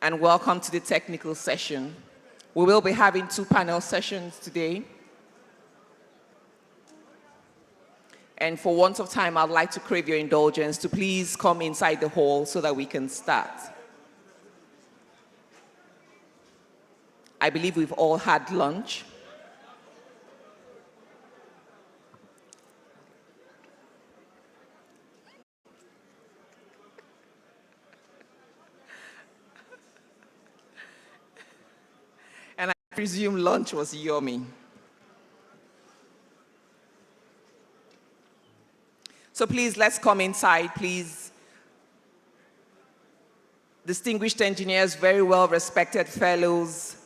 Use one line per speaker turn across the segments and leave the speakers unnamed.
and welcome to the technical session. We will be having 2 panel sessions today. And for want of time, I'd like to crave your indulgence to please come inside the hall so that we can start. I believe we've all had lunch. And I presume lunch was yummy. So please, let's come inside, please. Distinguished engineers, very well-respected fellows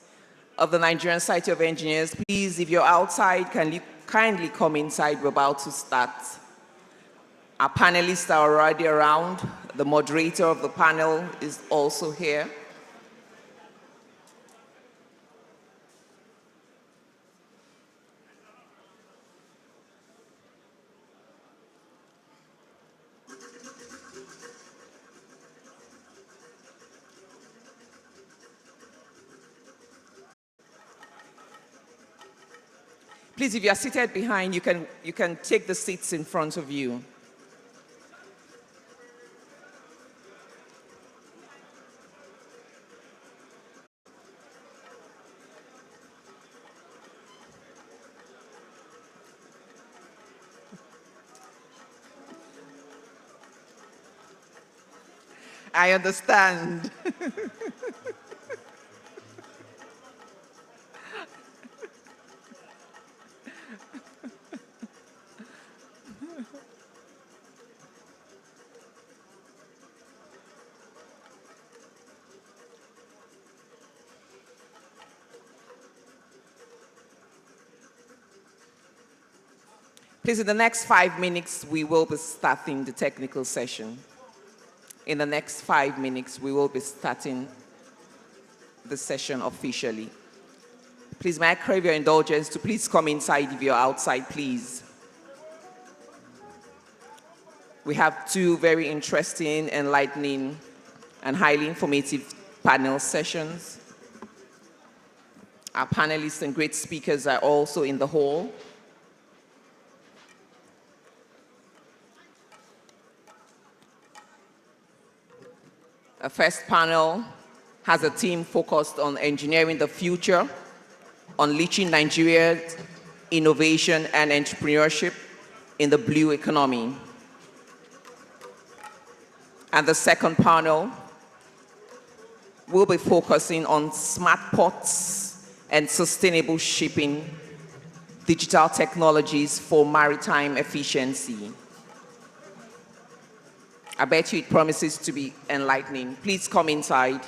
of the Nigerian Society of Engineers, please, if you're outside, can you kindly come inside? We're about to start. Our panelists are already around. The moderator of the panel is also here. Please, if you are seated behind, you can take the seats in front of you. I understand. Please, in the next 5 minutes, we will be starting the technical session. In the next 5 minutes, we will be starting the session officially. Please, may I crave your indulgence to please come inside if you're outside, please. We have 2 very interesting, enlightening, and highly informative panel sessions. Our panelists and great speakers are also in the hall. The first panel has a team focused on engineering the future, unleashing Nigeria's innovation and entrepreneurship in the blue economy. And the second panel will be focusing on smart ports and sustainable shipping, digital technologies for maritime efficiency. I bet you it promises to be enlightening. Please come inside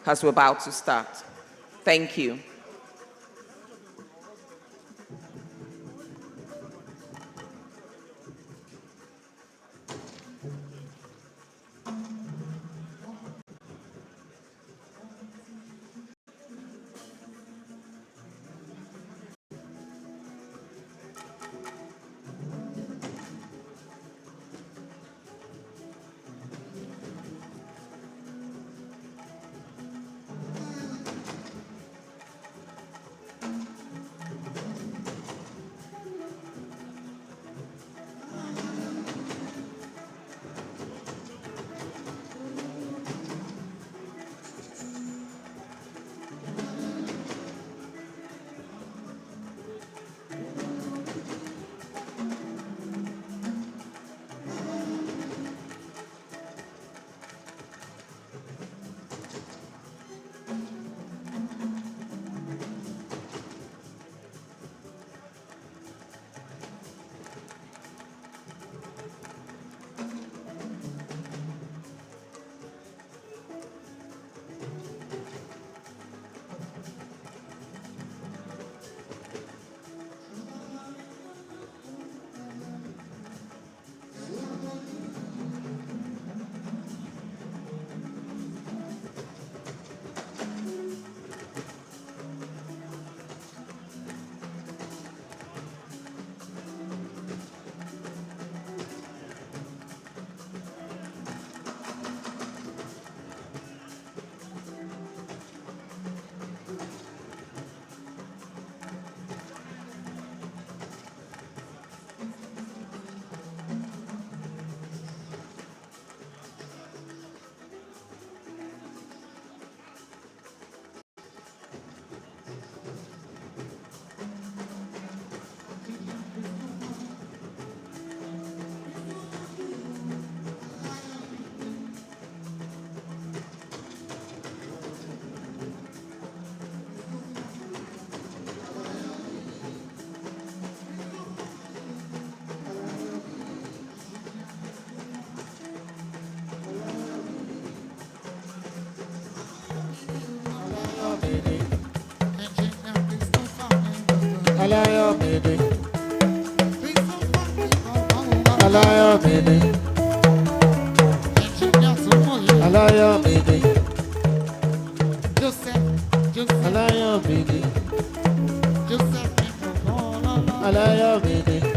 as we're about to start. Thank you.
Alayomide. Alayomide. Alayomide. Alayomide.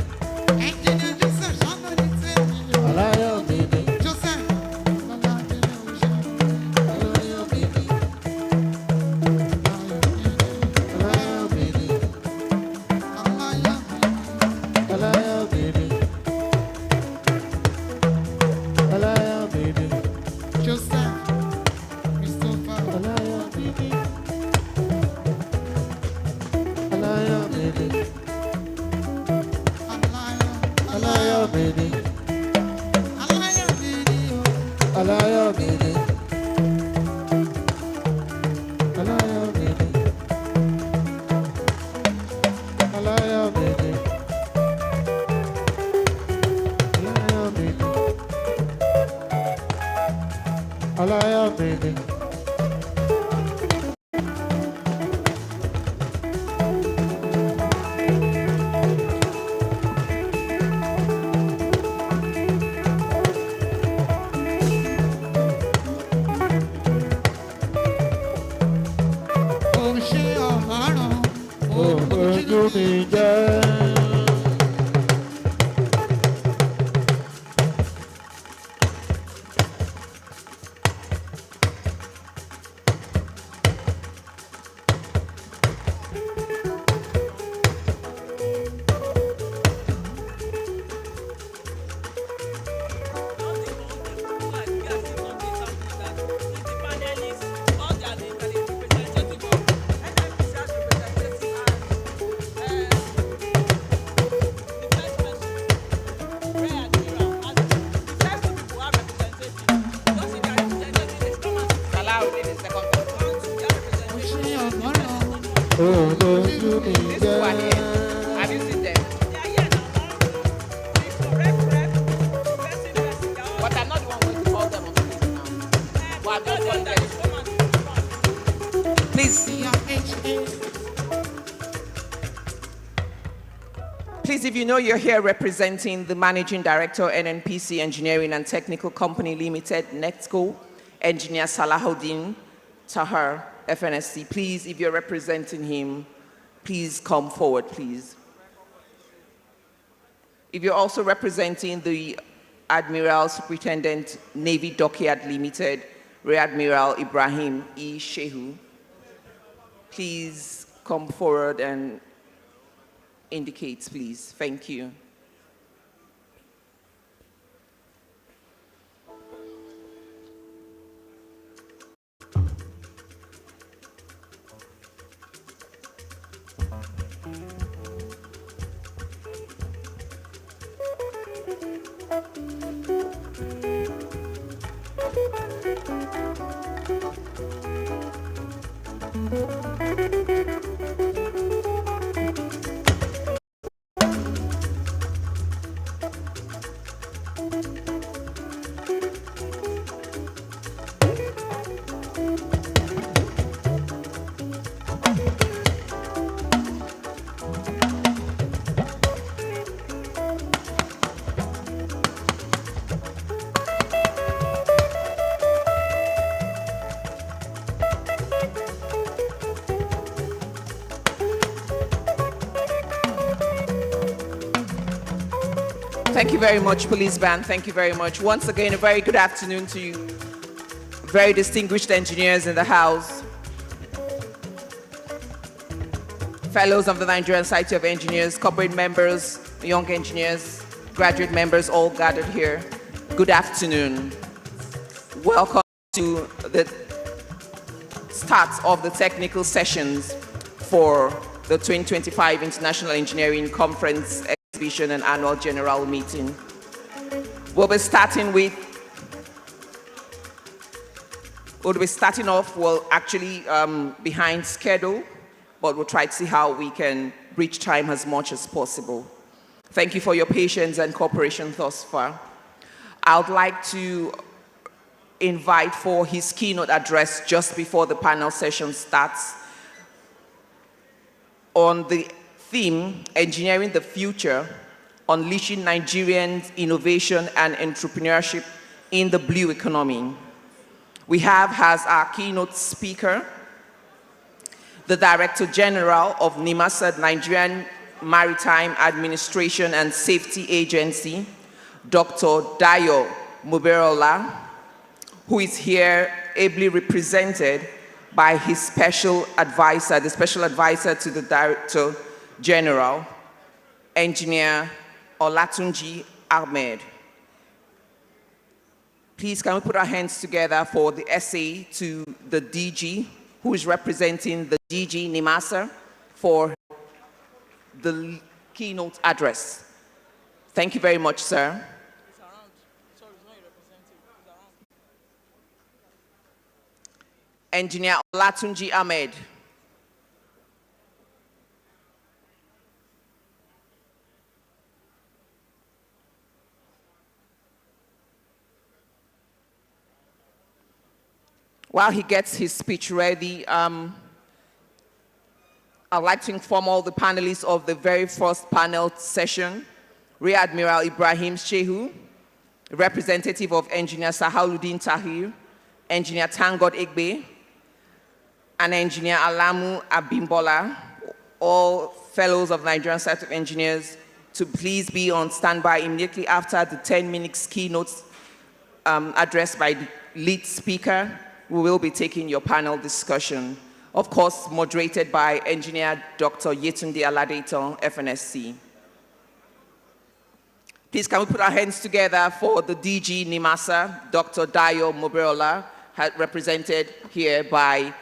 Alayomide. Alayomide.
Please, if you know you're here representing the Managing Director, NNPC Engineering and Technical Company Limited, NETCO, Engineer Salahuddin Tahar, FNSC. Please, if you're representing him, please come forward, please. If you're also representing the Admiral Superintendent, Navy Dockyard Limited, Rear Admiral Ibrahim E. Shehu, please come forward and indicate, please. Thank you. Thank you very much, Police Band. Thank you very much. Once again, a very good afternoon to you. Very distinguished engineers in the house. Fellows of the Nigerian Society of Engineers, corporate members, young engineers, graduate members, all gathered here. Good afternoon. Welcome to the start of the technical sessions for the 2025 International Engineering Conference Exhibition and Annual General Meeting. We'll be starting off, well, actually behind schedule, but we'll try to see how we can reach time as much as possible. Thank you for your patience and cooperation thus far. I would like to invite for his keynote address just before the panel session starts on the theme, Engineering the Future, Unleashing Nigerian Innovation and Entrepreneurship in the Blue Economy. We have as our keynote speaker, the Director General of NIMASA, Nigerian Maritime Administration and Safety Agency, Dr. Dayo Muberola, who is here ably represented by his special advisor, the special advisor to the Director General, Engineer Olatunji Ahmed. Please, can we put our hands together for the essay to the DG, who is representing the DG NIMASA for the keynote address. Thank you very much, sir. Engineer Olatunji Ahmed. While he gets his speech ready, I'd like to inform all the panelists of the very first panel session. Rear Admiral Ibrahim Shehu, representative of Engineer Sahaluddin Tahir, Engineer Tangod Egbe, and Engineer Alamu Abimbola, all fellows of Nigerian Society of Engineers, to please be on standby immediately after the 10 minutes keynote address by the lead speaker. We will be taking your panel discussion, of course, moderated by Engineer Dr. Yetunde Aladeton, FNSC. Please, can we put our hands together for the DG NIMASA, Dr. Dayo Muberola, represented here by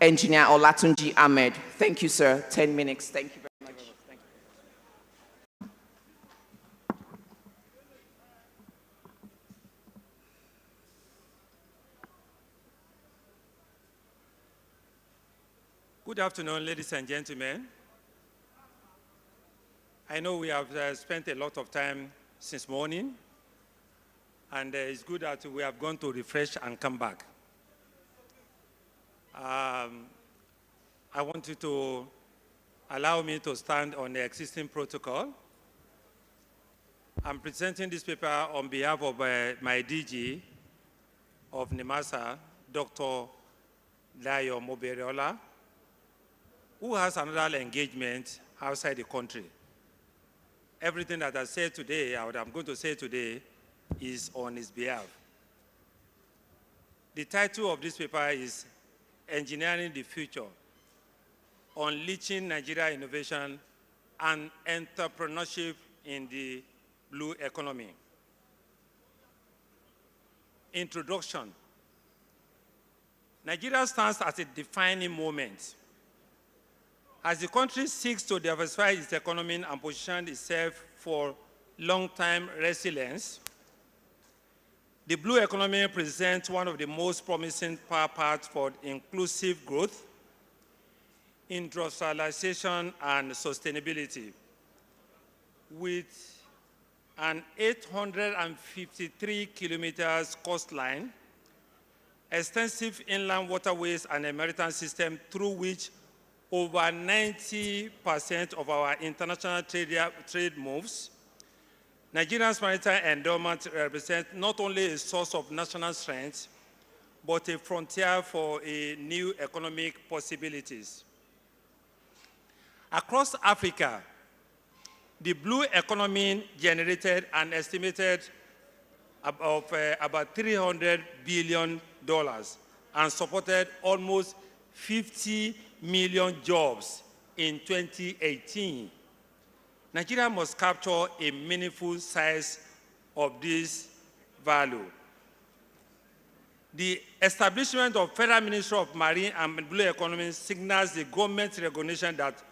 Engineer Olatunji Ahmed. Thank you, sir. 10 minutes. Thank you very much. Thank you.
Good afternoon, ladies and gentlemen. I know we have spent a lot of time since morning, and it's good that we have gone to refresh and come back. I want you to allow me to stand on the existing protocol. I'm presenting this paper on behalf of my DG of NIMASA, Dr. Dayo Muberola, who has another engagement outside the country. Everything that I said today, or I'm going to say today, is on his behalf. The title of this paper is Engineering the Future, Unleashing Nigeria Innovation and Entrepreneurship in the Blue Economy. Introduction. Nigeria stands at a defining moment. As the country seeks to diversify its economy and position itself for long-term resilience, the blue economy presents one of the most promising paths for inclusive growth, industrialization, and sustainability. With an 853 kilometers coastline, extensive inland waterways, and a maritime system through which over 90% of our international trade moves, Nigeria's maritime endowment represents not only a source of national strength, but a frontier for new economic possibilities. Across Africa, the blue economy generated an estimated of about $300 billion and supported almost 50 million jobs in 2018. Nigeria must capture a meaningful size of this value. The establishment of Federal Ministry of Marine and Blue Economy signals the government's recognition that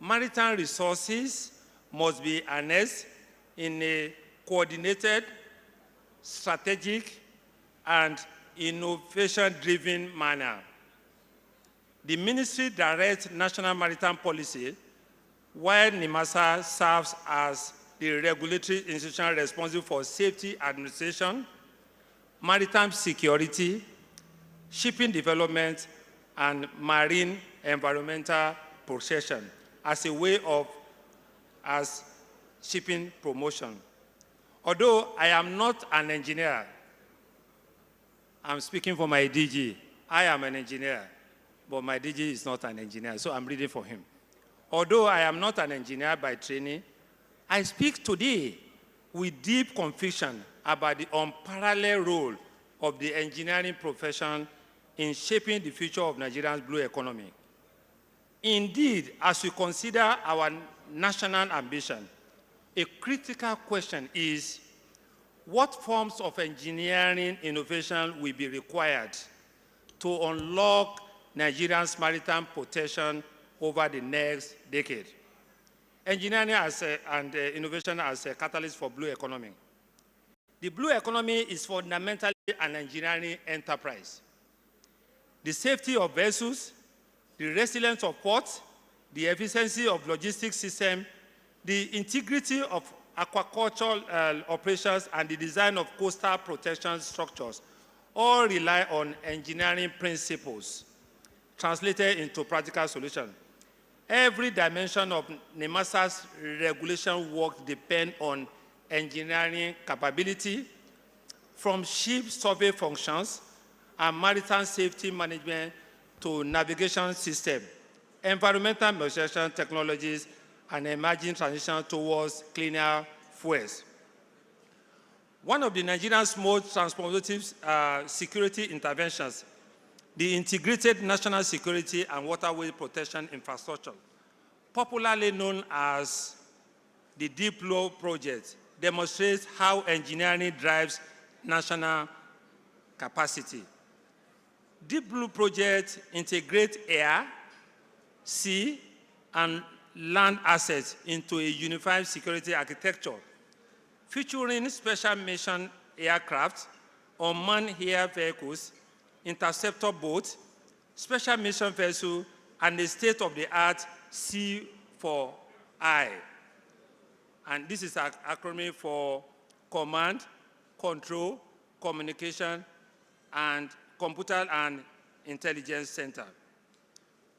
maritime resources must be harnessed in a coordinated, strategic, and innovation-driven manner. The ministry directs national maritime policy, while NIMASA serves as the regulatory institution responsible for safety administration, maritime security, shipping development, and marine environmental protection. as a way of as shipping promotion. Although I am not an engineer, I'm speaking for my DG. I am an engineer, but my DG is not an engineer, so I'm reading for him. Although I am not an engineer by training, I speak today with deep conviction about the unparalleled role of the engineering profession in shaping the future of Nigeria's blue economy. Indeed, as we consider our national ambition, a critical question is, what forms of engineering innovation will be required to unlock Nigeria's maritime potential over the next decade? Engineering and innovation as a catalyst for blue economy. The blue economy is fundamentally an engineering enterprise. The safety of vessels, the resilience of ports, the efficiency of logistics system, the integrity of aquaculture operations, and the design of coastal protection structures all rely on engineering principles translated into practical solutions. Every dimension of NEMASA's regulation work depends on engineering capability, from ship survey functions and maritime safety management to navigation system, environmental measurement technologies, and emerging transition towards cleaner fuels. One of the Nigeria's most transformative security interventions, the Integrated National Security and Waterway Protection Infrastructure, popularly known as the Deep Blue Project, demonstrates how engineering drives national capacity. Deep Blue Project integrates air, sea, and land assets into a unified security architecture, featuring special mission aircraft, unmanned air vehicles, interceptor boats, special mission vessels, and a state-of-the-art C4I. And this is an acronym for Command, Control, Communication, and Computer and Intelligence Center.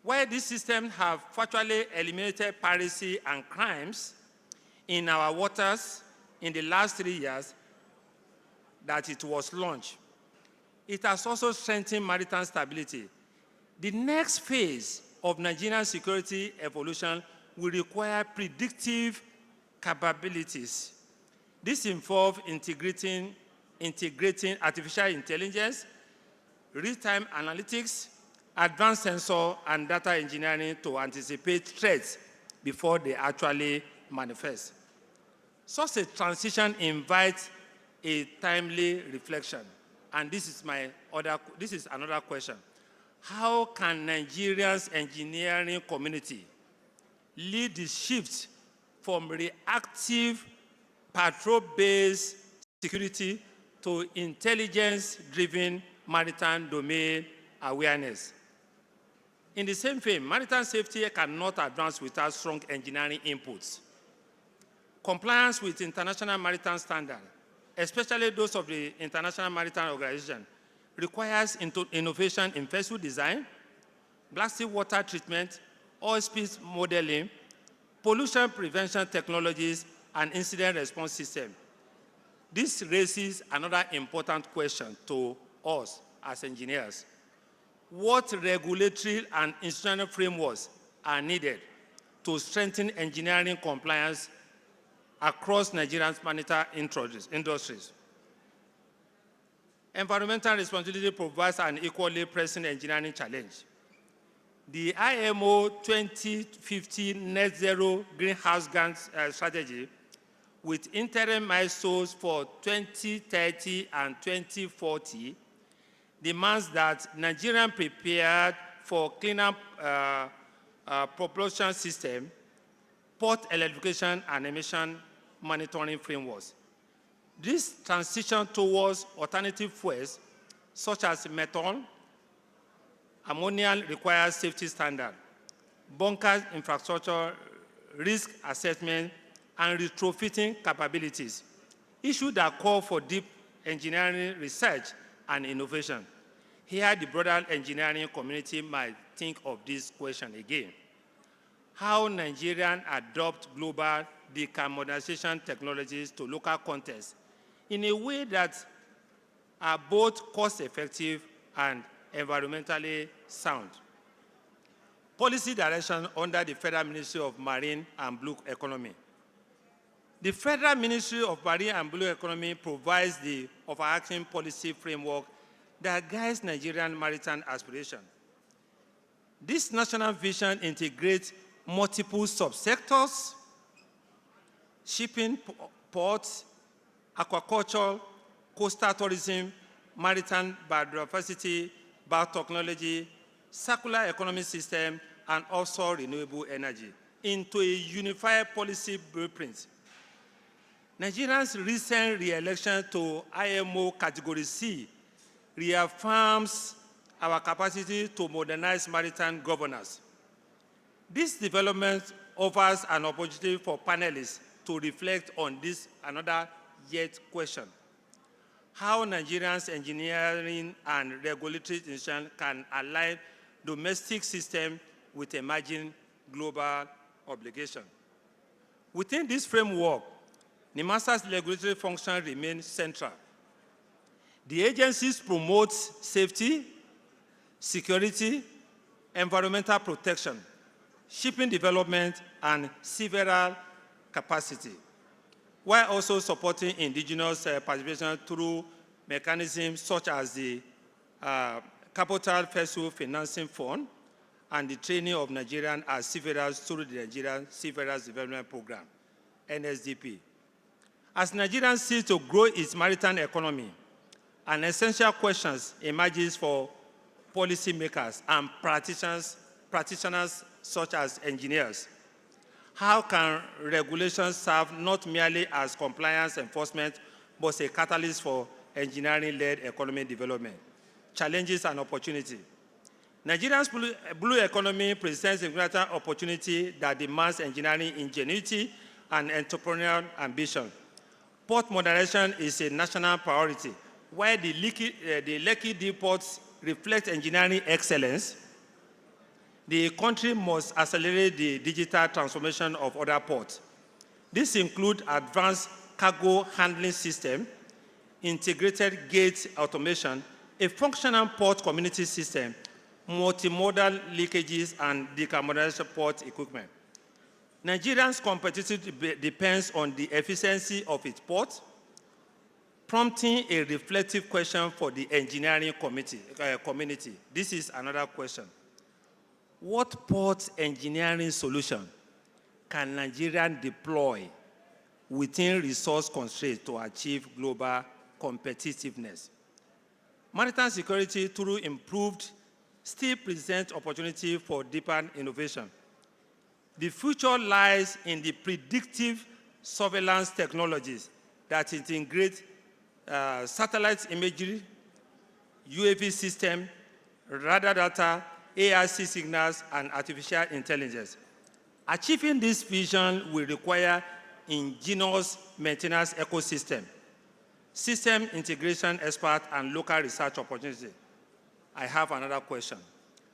While these systems have virtually eliminated piracy and crimes in our waters in the last 3 years that it was launched, it has also strengthened maritime stability. The next phase of Nigerian security evolution will require predictive capabilities. This involves integrating artificial intelligence, real-time analytics, advanced sensor and data engineering to anticipate threats before they actually manifest. Such a transition invites a timely reflection. And this is another question. How can Nigeria's engineering community lead the shift from reactive patrol-based security to intelligence-driven maritime domain awareness? In the same vein, maritime safety cannot advance without strong engineering inputs. Compliance with international maritime standards, especially those of the International Maritime Organization, requires innovation in vessel design, blasted water treatment, oil spills modeling, pollution prevention technologies, and incident response system. This raises another important question to us as engineers. What regulatory and institutional frameworks are needed to strengthen engineering compliance across Nigeria's maritime industries? Environmental responsibility provides an equally pressing engineering challenge. The IMO 2050 net zero greenhouse gas strategy, with interim milestones for 2030 and 2040, demands that Nigerians prepare for cleaner propulsion system, port electrification, and emission monitoring frameworks. This transition towards alternative fuels, such as methanol, ammonia, requires safety standards, bunker infrastructure, risk assessment, and retrofitting capabilities, issues that call for deep engineering research and innovation. Here, the broader engineering community might think of this question again. how Nigerians adopt global decarbonization technologies to local contexts in a way that are both cost-effective and environmentally sound. Policy direction under the Federal Ministry of Marine and Blue Economy. The Federal Ministry of Marine and Blue Economy provides the overarching policy framework that guides Nigerian maritime aspiration. This national vision integrates multiple subsectors: shipping, ports, aquaculture, coastal tourism, maritime biodiversity, biotechnology, circular economy system, and also renewable energy into a unified policy blueprint. Nigeria's recent re-election to IMO Category C reaffirms our capacity to modernize maritime governance. This development offers an opportunity for panelists to reflect on this another yet question: how Nigeria's engineering and regulatory institutions can align domestic system with emerging global obligations. Within this framework, NIMASA's regulatory function remains central. The agencies promote safety, security, environmental protection, shipping development, and several capacity, while also supporting indigenous participation through mechanisms such as the Capital Vessel Financing Fund and the training of Nigerian as seafarers through the Nigerian Seafarers Development Program, NSDP. As Nigeria seeks to grow its maritime economy, an essential question emerges for policymakers and practitioners such as engineers. How can regulations serve not merely as compliance enforcement, but as a catalyst for engineering-led economic development? Challenges and opportunity. Nigeria's blue economy presents a greater opportunity that demands engineering ingenuity and entrepreneurial ambition. Port modernization is a national priority. While the Lekki depots reflect engineering excellence, the country must accelerate the digital transformation of other ports. This includes advanced cargo handling system, integrated gate automation, a functional port community system, multimodal leakages, and decarbonization port equipment. Nigeria's competitiveness depends on the efficiency of its ports, prompting a reflective question for the engineering community. This is another question. What port engineering solution can Nigeria deploy within resource constraints to achieve global competitiveness? Maritime security, through improved, still presents opportunity for deeper innovation. The future lies in the predictive surveillance technologies that integrate satellite imagery, UAV system, radar data, ARC signals, and artificial intelligence. Achieving this vision will require ingenious maintenance ecosystem, system integration expert, and local research opportunity. I have another question.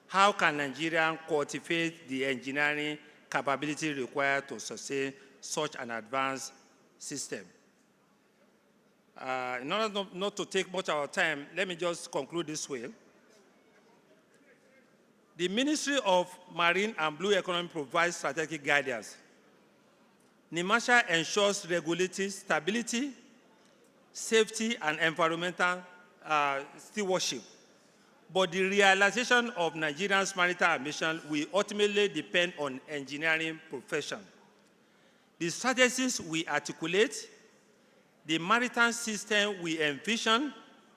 How can Nigeria cultivate the engineering capability required to sustain such an advanced system? In order not to take much of our time, let me just conclude this way. The Ministry of Marine and Blue Economy provides strategic guidance. NIMASA ensures regulatory stability, safety, and environmental stewardship. But the realization of Nigeria's maritime ambition will ultimately depend on engineering profession. The strategies we articulate, the maritime system we envision,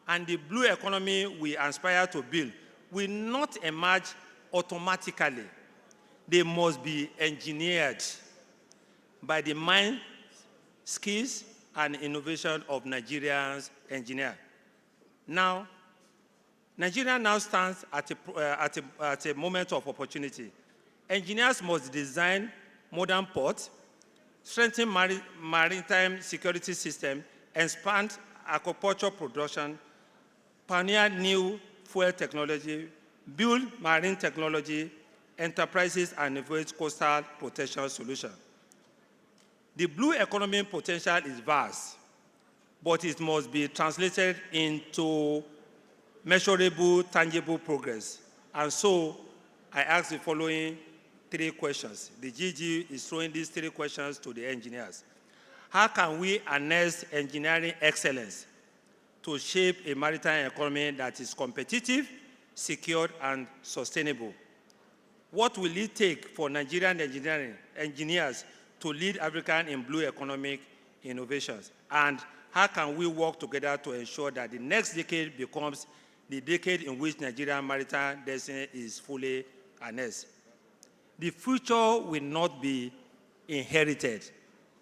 and the blue economy we aspire to build will not emerge automatically. They must be engineered by the mind, skills, and innovation of Nigerians engineers. Now, Nigeria now stands at a moment of opportunity. Engineers must design modern ports, strengthen maritime security system, expand aquaculture production, pioneer new fuel technology, build marine technology, enterprises and innovate coastal protection solution. The blue economy potential is vast, but it must be translated into measurable, tangible progress. And so I ask the following 3 questions. The GG is throwing these 3 questions to the engineers. How can we harness engineering excellence to shape a maritime economy that is competitive, secured, and sustainable? What will it take for Nigerian engineers to lead African in blue economic innovations? And how can we work together to ensure that the next decade becomes the decade in which Nigerian maritime destiny is fully harnessed? The future will not be inherited.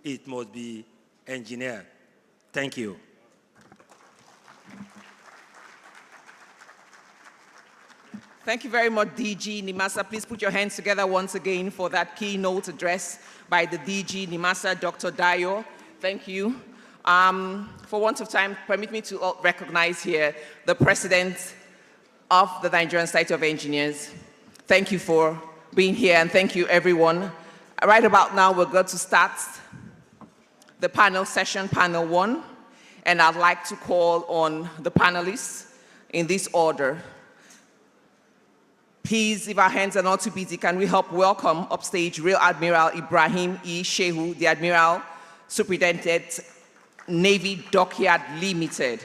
It must be engineered. Thank you.
Thank you very much, DG Nimasa. Please put your hands together once again for that keynote address by the DG Nimasa, Dr. Dayo. Thank you. For want of time, permit me to recognize here the President of the Nigerian Society of Engineers. Thank you for being here, and thank you, everyone. Right about now, we're going to start the panel session, panel 1, and I'd like to call on the panelists in this order. Please, if our hands are not too busy, can we help welcome upstage Rear Admiral Ibrahim E. Shehu, the Admiral Superintendent, Navy Dockyard Limited.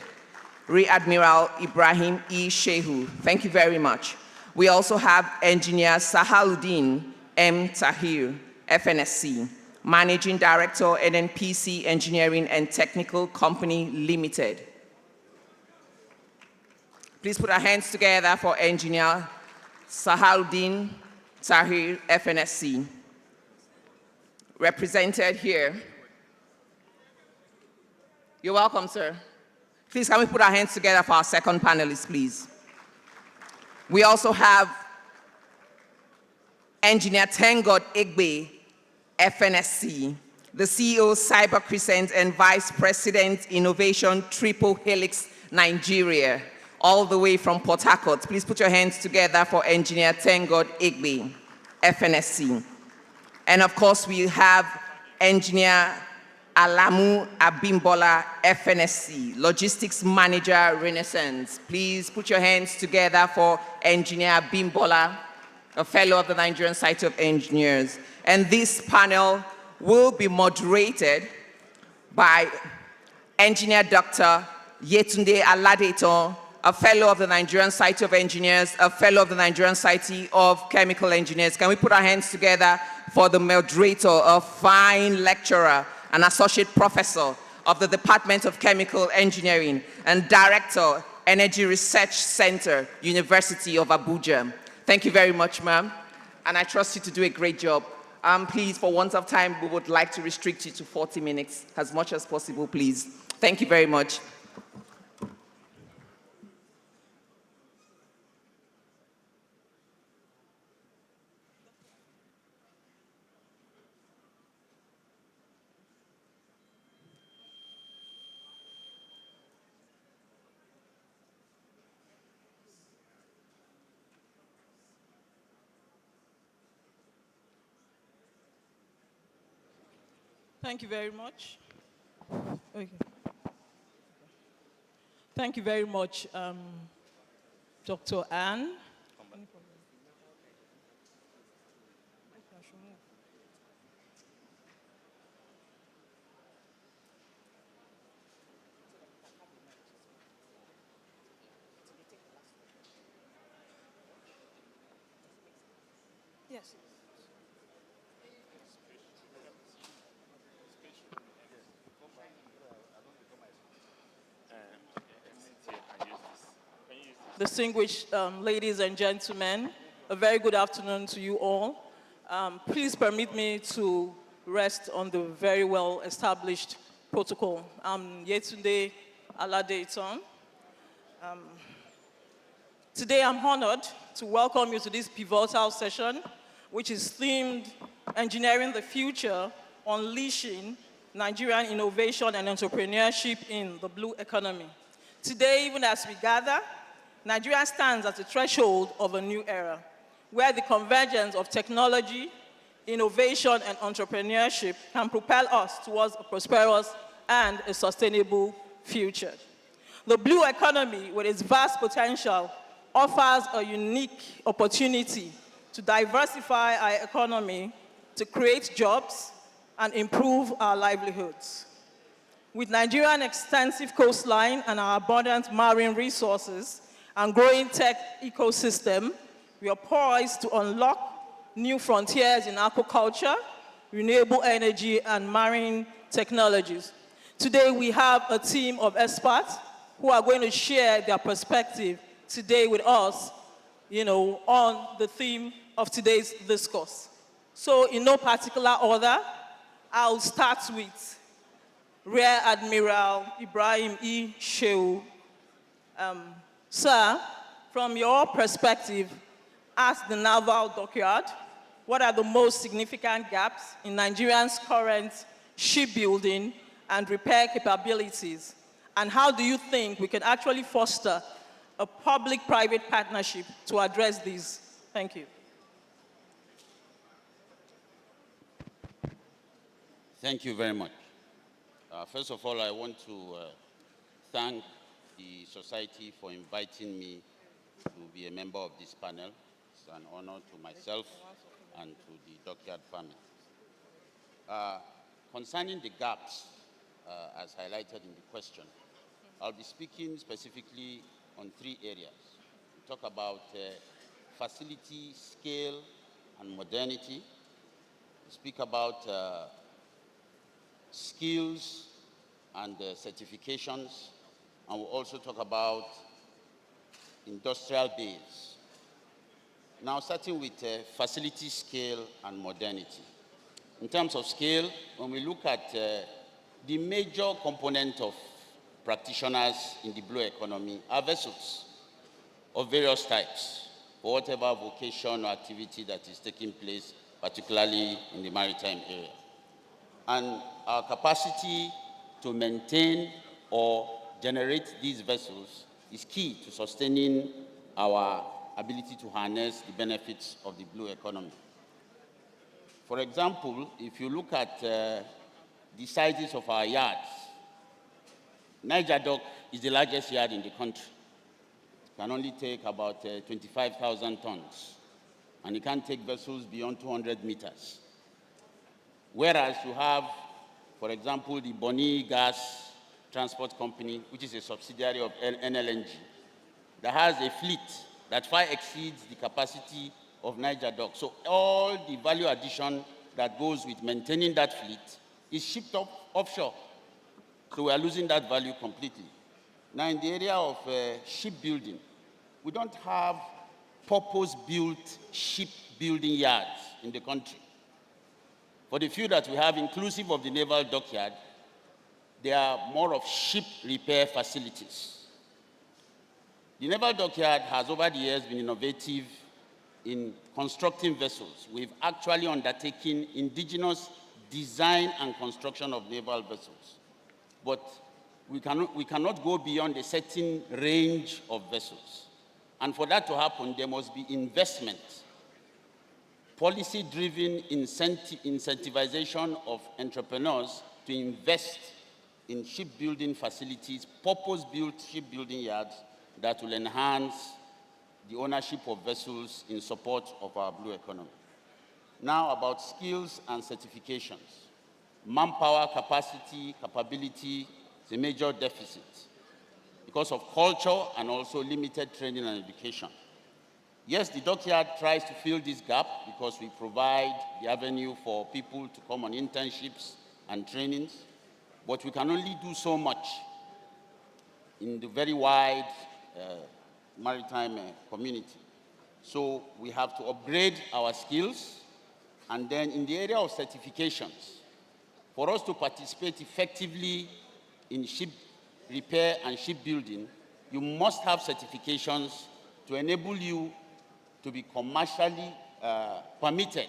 Rear Admiral Ibrahim E. Shehu, thank you very much. We also have Engineer Sahaluddin M. Tahir, FNSC, Managing Director, NNPC Engineering and Technical Company Limited. Please put our hands together for Engineer Sahaluddin Tahir, FNSC. Represented here. You're welcome, sir. Please, can we put our hands together for our second panelist, please? We also have Engineer Tengod Egbe, FNSC, the CEO, Cyber Crescent, and Vice President, Innovation, Triple Helix, Nigeria, all the way from Port Harcourt. Please put your hands together for Engineer Tengod Egbe, FNSC. And of course, we have Engineer Alamu Abimbola, FNSC, Logistics Manager, Renaissance. Please put your hands together for Engineer Abimbola, a fellow of the Nigerian Society of Engineers. And this panel will be moderated by Engineer Dr. Yetunde Aladeton, a fellow of the Nigerian Society of Engineers, a fellow of the Nigerian Society of Chemical Engineers. Can we put our hands together for the moderator, a fine lecturer, an associate professor of the Department of Chemical Engineering and Director, Energy Research Center, University of Abuja. Thank you very much, ma'am. And I trust you to do a great job. Please, for want of time, we would like to restrict you to 40 minutes, as much as possible, please. Thank you very much.
Thank you very much. Okay. Thank you very much, Dr. Ann. Yes. Distinguished ladies and gentlemen, a very good afternoon to you all. Please permit me to rest on the very well-established protocol. I'm Yetunde Aladeton. Today I'm honored to welcome you to this pivotal session, which is themed Engineering the Future, Unleashing Nigerian Innovation and Entrepreneurship in the Blue Economy. Today, even as we gather, Nigeria stands at the threshold of a new era. where the convergence of technology, innovation, and entrepreneurship can propel us towards a prosperous and a sustainable future. The blue economy, with its vast potential, offers a unique opportunity to diversify our economy, to create jobs, and improve our livelihoods. With Nigeria's extensive coastline and our abundant marine resources and growing tech ecosystem, we are poised to unlock new frontiers in aquaculture, renewable energy, and marine technologies. Today, we have a team of experts who are going to share their perspective today with us, on the theme of today's discourse. So, in no particular order, I'll start with Rear Admiral Ibrahim E. Shehu. Sir, from your perspective as the naval dockyard, what are the most significant gaps in Nigeria's current shipbuilding and repair capabilities? And how do you think we can actually foster a public-private partnership to address these? Thank you.
Thank you very much. First of all, I want to thank the Society for inviting me to be a member of this panel. It's an honor to myself and to the dockyard family. Concerning the gaps, as highlighted in the question, I'll be speaking specifically on 3 areas. We talk about facility, scale, and modernity. We speak about skills and certifications, and we'll also talk about industrial base. Now, starting with facility, scale, and modernity. In terms of scale, when we look at the major component of practitioners in the blue economy are vessels of various types, for whatever vocation or activity that is taking place, particularly in the maritime area. And our capacity to maintain or generate these vessels is key to sustaining our ability to harness the benefits of the blue economy. For example, if you look at the sizes of our yards, Niger Dock is the largest yard in the country. It can only take about 25,000 tons, and it can take vessels beyond 200 meters. Whereas you have, for example, the Bonny Gas Transport Company, which is a subsidiary of NLNG, that has a fleet that far exceeds the capacity of Niger Dock. So all the value addition that goes with maintaining that fleet is shipped offshore. So we are losing that value completely. Now, in the area of shipbuilding, we don't have purpose-built shipbuilding yards in the country. For the few that we have, inclusive of the naval dockyard, they are more of ship repair facilities. The naval dockyard has over the years been innovative in constructing vessels. We've actually undertaken indigenous design and construction of naval vessels. But we cannot go beyond a certain range of vessels. And for that to happen, there must be investment, policy-driven incentivization of entrepreneurs to invest in shipbuilding facilities, purpose-built shipbuilding yards that will enhance the ownership of vessels in support of our blue economy. Now, about skills and certifications. Manpower capacity, capability is a major deficit because of culture and also limited training and education. Yes, the dockyard tries to fill this gap because we provide the avenue for people to come on internships and trainings, but we can only do so much in the very wide maritime community. So we have to upgrade our skills, and then in the area of certifications, for us to participate effectively in ship repair and shipbuilding, you must have certifications to enable you to be commercially permitted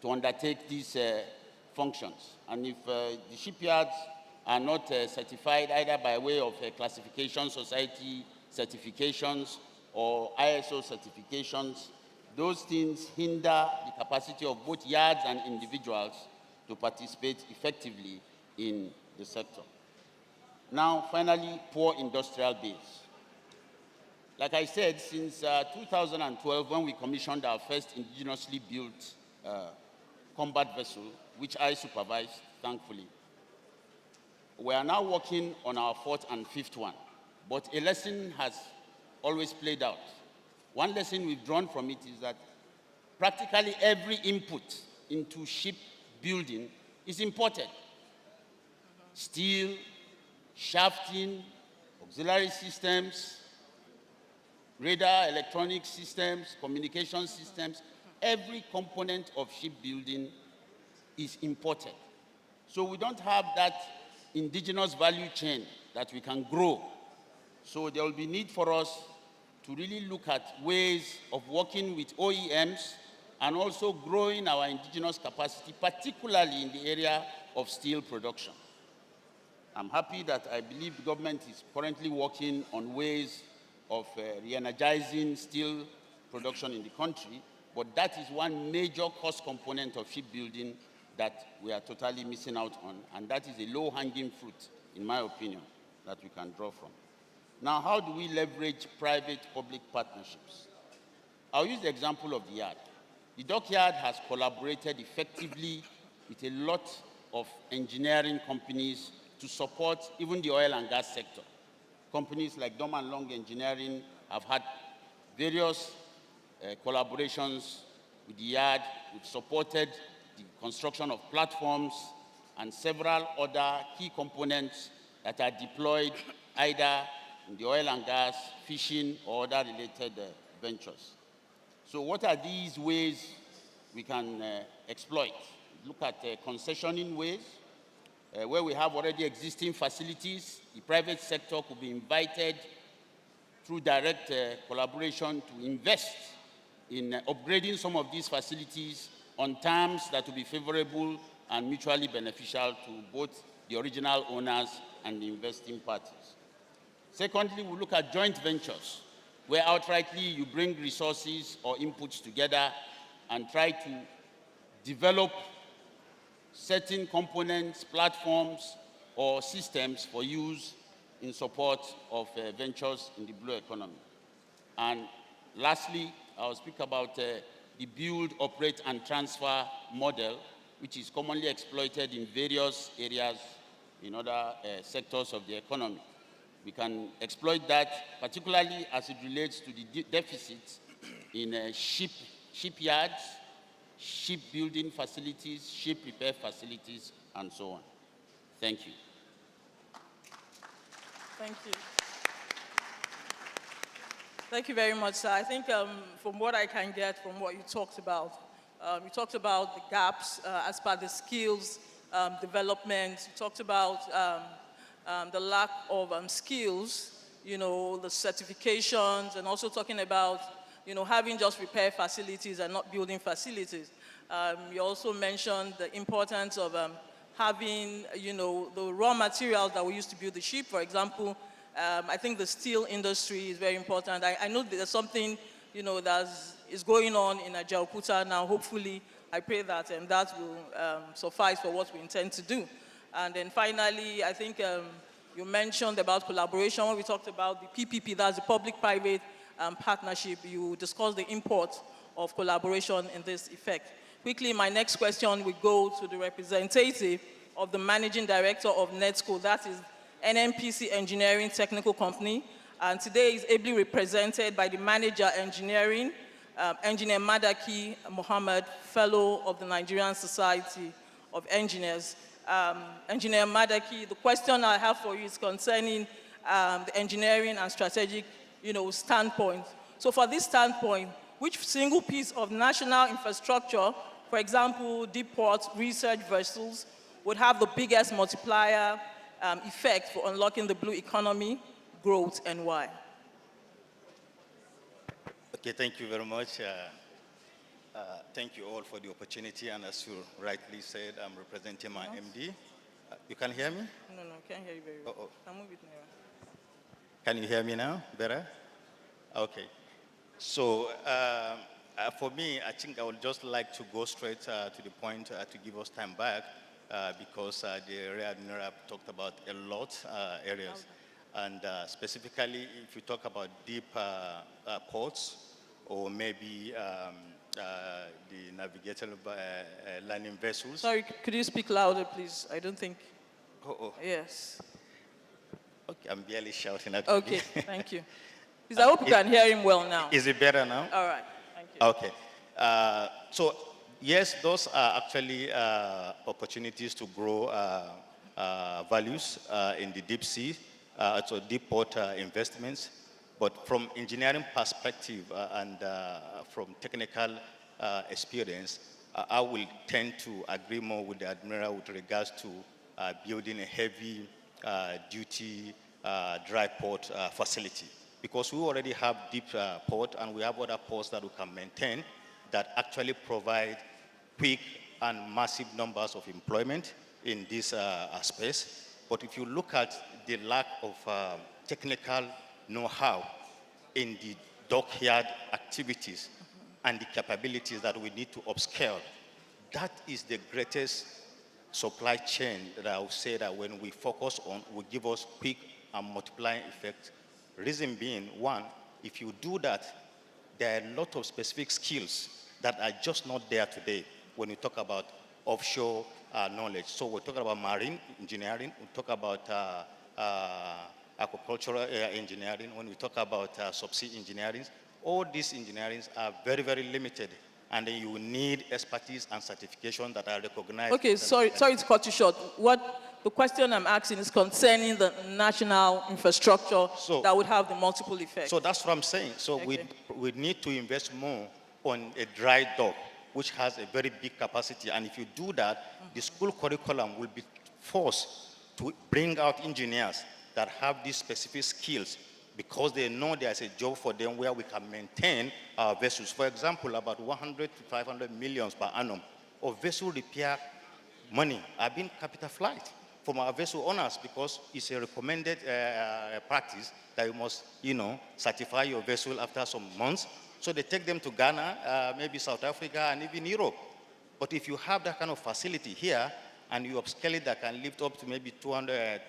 to undertake these functions. And if the shipyards are not certified either by way of a classification society certifications or ISO certifications, those things hinder the capacity of both yards and individuals to participate effectively in the sector. Now, finally, poor industrial base. Like I said, since 2012, when we commissioned our first indigenously built combat vessel, which I supervised, thankfully, we are now working on our fourth and fifth one. But a lesson has always played out. One lesson we've drawn from it is that practically every input into ship building is imported. Steel, shafting, auxiliary systems, radar, electronic systems, communication systems, every component of shipbuilding is imported. So we don't have that indigenous value chain that we can grow. So there will be need for us to really look at ways of working with OEMs and also growing our indigenous capacity, particularly in the area of steel production. I'm happy that I believe the government is currently working on ways of re-energizing steel production in the country, but that is one major cost component of shipbuilding that we are totally missing out on, and that is a low-hanging fruit, in my opinion, that we can draw from. Now, how do we leverage private-public partnerships? I'll use the example of the yard. The dockyard has collaborated effectively with a lot of engineering companies to support even the oil and gas sector. Companies like Dom and Long Engineering have had various collaborations with the yard, which supported the construction of platforms and several other key components that are deployed either in the oil and gas, fishing, or other related ventures. So what are these ways we can exploit? Look at concessioning ways, where we have already existing facilities. The private sector could be invited through direct collaboration to invest in upgrading some of these facilities on terms that will be favorable and mutually beneficial to both the original owners and the investing parties. Secondly, we look at joint ventures, where outrightly you bring resources or inputs together and try to develop certain components, platforms, or systems for use in support of ventures in the blue economy. And lastly, I'll speak about the build, operate, and transfer model, which is commonly exploited in various areas in other sectors of the economy. We can exploit that, particularly as it relates to the deficits in shipyards, shipbuilding facilities, ship repair facilities, and so on. Thank you.
Thank you. Thank you very much, sir. I think from what I can get from what you talked about the gaps as per the skills development. You talked about the lack of skills, the certifications, and also talking about, having just repair facilities and not building facilities. You also mentioned the importance of having, the raw materials that we use to build the ship. For example, I think the steel industry is very important. I know there's something, that is going on in Ajaokuta now. Hopefully, I pray that that will suffice for what we intend to do. And then finally, I think you mentioned about collaboration. When we talked about the PPP, that's the public-private partnership, you discussed the import of collaboration in this effect. Quickly, my next question will go to the representative of the managing director of NETSCO, that is NNPC Engineering Technical Company, and today is ably represented by the manager engineering, Engineer Madaki Mohammed, fellow of the Nigerian Society of Engineers. Engineer Madaki, the question I have for you is concerning the engineering and strategic, standpoint. So for this standpoint, which single piece of national infrastructure, for example, deep port research vessels, would have the biggest multiplier effect for unlocking the blue economy growth, and why?
Okay, thank you very much. Thank you all for the opportunity, and as you rightly said, I'm representing my MD. You can hear me?
No, can't hear you very well. Can move it nearer.
Can you hear me now better? Okay. So For me, I think I would just like to go straight to the point to give us time back because the Rear Admiral talked about a lot areas. And specifically, if you talk about deep ports or maybe the navigational landing vessels.
Sorry, could you speak louder, please? I don't think.
Oh,
Yes.
okay, I'm barely shouting actually.
Okay, thank you. Please, I hope you can hear him well now.
Is it better now?
All right, thank you.
Okay. So, yes, those are actually opportunities to grow values in the deep sea, so deep water investments. But from engineering perspective and from technical experience, I will tend to agree more with the Admiral with regards to building a heavy duty dry port facility. Because we already have deep port and we have other ports that we can maintain that actually provide quick and massive numbers of employment in this space. But if you look at the lack of technical know-how in the dockyard activities and the capabilities that we need to upscale, that is the greatest supply chain that I would say that when we focus on will give us quick and multiplying effect. Reason being, one, if you do that, there are a lot of specific skills that are just not there today when you talk about offshore knowledge. So we're talking about marine engineering, we talk about agricultural engineering, when we talk about subsea engineering, all these engineerings are very, very limited. And then you need expertise and certification that are recognized.
Okay, sorry to cut you short. The question I'm asking is concerning the national infrastructure that would have the multiple effects.
So that's what I'm saying. So
Okay.
we need to invest more on a dry dock, which has a very big capacity. And if you do that, the school curriculum will be forced to bring out engineers that have these specific skills because they know there's a job for them where we can maintain our vessels. For example, about 100 to 500 millions per annum of vessel repair money are being capital flight from our vessel owners because it's a recommended practice that you must, certify your vessel after some months. So they take them to Ghana, maybe South Africa, and even Europe. But if you have that kind of facility here, and you upscale it that can lift up to maybe 200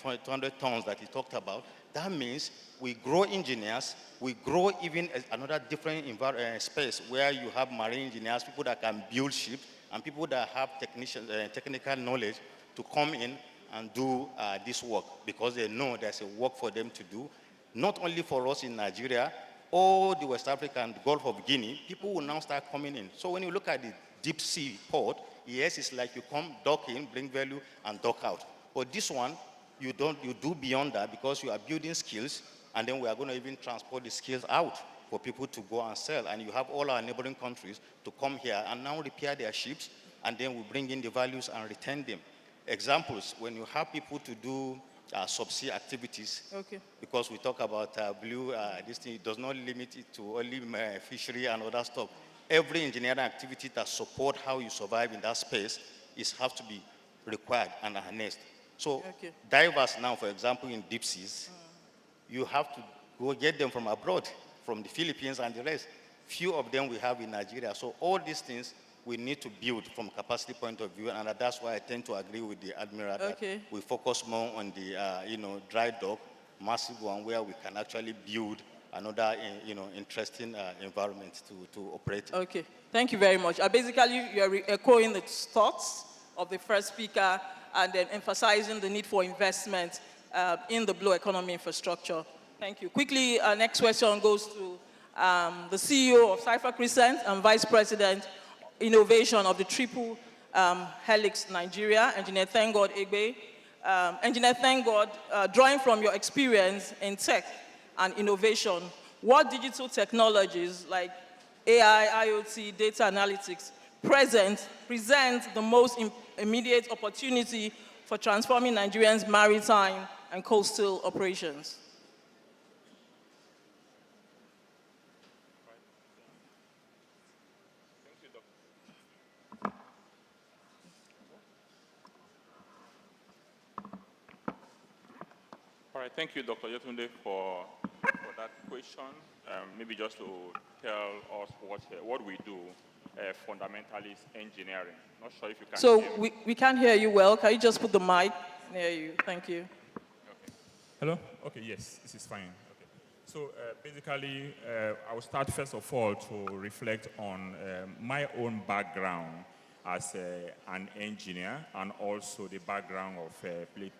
tons that he talked about, that means we grow engineers, we grow even another different space where you have marine engineers, people that can build ships, and people that have technical knowledge to come in and do this work because they know there's a work for them to do. Not only for us in Nigeria, all the West Africa and the Gulf of Guinea, people will now start coming in. So when you look at the deep sea port, yes, it's like you come, dock in, bring value, and dock out. But this one, you do beyond that because you are building skills, and then we are going to even transport the skills out for people to go and sell. And you have all our neighboring countries to come here and now repair their ships, and then we bring in the values and return them. Examples, when you have people to do subsea activities,
Okay.
because we talk about blue, this thing does not limit it to only fishery and other stuff. Every engineering activity that support how you survive in that space has to be required and harnessed. So
Okay.
divers now, for example, in deep seas, you have to go get them from abroad, from the Philippines and the rest. Few of them we have in Nigeria. So all these things we need to build from capacity point of view, and that's why I tend to agree with the Admiral that we focus more on the dry dock, massive one, where we can actually build another interesting environment to operate.
Okay, thank you very much. Basically, you're echoing the thoughts of the first speaker and then emphasizing the need for investment in the blue economy infrastructure. Thank you. Quickly, our next question goes to the CEO of Cypher Crescent and Vice President Innovation of the Triple Helix Nigeria, Engineer Thank-God Egbe. Engineer Thank-God, drawing from your experience in tech and innovation, what digital technologies like AI, IoT, data analytics present the most immediate opportunity for transforming Nigerians' maritime and coastal operations?
All right, thank you, Dr. Yetunde, for that question. maybe just to tell us what we do fundamentally is engineering. Not sure if you can
So
hear me.
we can't hear you well. Can you just put the mic near you? Thank you.
Hello? Okay, yes, this is fine. Okay. So basically, I will start first of all to reflect on my own background as an engineer and also the background of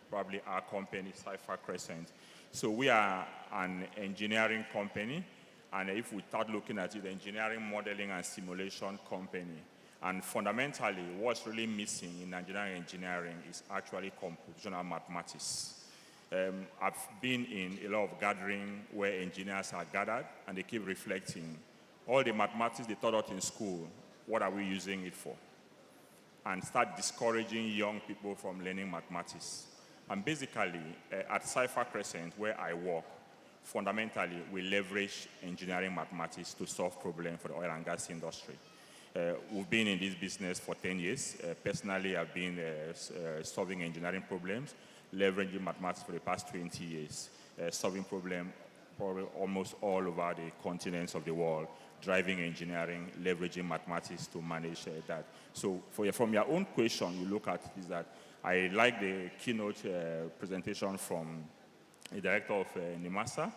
probably our company, Cypher Crescent. So we are an engineering company, and if we start looking at it, engineering, modeling, and simulation company. And fundamentally, what's really missing in Nigerian engineering is actually computational mathematics. I've been in a lot of gathering where engineers are gathered and they keep reflecting. All the mathematics they taught us in school, what are we using it for? And start discouraging young people from learning mathematics. And basically, at Cypher Crescent, where I work, fundamentally, we leverage engineering mathematics to solve problems for the oil and gas industry. We've been in this business for 10 years. Personally, I've been solving engineering problems, leveraging mathematics for the past 20 years, solving problems probably almost all over the continents of the world, driving engineering, leveraging mathematics to manage that. So from your own question, you look at is that I like the keynote presentation from the director of NIMASA,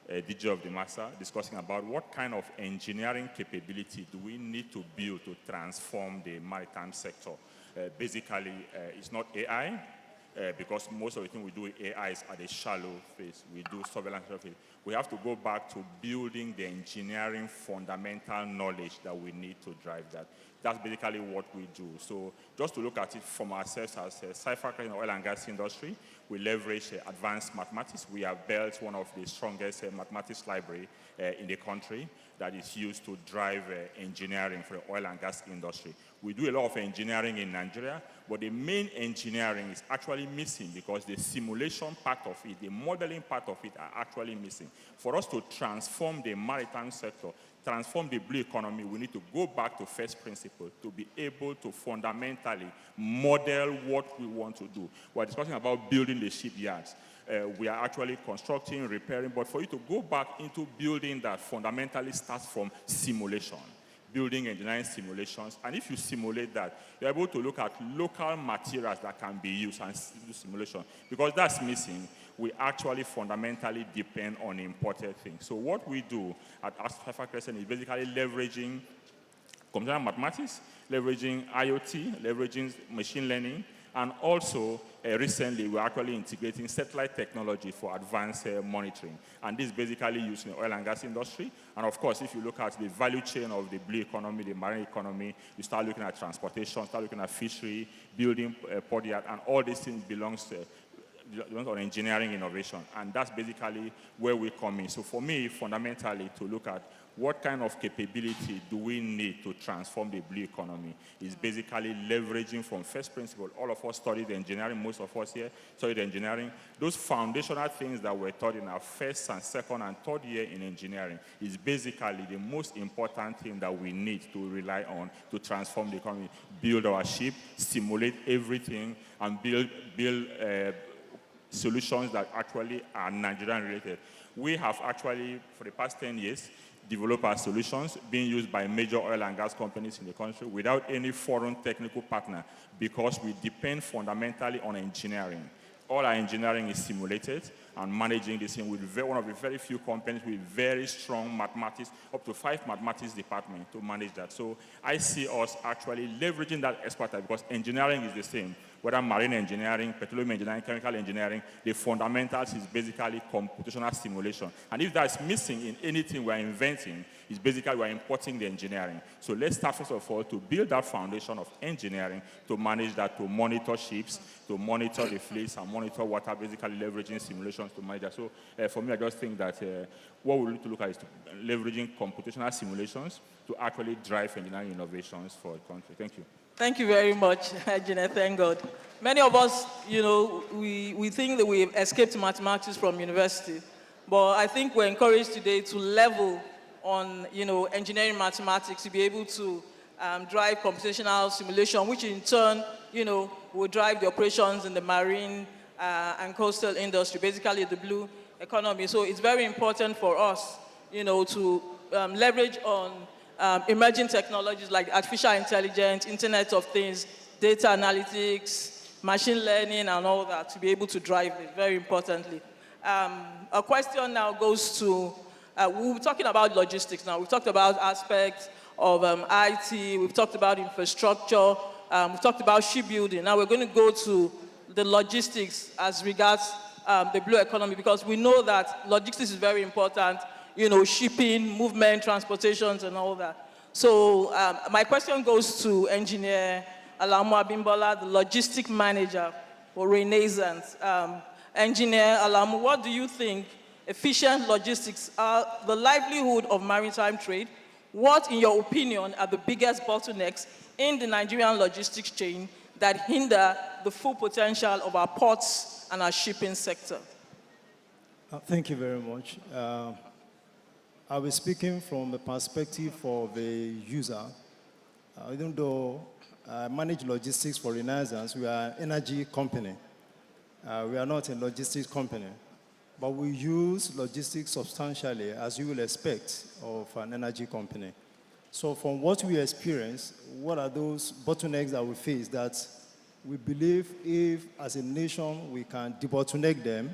DJ of NIMASA, discussing about what kind of engineering capability do we need to build to transform the maritime sector. Basically, it's not AI, because most of the things we do with AI is at a shallow phase. We do surveillance phase. We have to go back to building the engineering fundamental knowledge that we need to drive that. That's basically what we do. So just to look at it from ourselves as a Cypher in the oil and gas industry, we leverage advanced mathematics. We have built one of the strongest mathematics library in the country that is used to drive engineering for the oil and gas industry. We do a lot of engineering in Nigeria, but the main engineering is actually missing because the simulation part of it, the modeling part of it are actually missing. For us to transform the maritime sector, transform the blue economy, we need to go back to first principle to be able to fundamentally model what we want to do. We're discussing about building the shipyards. We are actually constructing, repairing, but for you to go back into building that fundamentally starts from simulation, building engineering simulations. And if you simulate that, you're able to look at local materials that can be used and do simulation. Because that's missing, we actually fundamentally depend on imported things. So what we do at Cypher Crescent is basically leveraging computer mathematics, leveraging IoT, leveraging machine learning, and also recently we're actually integrating satellite technology for advanced monitoring. And this is basically used in the oil and gas industry. And of course, if you look at the value chain of the blue economy, the marine economy, you start looking at transportation, start looking at fishery, building port yard, and all these things belongs on engineering innovation. And that's basically where we come in. So for me, fundamentally, to look at what kind of capability do we need to transform the blue economy is basically leveraging from first principle. All of us studied engineering, most of us here studied engineering. Those foundational things that were taught in our first and second and third year in engineering is basically the most important thing that we need to rely on to transform the economy, build our ship, simulate everything, and build solutions that actually are Nigerian related. We have actually, for the past 10 years, developed our solutions being used by major oil and gas companies in the country without any foreign technical partner because we depend fundamentally on engineering. All our engineering is simulated and managing this thing with one of the very few companies with very strong mathematics, up to 5 mathematics departments to manage that. So I see us actually leveraging that expertise because engineering is the same. Whether marine engineering, petroleum engineering, chemical engineering, the fundamentals is basically computational simulation. And if that's missing in anything we're inventing, it's basically we're importing the engineering. So let's start first of all to build that foundation of engineering to manage that, to monitor ships, to monitor the fleets, and monitor water, basically leveraging simulations to manage that. So for me, I just think that what we need to look at is leveraging computational simulations to actually drive engineering innovations for the country. Thank you.
Thank you very much, Ejine. Thank God. Many of us, we think that we've escaped mathematics from university, but I think we're encouraged today to level on, engineering mathematics to be able to drive computational simulation, which in turn, will drive the operations in the marine and coastal industry, basically the blue economy. So it's very important for us to leverage on emerging technologies like artificial intelligence, Internet of Things, data analytics, machine learning, and all that to be able to drive it, very importantly. A question now goes to, we're talking about logistics now. We've talked about aspects of IT, we've talked about infrastructure, we've talked about shipbuilding. Now we're going to go to the logistics as regards the blue economy, because we know that logistics is very important, shipping, movement, transportations, and all that. So my question goes to Engineer Alamu Abimbola, the logistic manager for Renaissance. Engineer Alamu, what do you think efficient logistics are the livelihood of maritime trade? What, in your opinion, are the biggest bottlenecks in the Nigerian logistics chain that hinder the full potential of our ports and our shipping sector?
Thank you very much. I'll be speaking from the perspective of a user. Even though I manage logistics for Renaissance, we are an energy company. We are not a logistics company, but we use logistics substantially, as you will expect of an energy company. So from what we experience, what are those bottlenecks that we face that we believe if, as a nation, we can debottleneck them,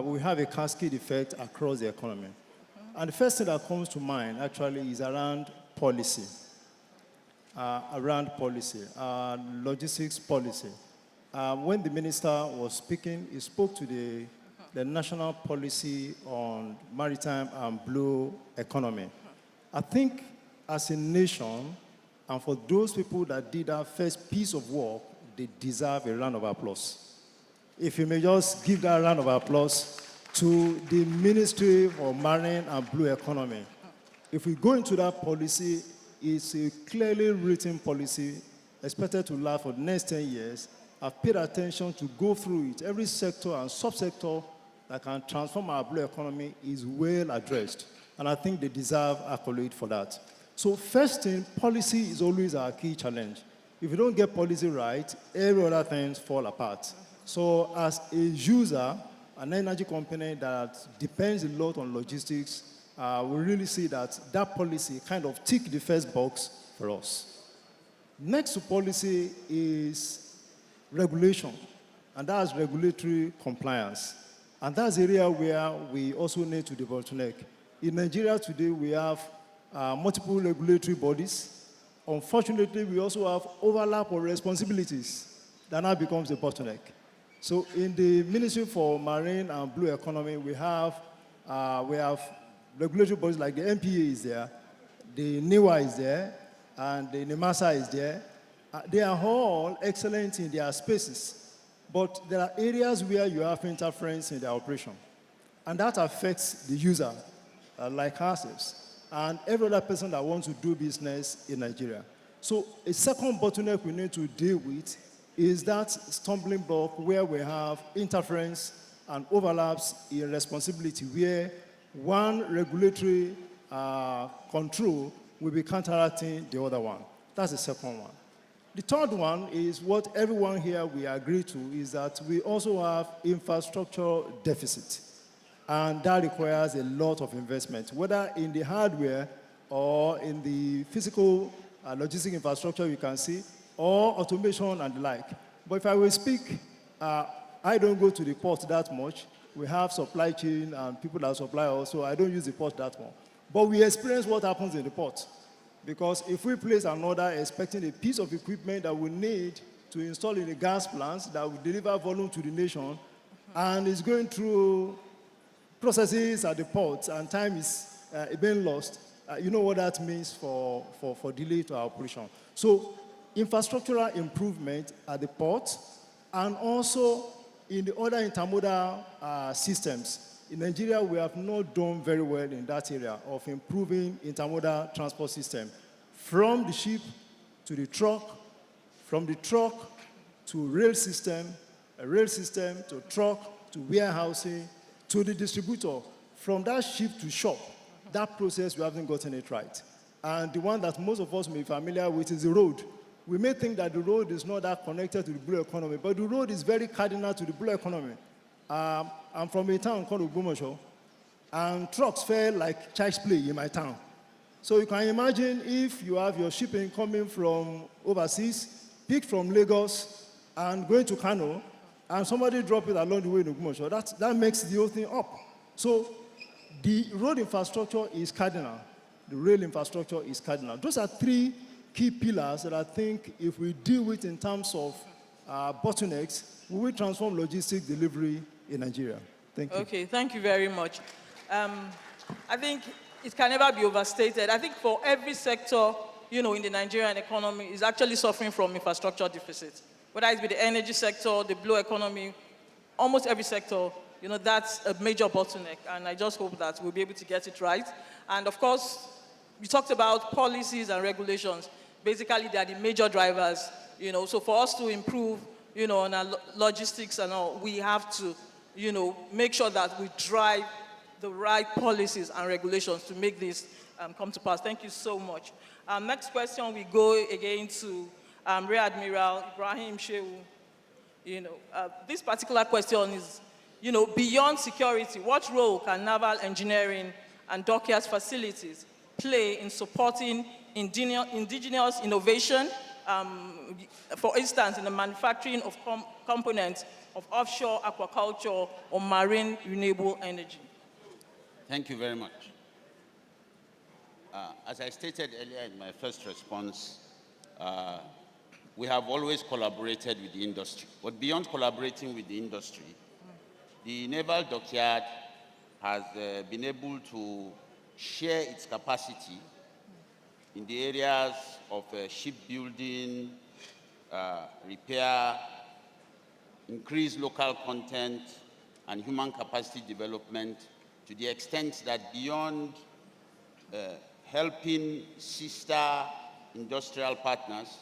we have a cascade effect across the economy. And the first thing that comes to mind, actually, is around policy. Logistics policy. When the minister was speaking, he spoke to the national policy on maritime and blue economy. I think as a nation, and for those people that did that first piece of work, they deserve a round of applause. If you may just give that round of applause to the Ministry for Marine and Blue Economy. If we go into that policy, it's a clearly written policy expected to last for the next 10 years. I've paid attention to go through it. Every sector and subsector that can transform our blue economy is well addressed. And I think they deserve accolade for that. So first thing, policy is always our key challenge. If you don't get policy right, every other things fall apart. So as a user, an energy company that depends a lot on logistics, we really see that that policy kind of tick the first box for us. Next to policy is regulation, and that's regulatory compliance. And that's the area where we also need to debottleneck. In Nigeria today, we have multiple regulatory bodies. Unfortunately, we also have overlap of responsibilities that now becomes a bottleneck. So in the Ministry for Marine and Blue Economy, we have regulatory bodies like the MPA is there, the NIWA is there, and the NIMASA is there. They are all excellent in their spaces, but there are areas where you have interference in their operation, and that affects the user, like ourselves, and every other person that wants to do business in Nigeria. So a second bottleneck we need to deal with is that stumbling block where we have interference and overlaps in responsibility, where one regulatory control will be counteracting the other one. That's the second one. The third one is what everyone here will agree to, is that we also have infrastructure deficit. And that requires a lot of investment, whether in the hardware or in the physical logistic infrastructure you can see, or automation and the like. But if I will speak, I don't go to the port that much. We have supply chain and people that supply us, so I don't use the port that much. But we experience what happens in the port. Because if we place an order expecting a piece of equipment that we need to install in the gas plants that will deliver volume to the nation, and it's going through processes at the port and time is being lost, you know what that means for delay to our operation. So infrastructural improvement at the port and also in the other intermodal systems. In Nigeria, we have not done very well in that area of improving intermodal transport system. From the ship to the truck, from the truck to rail system, a rail system to truck to warehousing to the distributor. From that ship to shop, that process, we haven't gotten it right. And the one that most of us may be familiar with is the road. We may think that the road is not that connected to the blue economy, but the road is very cardinal to the blue economy. I'm from a town called Ogbomoso. and trucks fell like child's play in my town. So you can imagine if you have your shipping coming from overseas, picked from Lagos, and going to Kano, and somebody drop it along the way in Ogumosho, that makes the whole thing up. So the road infrastructure is cardinal. The rail infrastructure is cardinal. Those are three key pillars that I think if we deal with in terms of bottlenecks, we will transform logistics delivery in Nigeria. Thank you.
Okay, thank you very much. I think it can never be overstated. I think for every sector, in the Nigerian economy is actually suffering from infrastructure deficit. Whether it's the energy sector, the blue economy, almost every sector, that's a major bottleneck. And I just hope that we'll be able to get it right. And of course, we talked about policies and regulations. Basically, they are the major drivers, So for us to improve, on our logistics and all, we have to, make sure that we drive the right policies and regulations to make this come to pass. Thank you so much. Next question, we go again to Rear Admiral Ibrahim Shehu. This particular question is, beyond security, what role can naval engineering and dockyard facilities play in supporting indigenous innovation, for instance, in the manufacturing of components of offshore aquaculture or marine renewable energy?
Thank you very much. As I stated earlier in my first response, we have always collaborated with the industry. But beyond collaborating with the industry, the naval dockyard has been able to share its capacity in the areas of shipbuilding, repair, increased local content, and human capacity development, to the extent that beyond helping sister industrial partners,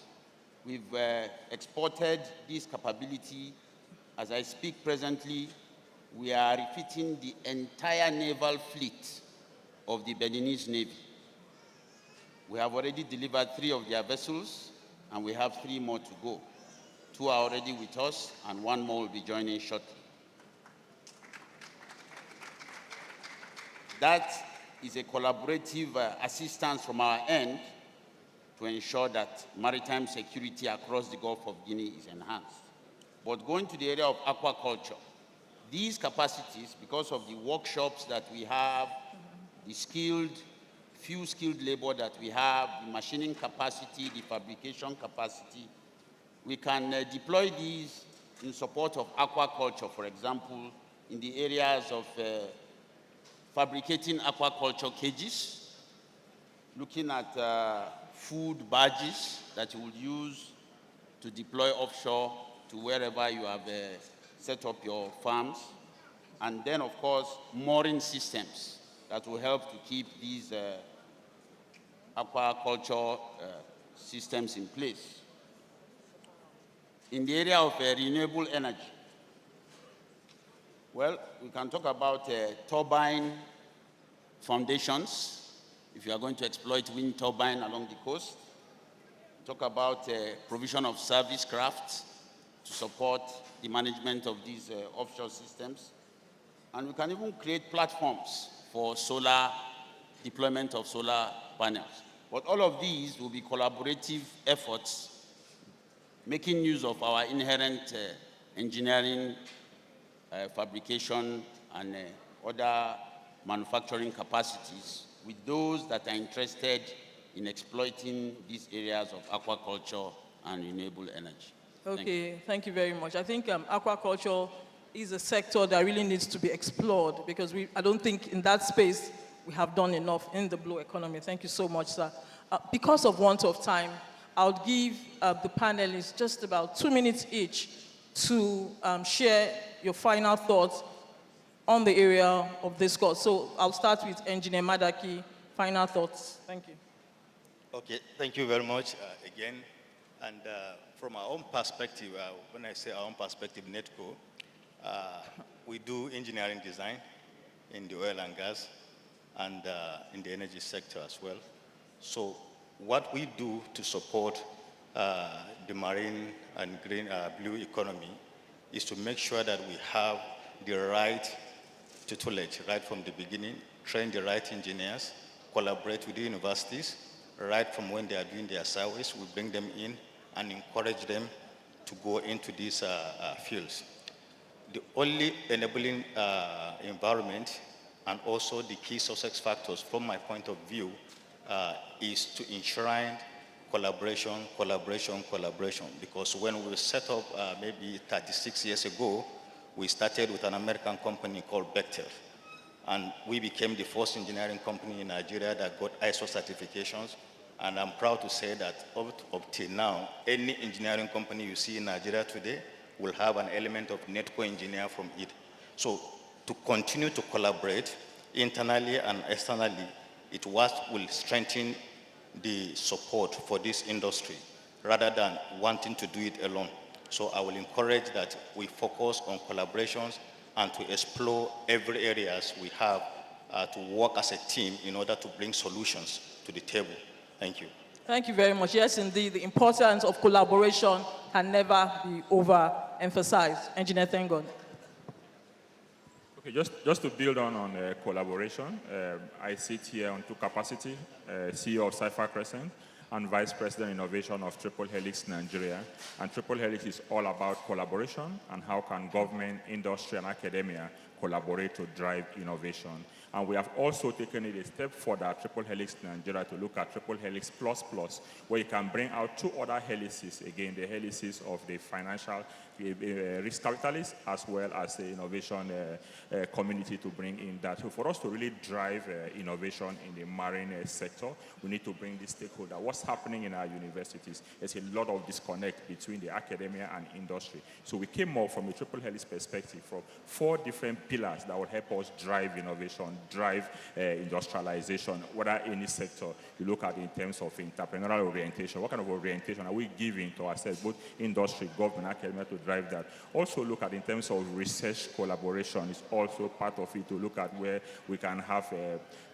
we've exported this capability. As I speak presently, we are refitting the entire naval fleet of the Beninese Navy. We have already delivered 3 of their vessels, and we have 3 more to go. 2 are already with us, and 1 more will be joining shortly. That is a collaborative assistance from our end to ensure that maritime security across the Gulf of Guinea is enhanced. But going to the area of aquaculture, these capacities, because of the workshops that we have, the few skilled labor that we have, the machining capacity, the fabrication capacity, we can deploy these in support of aquaculture, for example, in the areas of fabricating aquaculture cages, looking at food barges that you would use to deploy offshore to wherever you have set up your farms, and then, of course, mooring systems that will help to keep these aquaculture systems in place. In the area of renewable energy, well, we can talk about turbine foundations, if you are going to exploit wind turbine along the coast. Talk about provision of service crafts to support the management of these offshore systems. And we can even create platforms for deployment of solar panels. But all of these will be collaborative efforts, making use of our inherent engineering, fabrication, and other manufacturing capacities with those that are interested in exploiting these areas of aquaculture and renewable energy.
Okay, thank you very much. I think aquaculture is a sector that really needs to be explored because I don't think in that space we have done enough in the blue economy. Thank you so much, sir. Because of want of time, I'll give the panelists just about 2 minutes each to share your final thoughts on the area of this course. So I'll start with Engineer Madaki. Final thoughts. Thank you.
Okay, thank you very much again. And from our own perspective, when I say our own perspective, NETCO, we do engineering design in the oil and gas and in the energy sector as well. So what we do to support the marine and green blue economy is to make sure that we have the right tutelage right from the beginning, train the right engineers, collaborate with the universities, right from when they are doing their surveys, we bring them in and encourage them to go into these fields. The only enabling environment and also the key success factors from my point of view is to enshrine collaboration, collaboration, collaboration. Because when we set up maybe 36 years ago, we started with an American company called Bechtel. And we became the first engineering company in Nigeria that got ISO certifications. And I'm proud to say that up till now, any engineering company you see in Nigeria today will have an element of network engineer from it. So to continue to collaborate internally and externally, it will strengthen the support for this industry rather than wanting to do it alone. So I will encourage that we focus on collaborations and to explore every areas we have to work as a team in order to bring solutions to the table. Thank you.
Thank you very much. Yes, indeed, the importance of collaboration can never be overemphasized. Engineer Thengon.
Okay, just to build on collaboration, I sit here on two capacity, CEO of Cypher Crescent and Vice President Innovation of Triple Helix Nigeria. And Triple Helix is all about collaboration and how can government, industry, and academia collaborate to drive innovation. And we have also taken it a step further at Triple Helix Nigeria to look at Triple Helix Plus Plus, where you can bring out two other helices, again, the helices of the financial risk capitalists as well as the innovation community to bring in that. So for us to really drive innovation in the marine sector, we need to bring the stakeholder. What's happening in our universities? There's a lot of disconnect between the academia and industry. So we came more from a Triple Helix perspective from 4 different pillars that will help us drive innovation, drive industrialization, whether any sector you look at in terms of entrepreneurial orientation. What kind of orientation are we giving to ourselves, both industry, government, academia, to drive that? Also look at in terms of research collaboration is also part of it, to look at where we can have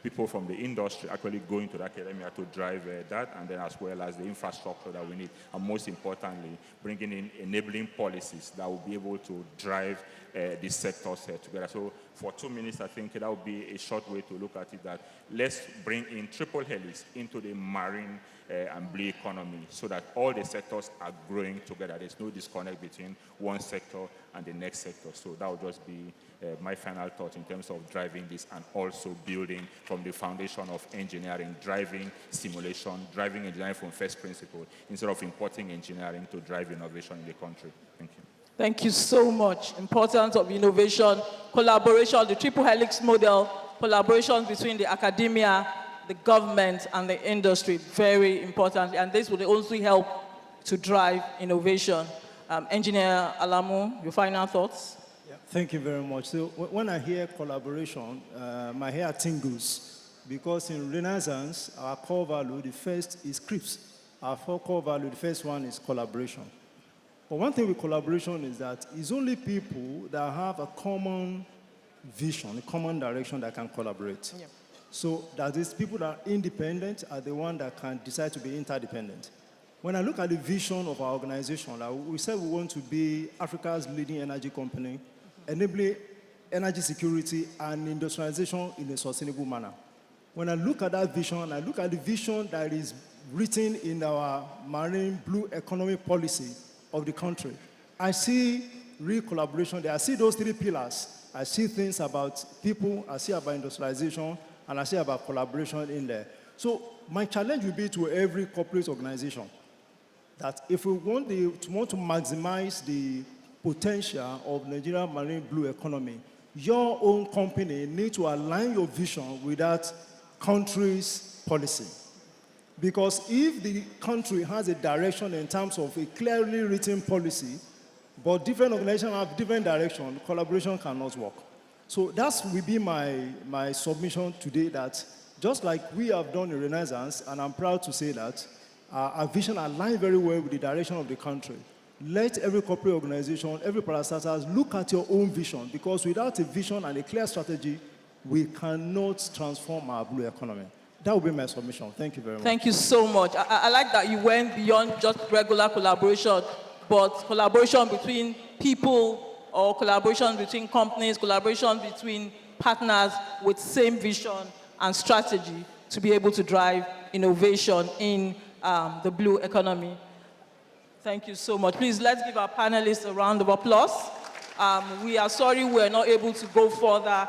people from the industry actually going to the academia to drive that, and then as well as the infrastructure that we need. And most importantly, bringing in enabling policies that will be able to drive these sectors together. So for 2 minutes, I think that would be a short way to look at it, that let's bring in Triple Helix into the marine and blue economy so that all the sectors are growing together. There's no disconnect between one sector and the next sector. So that would just be my final thought in terms of driving this and also building from the foundation of engineering, driving simulation, driving engineering from first principle instead of importing engineering to drive innovation in the country. Thank you.
Thank you so much. Importance of innovation, collaboration, the Triple Helix model, collaboration between the academia, the government, and the industry, very important. And this will also help to drive innovation. Engineer Alamu, your final thoughts?
Yeah, thank you very much. So when I hear collaboration, my hair tingles, because in Renaissance, our core value, the first is CRIPS. Our 4 core value, the first one is collaboration. But one thing with collaboration is that it's only people that have a common vision, a common direction that can collaborate. Yeah. So that is, people that are independent are the ones that can decide to be interdependent. When I look at the vision of our organization, we said we want to be Africa's leading energy company, enabling energy security and industrialization in a sustainable manner. When I look at that vision, I look at the vision that is written in our marine blue economy policy of the country, I see real collaboration there. I see those 3 pillars. I see things about people, I see about industrialization, and I see about collaboration in there. So my challenge will be to every corporate organization that if we want to maximize the potential of Nigerian marine blue economy, your own company needs to align your vision with that country's policy. Because if the country has a direction in terms of a clearly written policy, but different organizations have different direction, collaboration cannot work. So that will be my submission today, that just like we have done in Renaissance, and I'm proud to say that, our vision aligns very well with the direction of the country. Let every corporate organization, every parastatals look at your own vision, because without a vision and a clear strategy, we cannot transform our blue economy. That will be my submission. Thank you very much.
Thank you so much. I like that you went beyond just regular collaboration, but collaboration between people, or collaboration between companies, collaboration between partners with same vision and strategy to be able to drive innovation in the blue economy. Thank you so much. Please, let's give our panelists a round of applause. We are sorry we're not able to go further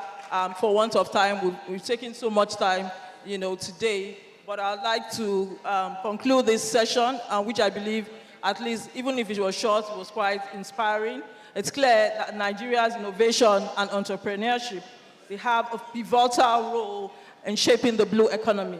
for want of time. We've taken so much time, today. But I'd like to conclude this session, which I believe, at least, even if it was short, it was quite inspiring. It's clear that Nigeria's innovation and entrepreneurship, they have a pivotal role in shaping the blue economy.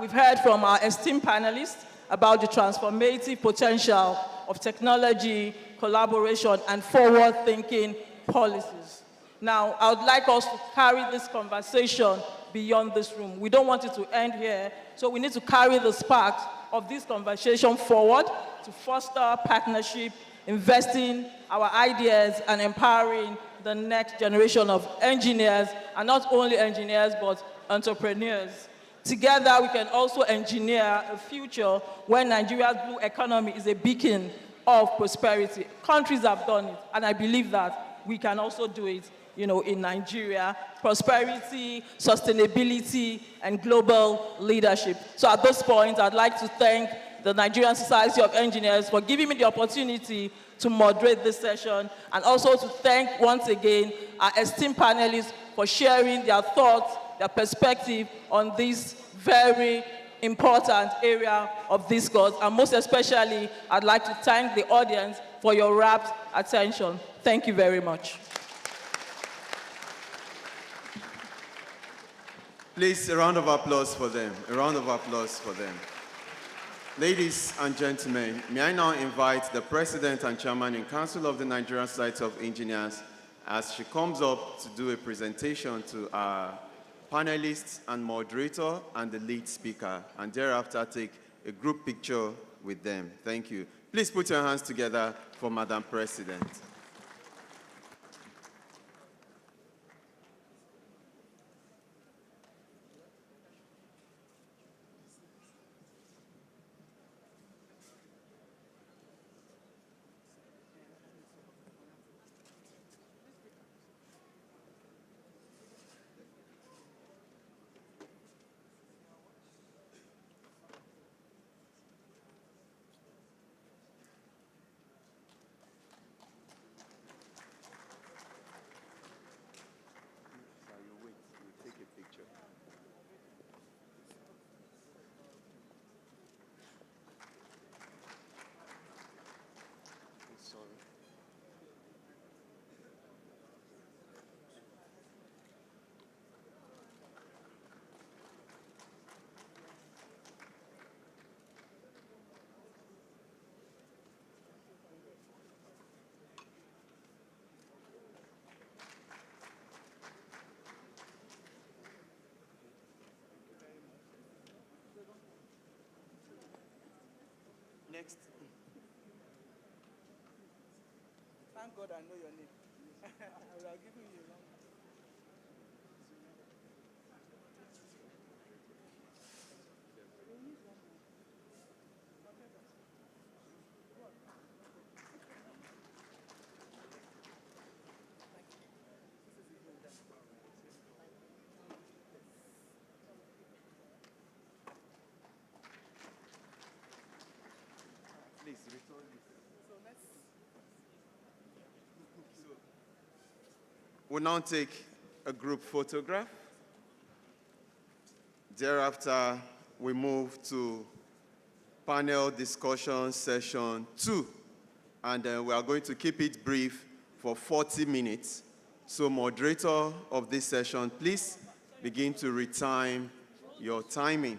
We've heard from our esteemed panelists about the transformative potential of technology, collaboration, and forward-thinking policies. Now, I would like us to carry this conversation beyond this room. We don't want it to end here, so we need to carry the spark of this conversation forward to foster partnership, investing our ideas, and empowering the next generation of engineers, and not only engineers, but entrepreneurs. Together, we can also engineer a future where Nigeria's blue economy is a beacon of prosperity. Countries have done it, and I believe that we can also do it, in Nigeria. Prosperity, sustainability, and global leadership. So at this point, I'd like to thank the Nigerian Society of Engineers for giving me the opportunity to moderate this session, and also to thank once again our esteemed panelists for sharing their thoughts, their perspective on this very important area of discourse. And most especially, I'd like to thank the audience for your rapt attention. Thank you very much.
Please, a round of applause for them. A round of applause for them. Ladies and gentlemen, may I now invite the President and Chairman in Council of the Nigerian Society of Engineers as she comes up to do a presentation to our panelists and moderator and the lead speaker, and thereafter take a group picture with them. Thank you. Please put your hands together for Madam President. Next.
Thank God I know your name. I will have given you a long.
Please, return this. We'll now take a group photograph. Thereafter, we move to panel discussion session 2. And we are going to keep it brief for 40 minutes. So moderator of this session, please begin to retime your timing.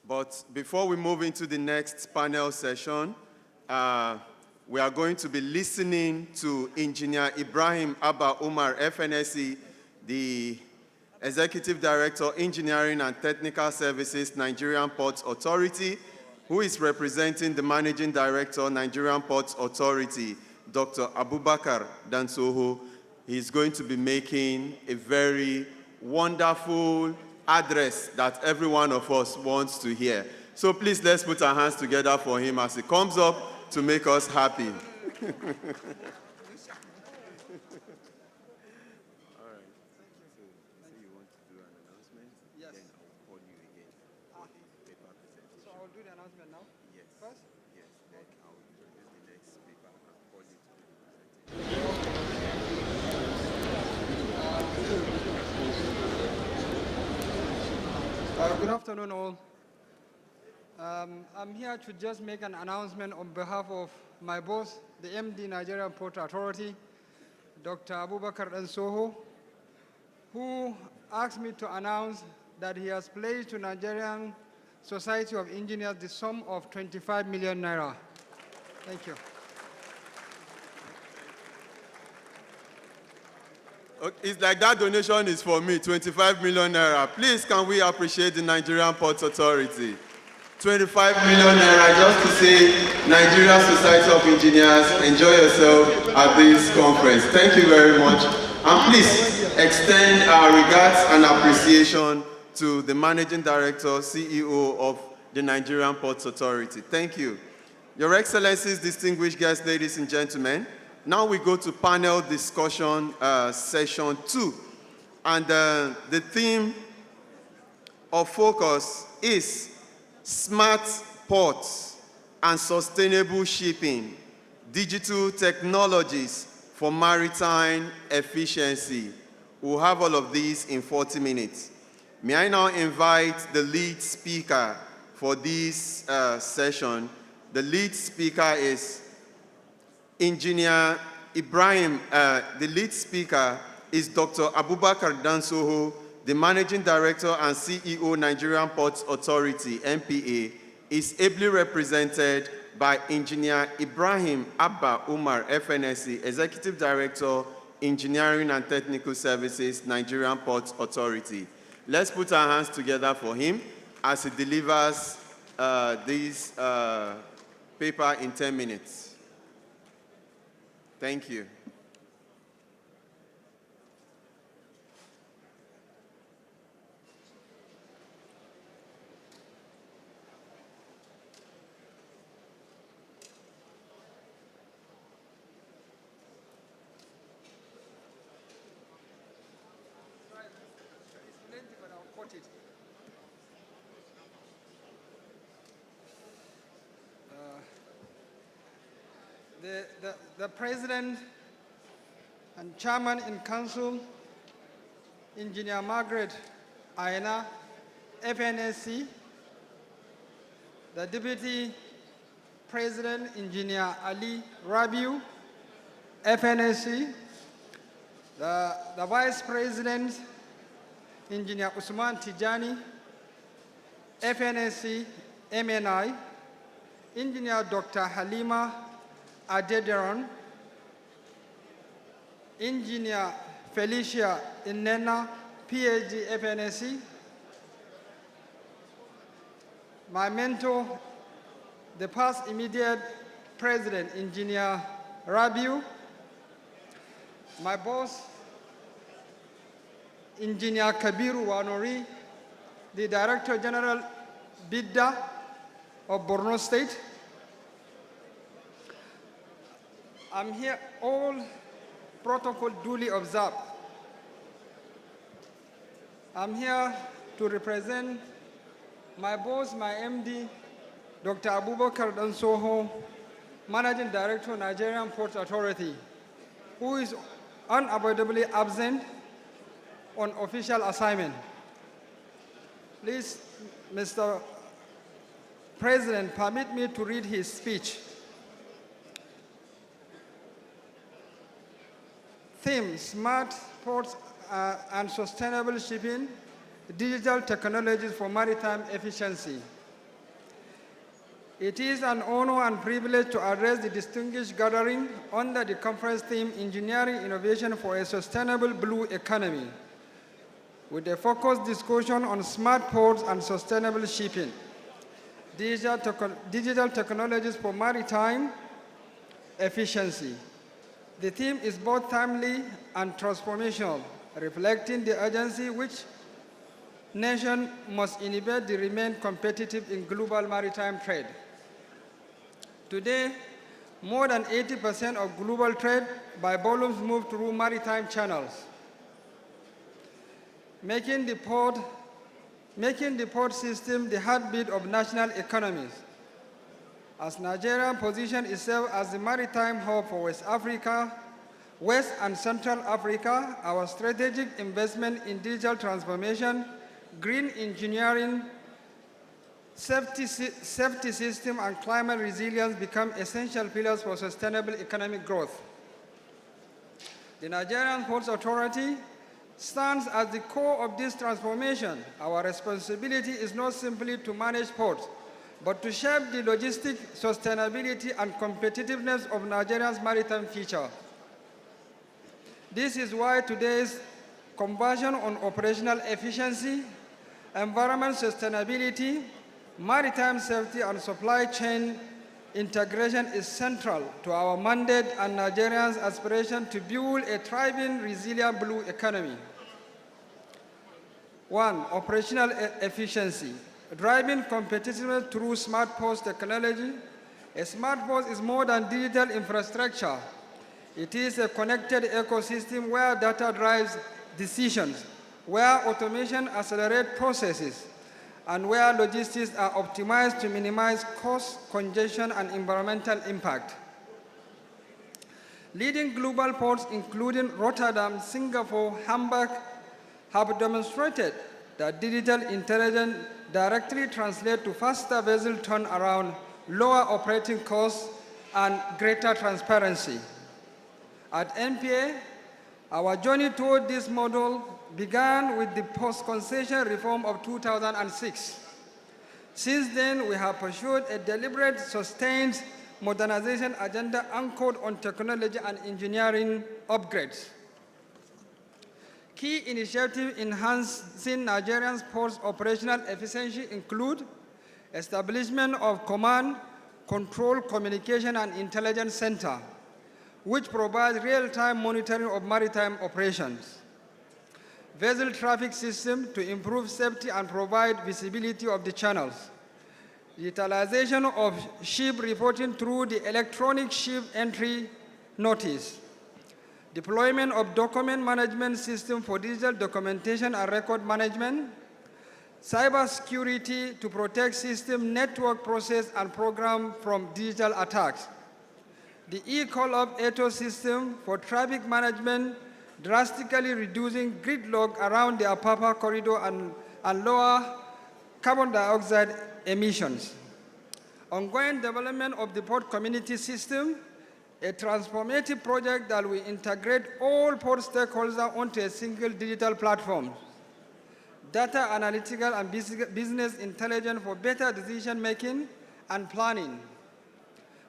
But before we move into the next panel session, we are going to be listening to Engineer Ibrahim Abba Umar, FNSE, the Executive Director, Engineering and Technical Services, Nigerian Ports Authority, who is representing the Managing Director, Nigerian Ports Authority, Dr. Abubakar Dansoho. He's going to be making a very wonderful address that every one of us wants to hear. So please, let's put our hands together for him as he comes up to make us happy.
Good afternoon, all. I'm here to just make an announcement on behalf of my boss, the MD Nigerian Port Authority, Dr. Abubakar Dansoho, who asked me to announce that he has pledged to Nigerian Society of Engineers the sum of 25 million naira. Thank you.
Okay, it's like that donation is for me, 25 million naira. Please, can we appreciate the Nigerian Ports Authority? 25 million naira just to say, Nigerian Society of Engineers, enjoy yourself at this conference. Thank you very much. And please extend our regards and appreciation to the Managing Director, CEO of the Nigerian Ports Authority. Thank you. Your Excellencies, distinguished guests, ladies and gentlemen, now we go to panel discussion session 2. And the theme of focus is smart ports and sustainable shipping, digital technologies for maritime efficiency. We'll have all of these in 40 minutes. May I now invite the lead speaker for this session. The lead speaker is Engineer Ibrahim. The lead speaker is Dr. Abubakar Dansoho, the Managing Director and CEO, Nigerian Ports Authority, NPA, is ably represented by Engineer Ibrahim Abba Umar, FNSC, Executive Director, Engineering and Technical Services, Nigerian Ports Authority. Let's put our hands together for him as he delivers this paper in 10 minutes. Thank you.
The President and Chairman in Council, Engineer Margaret Aina, FNSC, the Deputy President, Engineer Ali Rabiu, FNSC, the Vice President, Engineer Usman Tijani, FNSC, MNI, Engineer Dr. Halima Adederon, Engineer Felicia Inena, PhD, FNSC, my mentor, the past immediate President, Engineer Rabiu, my boss, Engineer Kabiru Wanori, the Director General BIDDA of Borno State. I'm here, all protocol duly observed. I'm here to represent my boss, my MD, Dr. Abubakar Dansoho, Managing Director, Nigerian Ports Authority, who is unavoidably absent on official assignment. Please, Mr. President, permit me to read his speech. Theme: smart ports and sustainable shipping, digital technologies for maritime efficiency. It is an honor and privilege to address the distinguished gathering under the conference theme, Engineering Innovation for a Sustainable Blue Economy, with a focused discussion on smart ports and sustainable shipping, digital technologies for maritime efficiency. The theme is both timely and transformational, reflecting the urgency which nation must innovate to remain competitive in global maritime trade. Today, more than 80% of global trade by volumes move through maritime channels, making the port system the heartbeat of national economies. As Nigeria positions itself as the maritime hub for West Africa, West and Central Africa, our strategic investment in digital transformation, green engineering, safety system, and climate resilience become essential pillars for sustainable economic growth. The Nigerian Ports Authority stands at the core of this transformation. Our responsibility is not simply to manage ports, but to shape the logistic sustainability and competitiveness of Nigeria's maritime future. This is why today's conversion on operational efficiency, environment sustainability, maritime safety, and supply chain integration is central to our mandate and Nigerians' aspiration to build a thriving, resilient blue economy. 1. Operational efficiency. Driving competitiveness through smart ports technology. A smart port is more than digital infrastructure. It is a connected ecosystem where data drives decisions, where automation accelerates processes, and where logistics are optimized to minimize cost, congestion, and environmental impact. Leading global ports, including Rotterdam, Singapore, Hamburg, have demonstrated that digital intelligence directly translates to faster vessel turnaround, lower operating costs, and greater transparency. At NPA, our journey toward this model began with the post-concession reform of 2006. Since then, we have pursued a deliberate, sustained modernization agenda anchored on technology and engineering upgrades. Key initiatives enhancing Nigerian ports' operational efficiency include establishment of Command, Control, Communication, and Intelligence Center, which provides real-time monitoring of maritime operations. Vessel traffic system to improve safety and provide visibility of the channels. Utilization of ship reporting through the electronic ship entry notice. Deployment of document management system for digital documentation and record management. Cybersecurity to protect system, network, process, and program from digital attacks. The e-call-up ATO system for traffic management, drastically reducing gridlock around the Apapa corridor and lower carbon dioxide emissions. Ongoing development of the port community system, a transformative project that will integrate all port stakeholders onto a single digital platform. Data analytical and business intelligence for better decision-making and planning.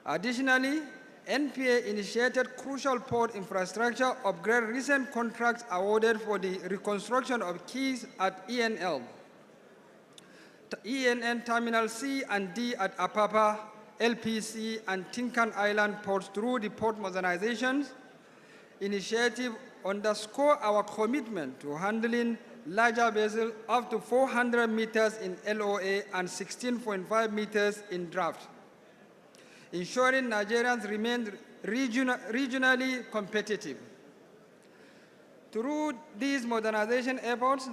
Additionally, NPA initiated crucial port infrastructure upgrade recent contracts awarded for the reconstruction of quays at ENN Terminal C and D at Apapa, LPC, and Tinkan Island ports through the port modernizations initiative underscore our commitment to handling larger vessels up to 400 meters in LOA and 16.5 meters in draft, ensuring Nigerians remain regionally competitive. Through these modernization efforts,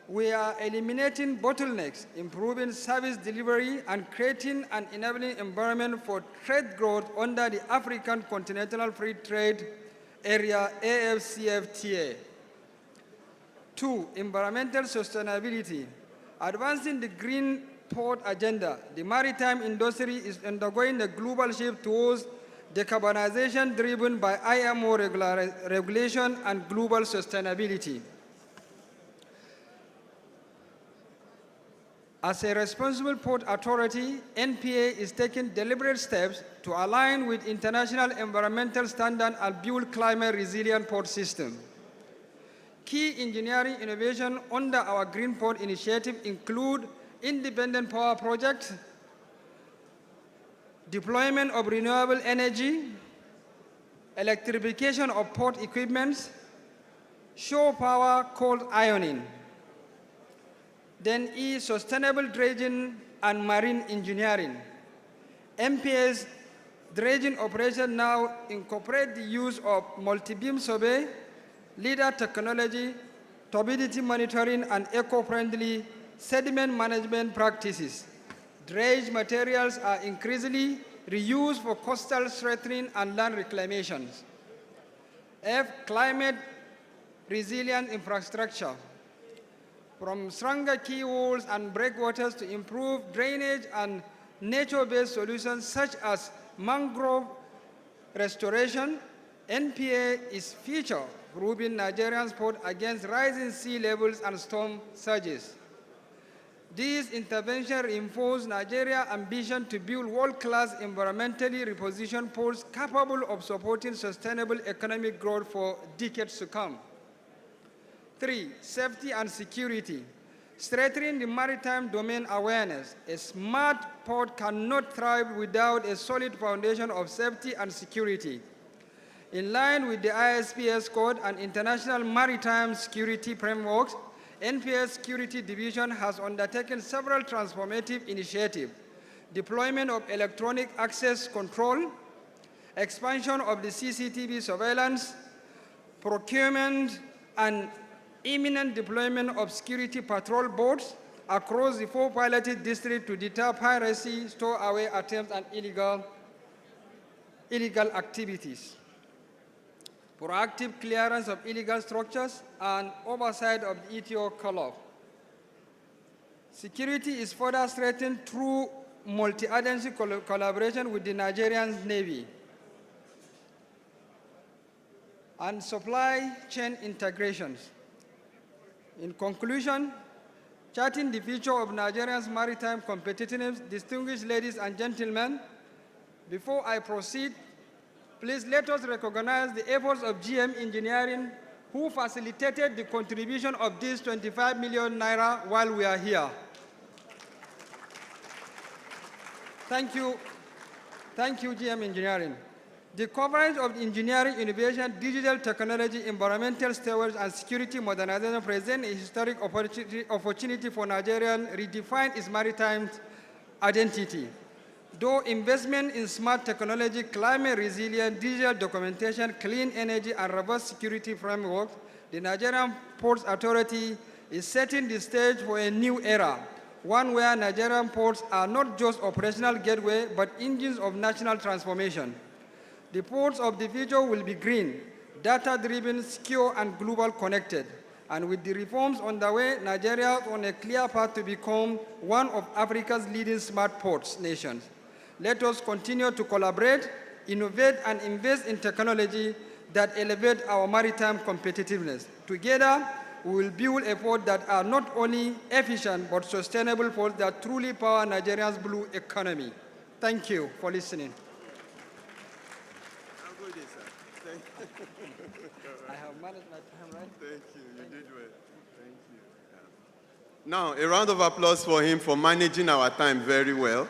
we are eliminating bottlenecks, improving service delivery, and creating an enabling environment for trade growth under the African Continental Free Trade Area, AFCFTA. 2. Environmental sustainability. Advancing the green port agenda, the maritime industry is undergoing a global shift towards decarbonization driven by IMO regulation and global sustainability. As a responsible port authority, NPA is taking deliberate steps to align with international environmental standards and build climate-resilient port system. Key engineering innovation under our Green Port initiative include independent power projects, deployment of renewable energy, electrification of port equipment, shore power cold ironing. Then E, sustainable dredging and marine engineering. MPS dredging operation now incorporate the use of multi-beam survey, LIDAR technology, turbidity monitoring, and eco-friendly sediment management practices. Dredge materials are increasingly reused for coastal strengthening and land reclamations. F, climate resilient infrastructure. From stronger quay walls and breakwaters to improve drainage and nature-based solutions such as mangrove restoration, NPA is future-proofing Nigerian port against rising sea levels and storm surges. These interventions reinforce Nigeria's ambition to build world-class environmentally repositioned ports capable of supporting sustainable economic growth for decades to come. 3, safety and security. Strengthening the maritime domain awareness. A smart port cannot thrive without a solid foundation of safety and security. In line with the ISPS Code and International Maritime Security Frameworks, NPS Security Division has undertaken several transformative initiatives: deployment of electronic access control, expansion of the CCTV surveillance, procurement and imminent deployment of security patrol boats across the 4 piloted districts to deter piracy, stowaway attempts, and illegal activities. Proactive clearance of illegal structures and oversight of the ETO call-off. Security is further strengthened through multi-agency collaboration with the Nigerian Navy and supply chain integrations. In conclusion, charting the future of Nigeria's maritime competitiveness, distinguished ladies and gentlemen, before I proceed, please let us recognize the efforts of GM Engineering, who facilitated the contribution of this 25 million naira while we are here. Thank you, GM Engineering. The coverage of engineering, innovation, digital technology, environmental stewards, and security modernization present a historic opportunity for Nigeria to redefine its maritime identity. Though investment in smart technology, climate resilience, digital documentation, clean energy, and robust security framework, the Nigerian Ports Authority is setting the stage for a new era, one where Nigerian ports are not just operational gateway, but engines of national transformation. The ports of the future will be green, data-driven, secure, and global connected. And with the reforms underway, Nigeria is on a clear path to become one of Africa's leading smart ports nations. Let us continue to collaborate, innovate, and invest in technology that elevate our maritime competitiveness. Together, we will build a port that are not only efficient, but sustainable ports that truly power Nigeria's blue economy. Thank you for listening. I have managed my time, right?
Thank you. You did well. Thank you. Now, a round of applause for him for managing our time very well.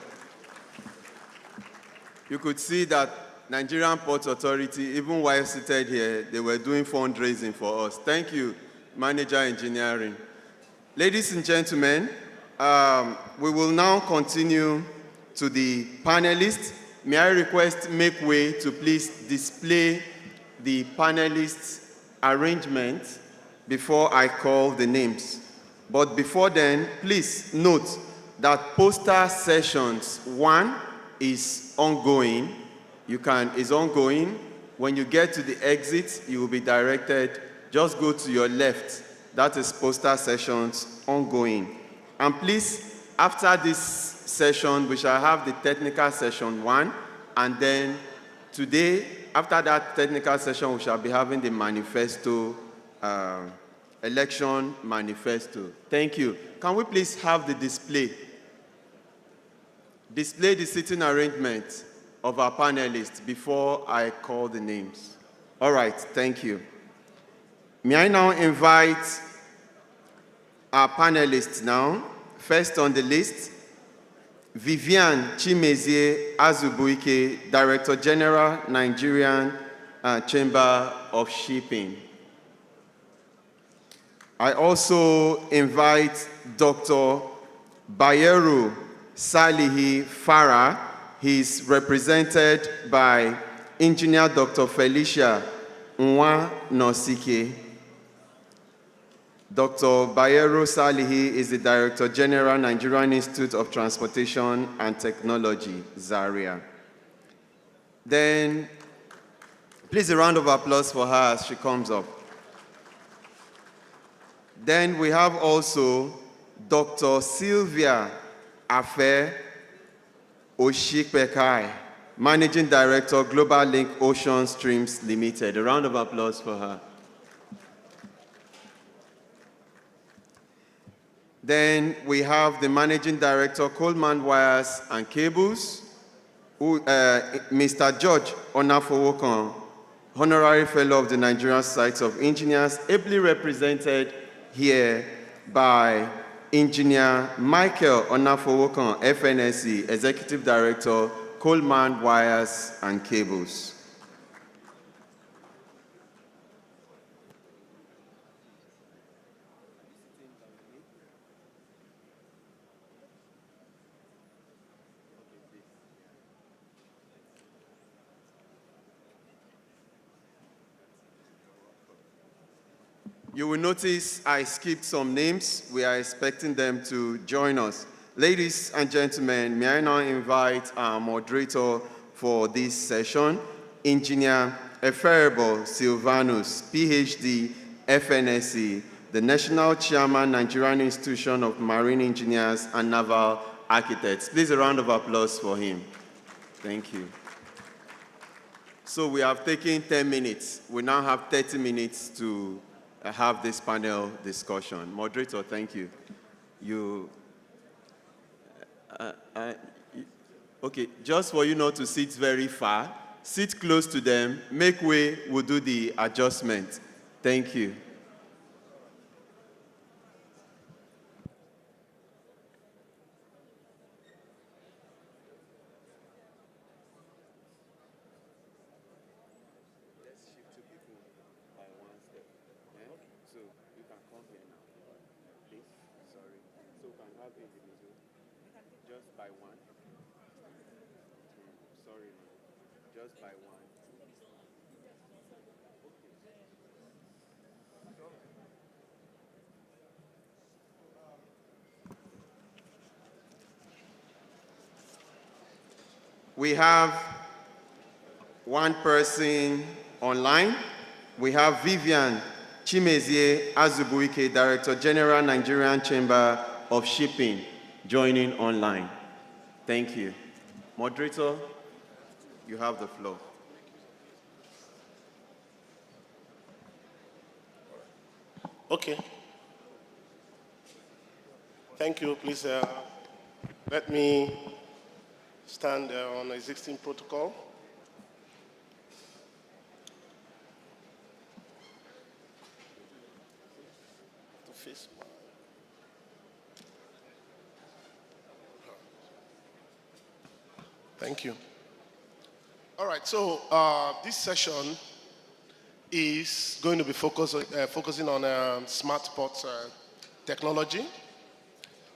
You could see that Nigerian Ports Authority, even while seated here, they were doing fundraising for us. Thank you, Manager Engineering. Ladies and gentlemen, we will now continue to the panelists. May I request make way to please display the panelists' arrangement before I call the names. But before then, please note that poster sessions 1 is ongoing. Is ongoing. When you get to the exit, you will be directed. Just go to your left. That is poster sessions ongoing. And please, after this session, we shall have the technical session 1, and then today, after that technical session, we shall be having the manifesto, election manifesto. Thank you. Can we please have the display? Display the seating arrangement of our panelists before I call the names. All right, thank you. May I now invite our panelists now. First on the list, Vivian Chimezie Azubuike, Director General, Nigerian Chamber of Shipping. I also invite Dr. Bayeru Salihi Farah. He's represented by Engineer Dr. Felicia Nwa Nosike. Dr. Bayeru Salihi is the Director General, Nigerian Institute of Transportation and Technology, Zaria. Then, please a round of applause for her as she comes up. Then we have also Dr. Sylvia Afe Oshikpekai, Managing Director, Global Link Ocean Streams Limited. A round of applause for her. Then we have the Managing Director, Coleman Wires and Cables, Mr. George Onafowokan, Honorary Fellow of the Nigerian Society of Engineers, ably represented here by Engineer Michael Onafowokan, FNSE, Executive Director, Coleman Wires and Cables. You will notice I skipped some names. We are expecting them to join us. Ladies and gentlemen, may I now invite our moderator for this session, Engineer Eferebo Silvanus, PhD, FNSE, the National Chairman, Nigerian Institution of Marine Engineers and Naval Architects. Please a round of applause for him. Thank you. So we have taken 10 minutes. We now have 30 minutes to have this panel discussion. Moderator, thank you. Okay, just for you not to sit very far, sit close to them, make way, we'll do the adjustment. Thank you. We have one person online. We have Vivian Chimezie Azubuike, Director General, Nigerian Chamber of Shipping, joining online. Thank you. Moderator, you have the floor.
Okay. Thank you. Please let me stand on existing protocol. To face. Thank you. All right, so this session is going to be focusing on smart port technology.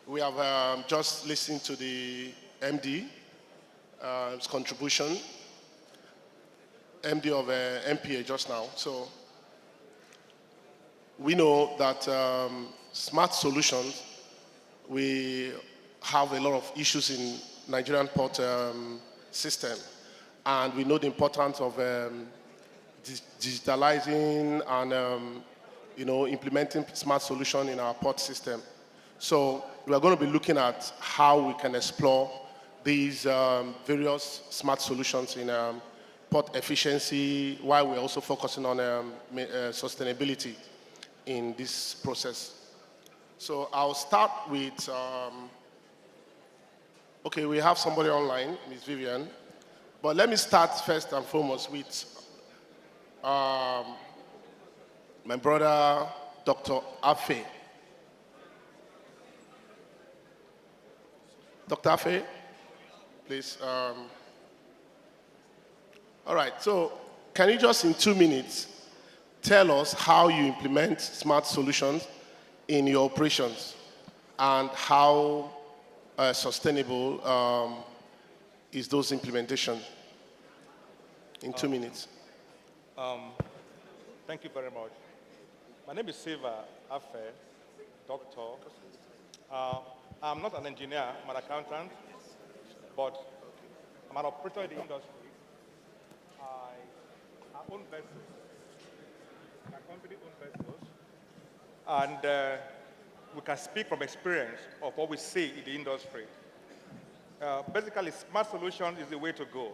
We have just listened to the MD, his contribution, MD of MPA just now. So we know that smart solutions, we have a lot of issues in Nigerian port system, and we know the importance of digitalizing and implementing smart solution in our port system. So we are going to be looking at how we can explore these various smart solutions in port efficiency, while we're also focusing on sustainability in this process. So I'll start with, okay, we have somebody online, Ms. Vivian, but let me start first and foremost with my brother, Dr. Afe. Dr. Afe, please. All right, so can you just in 2 minutes tell us how you implement smart solutions in your operations, and how sustainable is those implementation? In 2 minutes.
Thank you very much. My name is Silva Afe, doctor. I'm not an engineer, I'm an accountant, but I'm an operator in the industry. I own vessels. My company owns vessels. And we can speak from experience of what we see in the industry. Basically, smart solution is the way to go.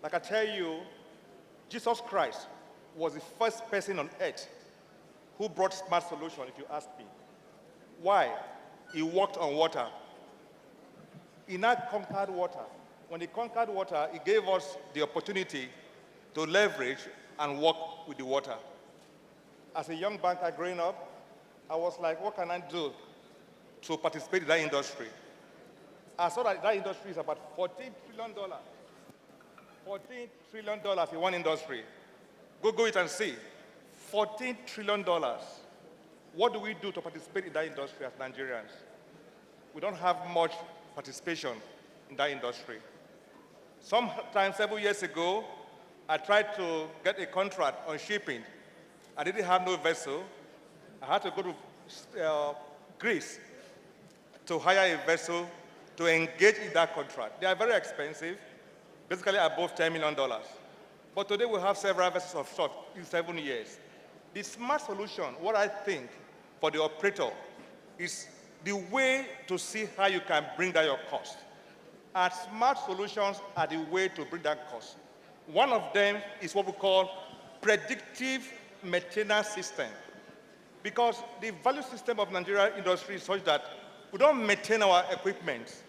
Like I tell you, Jesus Christ was the first person on earth who brought smart solution, if you ask me. Why? He walked on water. He now conquered water. When he conquered water, he gave us the opportunity to leverage and work with the water. As a young banker growing up, I was like, what can I do to participate in that industry? I saw that that industry is about $14 trillion. $14 trillion in one industry. Go it and see. $14 trillion. What do we do to participate in that industry as Nigerians? We don't have much participation in that industry. Sometimes, several years ago, I tried to get a contract on shipping. I didn't have no vessel. I had to go to Greece to hire a vessel to engage in that contract. They are very expensive, basically above $10 million. But today we have several vessels of short in 7 years. The smart solution, what I think for the operator, is the way to see how you can bring down your cost. And smart solutions are the way to bring down cost. One of them is what we call predictive maintenance system. Because the value system of Nigerian industry is such that we don't maintain our equipment.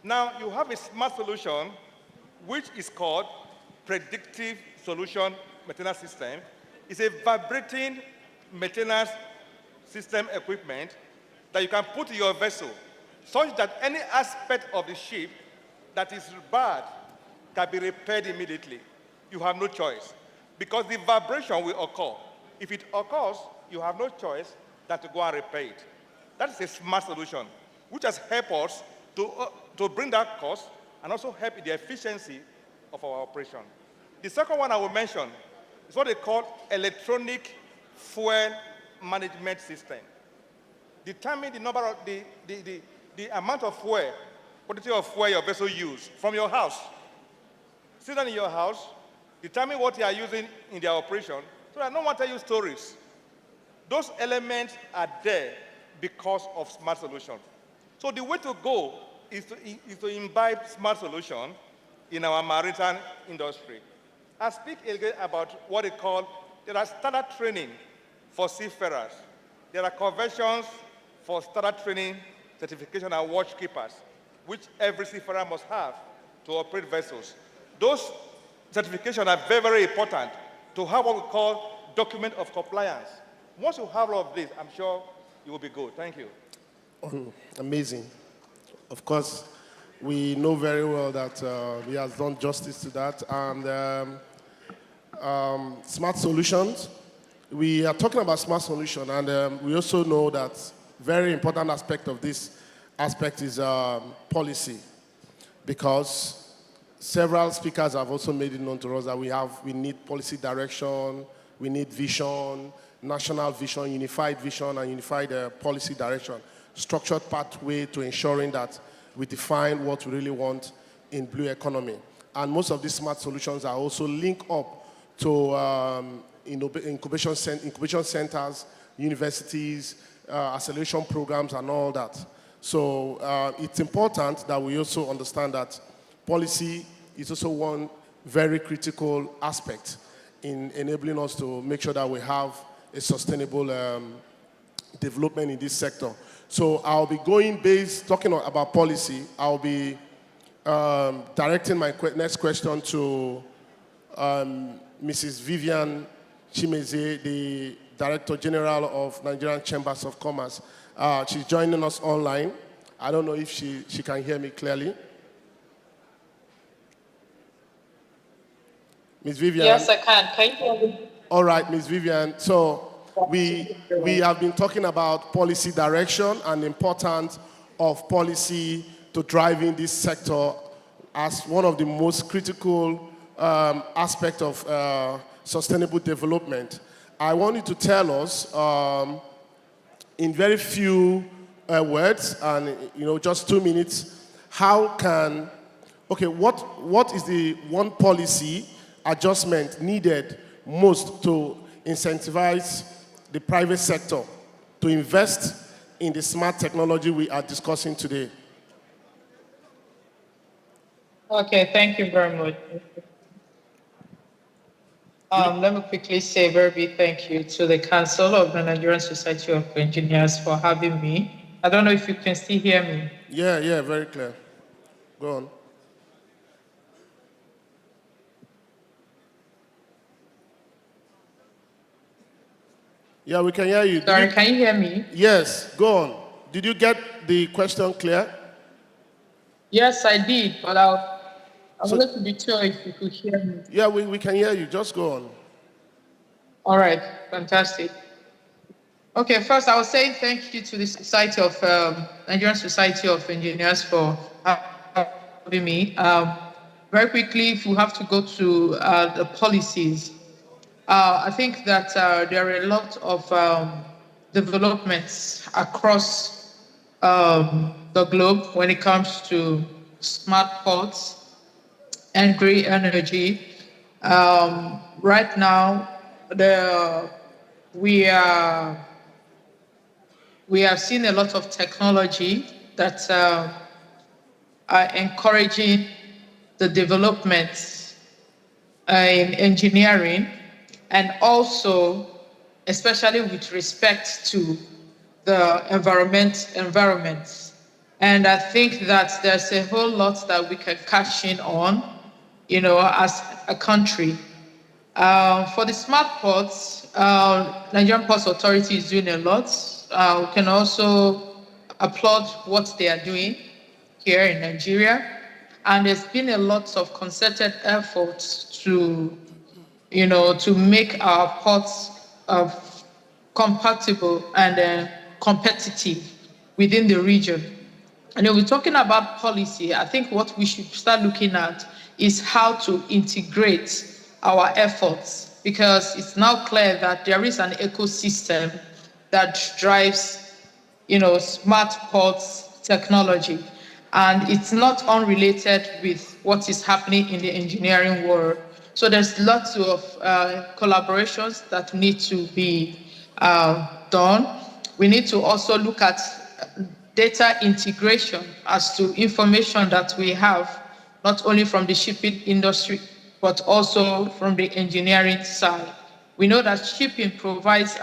Now you have a smart solution which is called predictive solution maintenance system. It's a vibrating maintenance system equipment that you can put in your vessel such that any aspect of the ship that is bad can be repaired immediately. You have no choice because the vibration will occur. If it occurs, you have no choice than to go and repair it. That is a smart solution which has helped us to bring down cost and also help in the efficiency of our operation. The second one I will mention is what they call electronic fuel management system. Determine the number of the amount of fuel, quantity of fuel your vessel use from your house. Sit down in your house, determine what you are using in their operation, so that no one tell you stories. Those elements are there because of smart solution. So the way to go is to imbibe smart solution in our maritime industry. I speak again about what they call, there are standard training for seafarers. There are conventions for standard training, certification, and watch keepers, which every seafarer must have to operate vessels. Those certifications are very, very important to have what we call document of compliance. Once you have all of this, I'm sure you will be good. Thank you.
Amazing. Of course, we know very well that he has done justice to that. And smart solutions, we are talking about smart solution, and we also know that very important aspect of this aspect is policy, because several speakers have also made it known to us that we need policy direction, we need vision, national vision, unified and unified policy direction, structured pathway to ensuring that we define what we really want in blue economy. And most of these smart solutions are also linked up to incubation centers, universities, acceleration programs, and all that. So it's important that we also understand that policy is also one very critical aspect in enabling us to make sure that we have a sustainable development in this sector. So I'll be talking about policy, I'll be directing my next question to Mrs. Vivian Chimeze, the Director General of Nigerian Chambers of Commerce. She's joining us online. I don't know if she can hear me clearly. Ms. Vivian?
Yes, I can. Can you hear me?
All right, Ms. Vivian. So we have been talking about policy direction and the importance of policy to driving this sector as one of the most critical aspects of sustainable development. I want you to tell us in very few words and just 2 minutes, how can, what is the one policy adjustment needed most to incentivize the private sector to invest in the smart technology we are discussing today?
Okay, thank you very much. Let me quickly say a very big thank you to the Council of the Nigerian Society of Engineers for having me. I don't know if you can still hear me.
Yeah, very clear. Go on. Yeah, we can hear you.
Sorry, can you hear me?
Yes, go on. Did you get the question clear?
Yes, I did, but I wanted to be sure if you could hear me.
Yeah, we can hear you. Just go on.
All right, fantastic. Okay, first I was saying thank you to the Society of Nigerian Society of Engineers for having me. Very quickly, if we have to go to the policies, I think that there are a lot of developments across the globe when it comes to smart ports and green energy. Right now, we have seen a lot of technology that are encouraging the development in engineering, and also, especially with respect to the environment. And I think that there's a whole lot that we can cash in on, as a country. For the smart ports, Nigerian Ports Authority is doing a lot. We can also applaud what they are doing here in Nigeria. And there's been a lot of concerted efforts to make our ports compatible and competitive within the region. And when we're talking about policy, I think what we should start looking at is how to integrate our efforts, because it's now clear that there is an ecosystem that drives, smart ports technology. And it's not unrelated with what is happening in the engineering world. So there's lots of collaborations that need to be done. We need to also look at data integration as to information that we have, not only from the shipping industry, but also from the engineering side. We know that shipping provides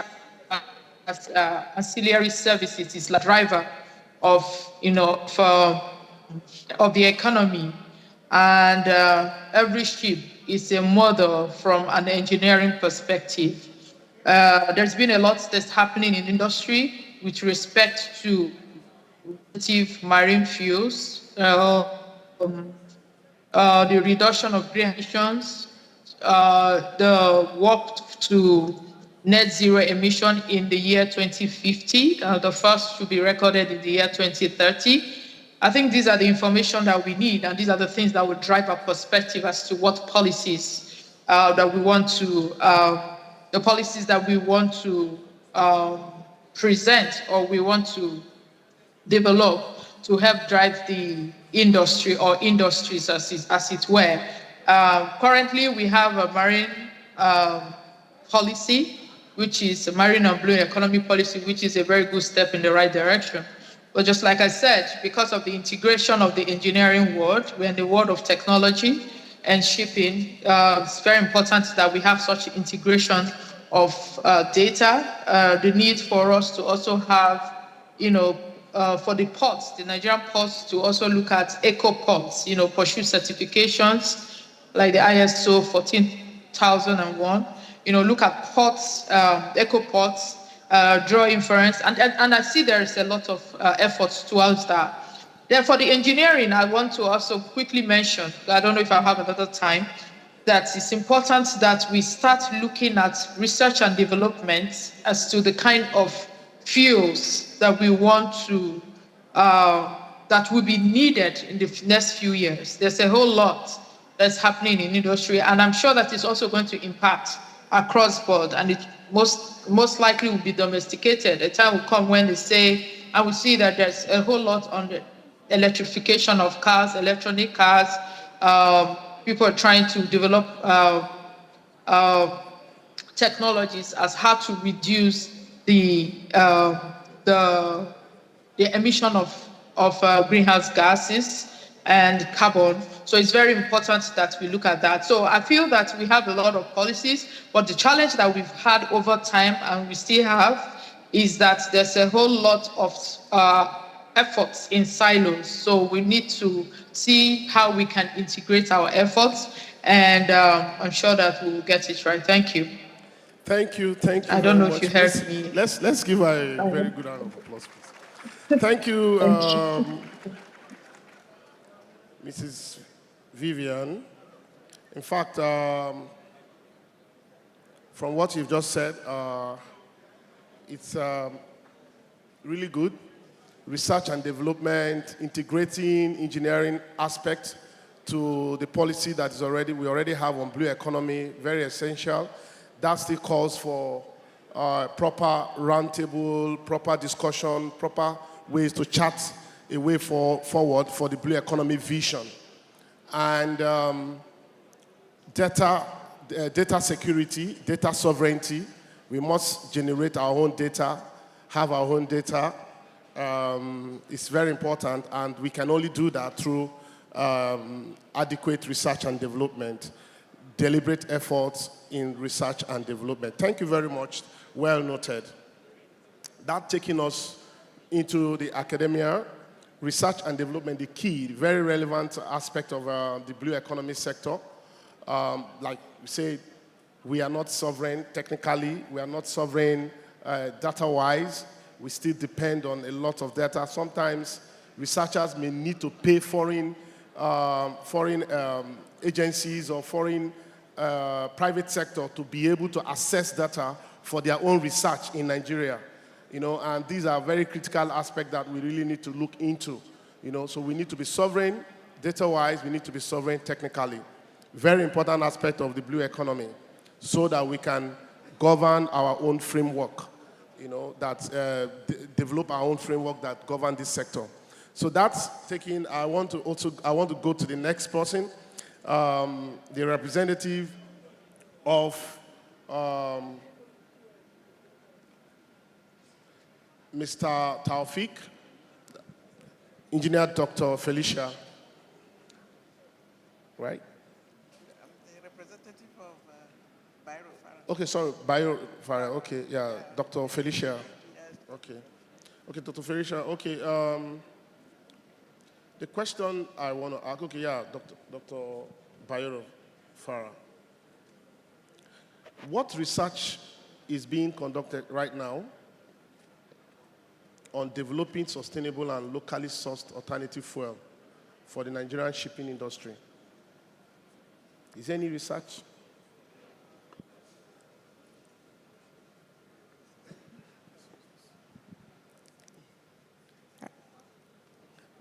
ancillary services. It's like driver of the economy, and every ship is a model from an engineering perspective. There's been a lot that's happening in industry with respect to marine fuels, the reduction of green emissions, the work to net zero emission in the year 2050. The first should be recorded in the year 2030. I think these are the information that we need, and these are the things that will drive our perspective as to what policies that we want to, the policies that we want to present or we want to develop to help drive the industry or industries as it were. Currently, we have a marine policy, which is a marine and blue economy policy, which is a very good step in the right direction. But just like I said, because of the integration of the engineering world, we're in the world of technology and shipping, it's very important that we have such integration of data. The need for us to also have, for the ports, the Nigerian ports, to also look at eco ports, pursue certifications like the ISO 14001, look at ports, eco ports, draw inference, and I see there is a lot of efforts towards that. Then for the engineering, I want to also quickly mention, I don't know if I have another time, that it's important that we start looking at research and development as to the kind of fuels that we want to, that will be needed in the next few years. There's a whole lot that's happening in industry, and I'm sure that it's also going to impact across board, and it most likely will be domesticated. A time will come when they say, and we see that there's a whole lot on the electrification of cars, electronic cars. People are trying to develop technologies as how to reduce the emission of greenhouse gases and carbon. So it's very important that we look at that. So I feel that we have a lot of policies, but the challenge that we've had over time, and we still have, is that there's a whole lot of efforts in silos. So we need to see how we can integrate our efforts, and I'm sure that we will get it right. Thank you.
Thank you
I don't know
very
if you
much.
heard me.
Let's give her a very good round of applause, please. Thank you, Mrs. Vivian. In fact, from what you've just said, it's really good. Research and development, integrating engineering aspects to the policy that we already have on blue economy, very essential. That still calls for proper roundtable, proper discussion, proper ways to chart a way forward for the blue economy vision. And data security, data sovereignty. We must generate our own data, have our own data. It's very important, and we can only do that through adequate research and development, deliberate efforts in research and development. Thank you very much. Well noted. That taking us into the academia, research and development, the key, very relevant aspect of the blue economy sector. Like we say, we are not sovereign technically, we are not sovereign data-wise. We still depend on a lot of data. Sometimes researchers may need to pay foreign agencies or foreign private sector to be able to access data for their own research in Nigeria. And these are very critical aspects that we really need to look into. So we need to be sovereign data-wise, we need to be sovereign technically. Very important aspect of the blue economy, so that we can govern our own framework, develop our own framework that govern this sector. So that's taking, I want to go to the next person, the representative of Mr. Taufik, Engineer Dr. Felicia, right?
The representative of Bayero Farah.
Okay, sorry, Bayero Farah, okay, yeah, Dr. Felicia.
Yes.
Okay, Dr. Felicia, okay. The question I want to ask, okay, yeah, Dr. Bayero Farah. What research is being conducted right now on developing sustainable and locally sourced alternative fuel for the Nigerian shipping industry? Is there any research?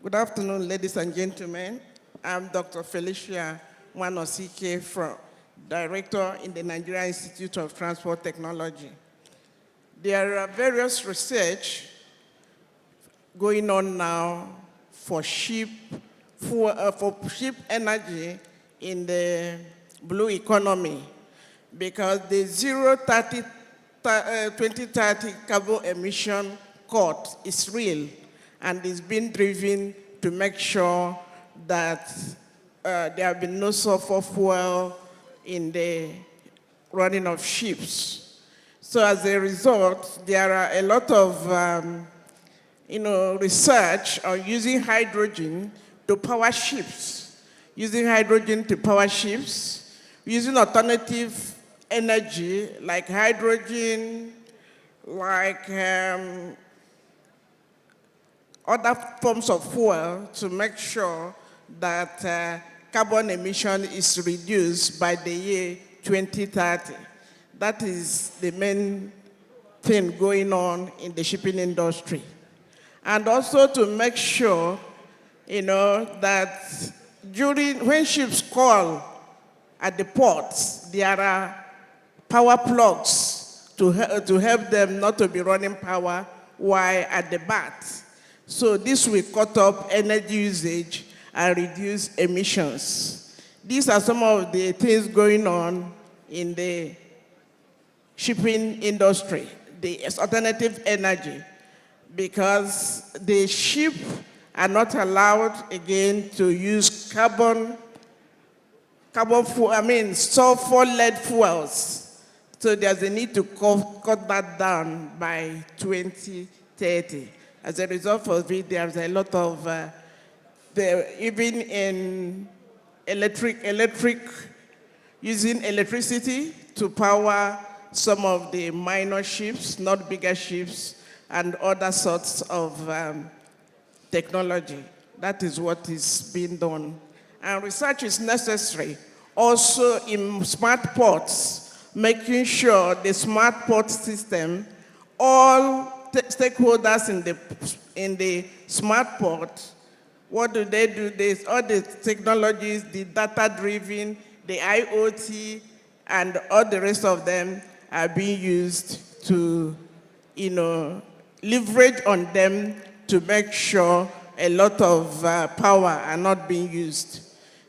Good afternoon, ladies and gentlemen. I'm Dr. Felicia Wanosike, Director in the Nigerian Institute of Transport Technology. There are various research going on now for ship energy in the blue economy, because the 2030 carbon emission cut is real and is being driven to make sure that there have been no sulfur fuel in the running of ships. So as a result, there are a lot of research on using hydrogen to power ships, using alternative energy like hydrogen, like other forms of fuel, to make sure that carbon emission is reduced by the year 2030. That is the main thing going on in the shipping industry. And also to make sure, that when ships call at the ports, there are power plugs to help them not to be running power while at the berth. So this will cut up energy usage and reduce emissions. These are some of the things going on in the shipping industry, the alternative energy, because the ship are not allowed again to use sulfur-lead fuels. So there's a need to cut that down by 2030. As a result of it, there's a lot of, even in using electricity to power some of the minor ships, not bigger ships, and other sorts of technology. That is what is being done. And research is necessary also in smart ports, making sure the smart port system, all stakeholders in the smart port, what do? All the technologies, the data-driven, the IoT, and all the rest of them are being used to, leverage on them to make sure a lot of power are not being used.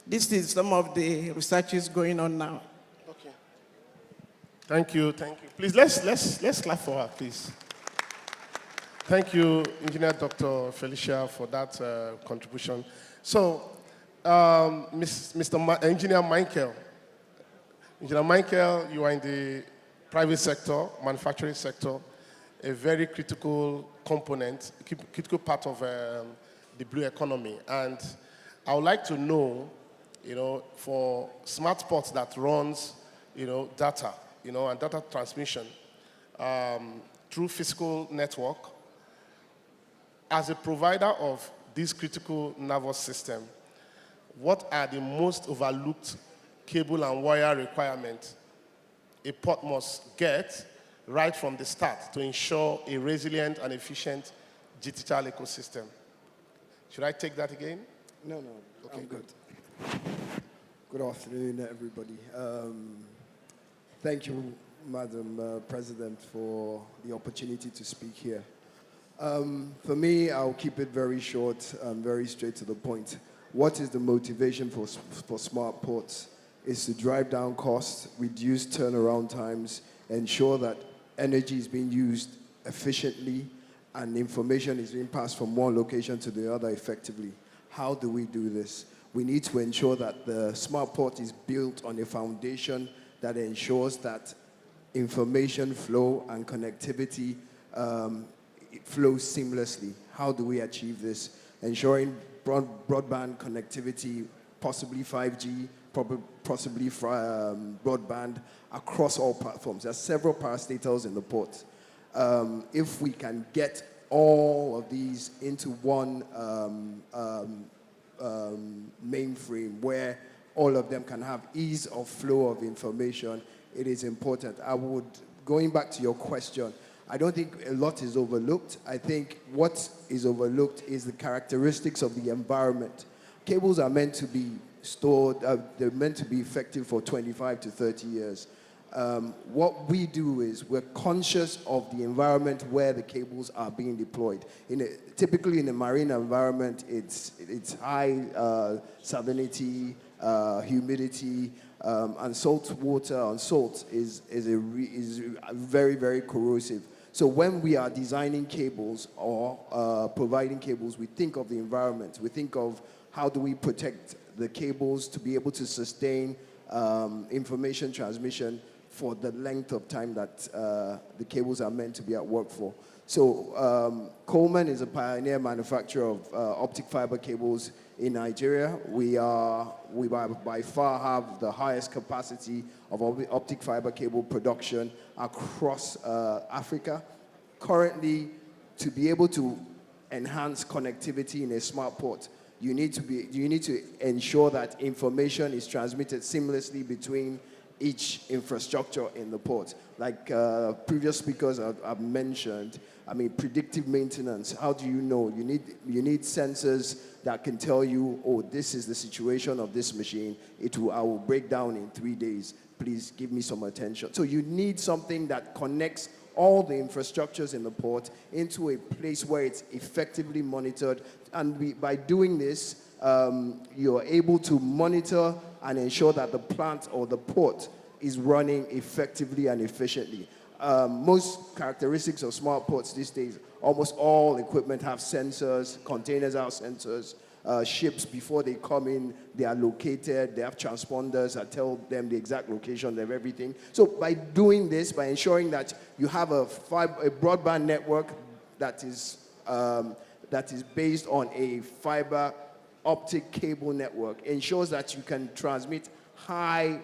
This is some of the researches going on now.
Okay. Thank you. Please, let's clap for her, please. Thank you, Engineer Dr. Felicia, for that contribution. So, Engineer Michael, you are in the private sector, manufacturing sector, a very critical component, critical part of the blue economy. And I would like to know, for smart ports that runs, data, and data transmission through physical network, as a provider of this critical nervous system, what are the most overlooked cable and wire requirements a port must get right from the start to ensure a resilient and efficient digital ecosystem? Should I take that again?
No,
Okay,
I'm good. Good afternoon, everybody. Thank you, Madam President, for the opportunity to speak here. For me, I'll keep it very short and very straight to the point. What is the motivation for smart ports? Is to drive down costs, reduce turnaround times, ensure that energy is being used efficiently and information is being passed from one location to the other effectively. How do we do this? We need to ensure that the smart port is built on a foundation that ensures that information flow and connectivity it flows seamlessly. How do we achieve this? Ensuring broadband connectivity, possibly 5G, possibly broadband across all platforms. There are several parastatals in the port. If we can get all of these into one mainframe where all of them can have ease of flow of information, it is important. Going back to your question, I don't think a lot is overlooked. I think what is overlooked is the characteristics of the environment. Cables are meant to be stored, they're meant to be effective for 25 to 30 years. What we do is we're conscious of the environment where the cables are being deployed. Typically in a marine environment, it's high salinity, humidity, and salt water on salt is very, very corrosive. So when we are designing cables or providing cables, we think of the environment. We think of how do we protect the cables to be able to sustain information transmission for the length of time that the cables are meant to be at work for. So Coleman is a pioneer manufacturer of optic fiber cables in Nigeria. We by far have the highest capacity of optic fiber cable production across Africa. Currently, to be able to enhance connectivity in a smart port, you need to ensure that information is transmitted seamlessly between each infrastructure in the port. Like previous speakers have mentioned, I mean, predictive maintenance. How do you know? You need sensors that can tell you, oh, this is the situation of this machine. I will break down in 3 days. Please give me some attention. So you need something that connects all the infrastructures in the port into a place where it's effectively monitored. And by doing this, you're able to monitor and ensure that the plant or the port is running effectively and efficiently. Most characteristics of smart ports these days, almost all equipment have sensors, containers have sensors, ships before they come in, they are located, they have transponders that tell them the exact location of everything. So by doing this, by ensuring that you have a broadband network that is based on a fiber optic cable network, ensures that you can transmit high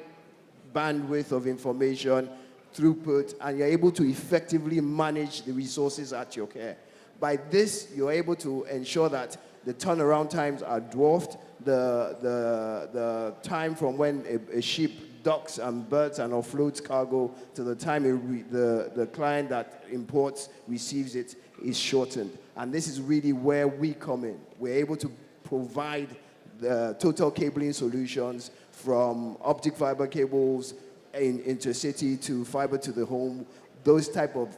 bandwidth of information, throughput, and you're able to effectively manage the resources at your care. By this, you're able to ensure that the turnaround times are dwarfed, the time from when a ship docks and berths and offloads cargo to the time the client that imports receives it is shortened. And this is really where we come in. We're able to provide the total cabling solutions from optic fiber cables in intercity to fiber to the home. Those type of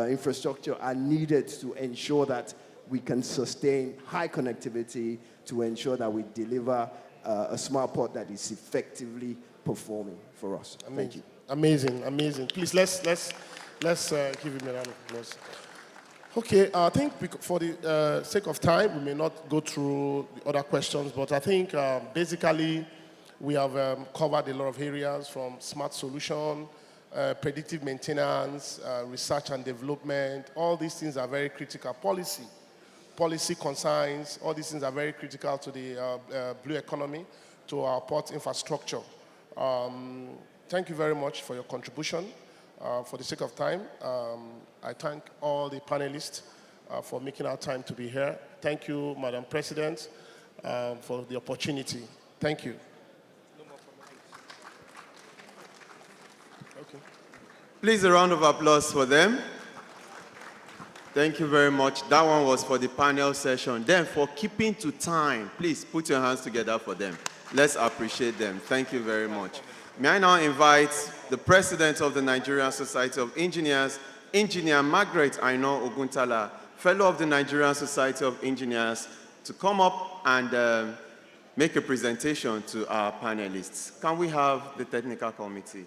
infrastructure are needed to ensure that we can sustain high connectivity, to ensure that we deliver a smart port that is effectively performing for us.
Amazing.
Thank you.
Amazing, amazing. Please, let's give him a round of applause. Okay, I think for the sake of time, we may not go through the other questions, but I think basically we have covered a lot of areas from smart solution, predictive maintenance, research and development. All these things are very critical. Policy concerns, all these things are very critical to the blue economy, to our port infrastructure. Thank you very much for your contribution. For the sake of time, I thank all the panelists for making our time to be here. Thank you, Madam President, for the opportunity. Thank you. Okay.
Please, a round of applause for them. Thank you very much. That one was for the panel session. Then, for keeping to time, please put your hands together for them. Let's appreciate them. Thank you very much. May I now invite the President of the Nigerian Society of Engineers, Engineer Margaret Aino Oguntala, Fellow of the Nigerian Society of Engineers, to come up and make a presentation to our panelists. Can we have the technical committee?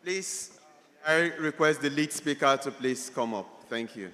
Please, I request the lead speaker to please come up. Thank you.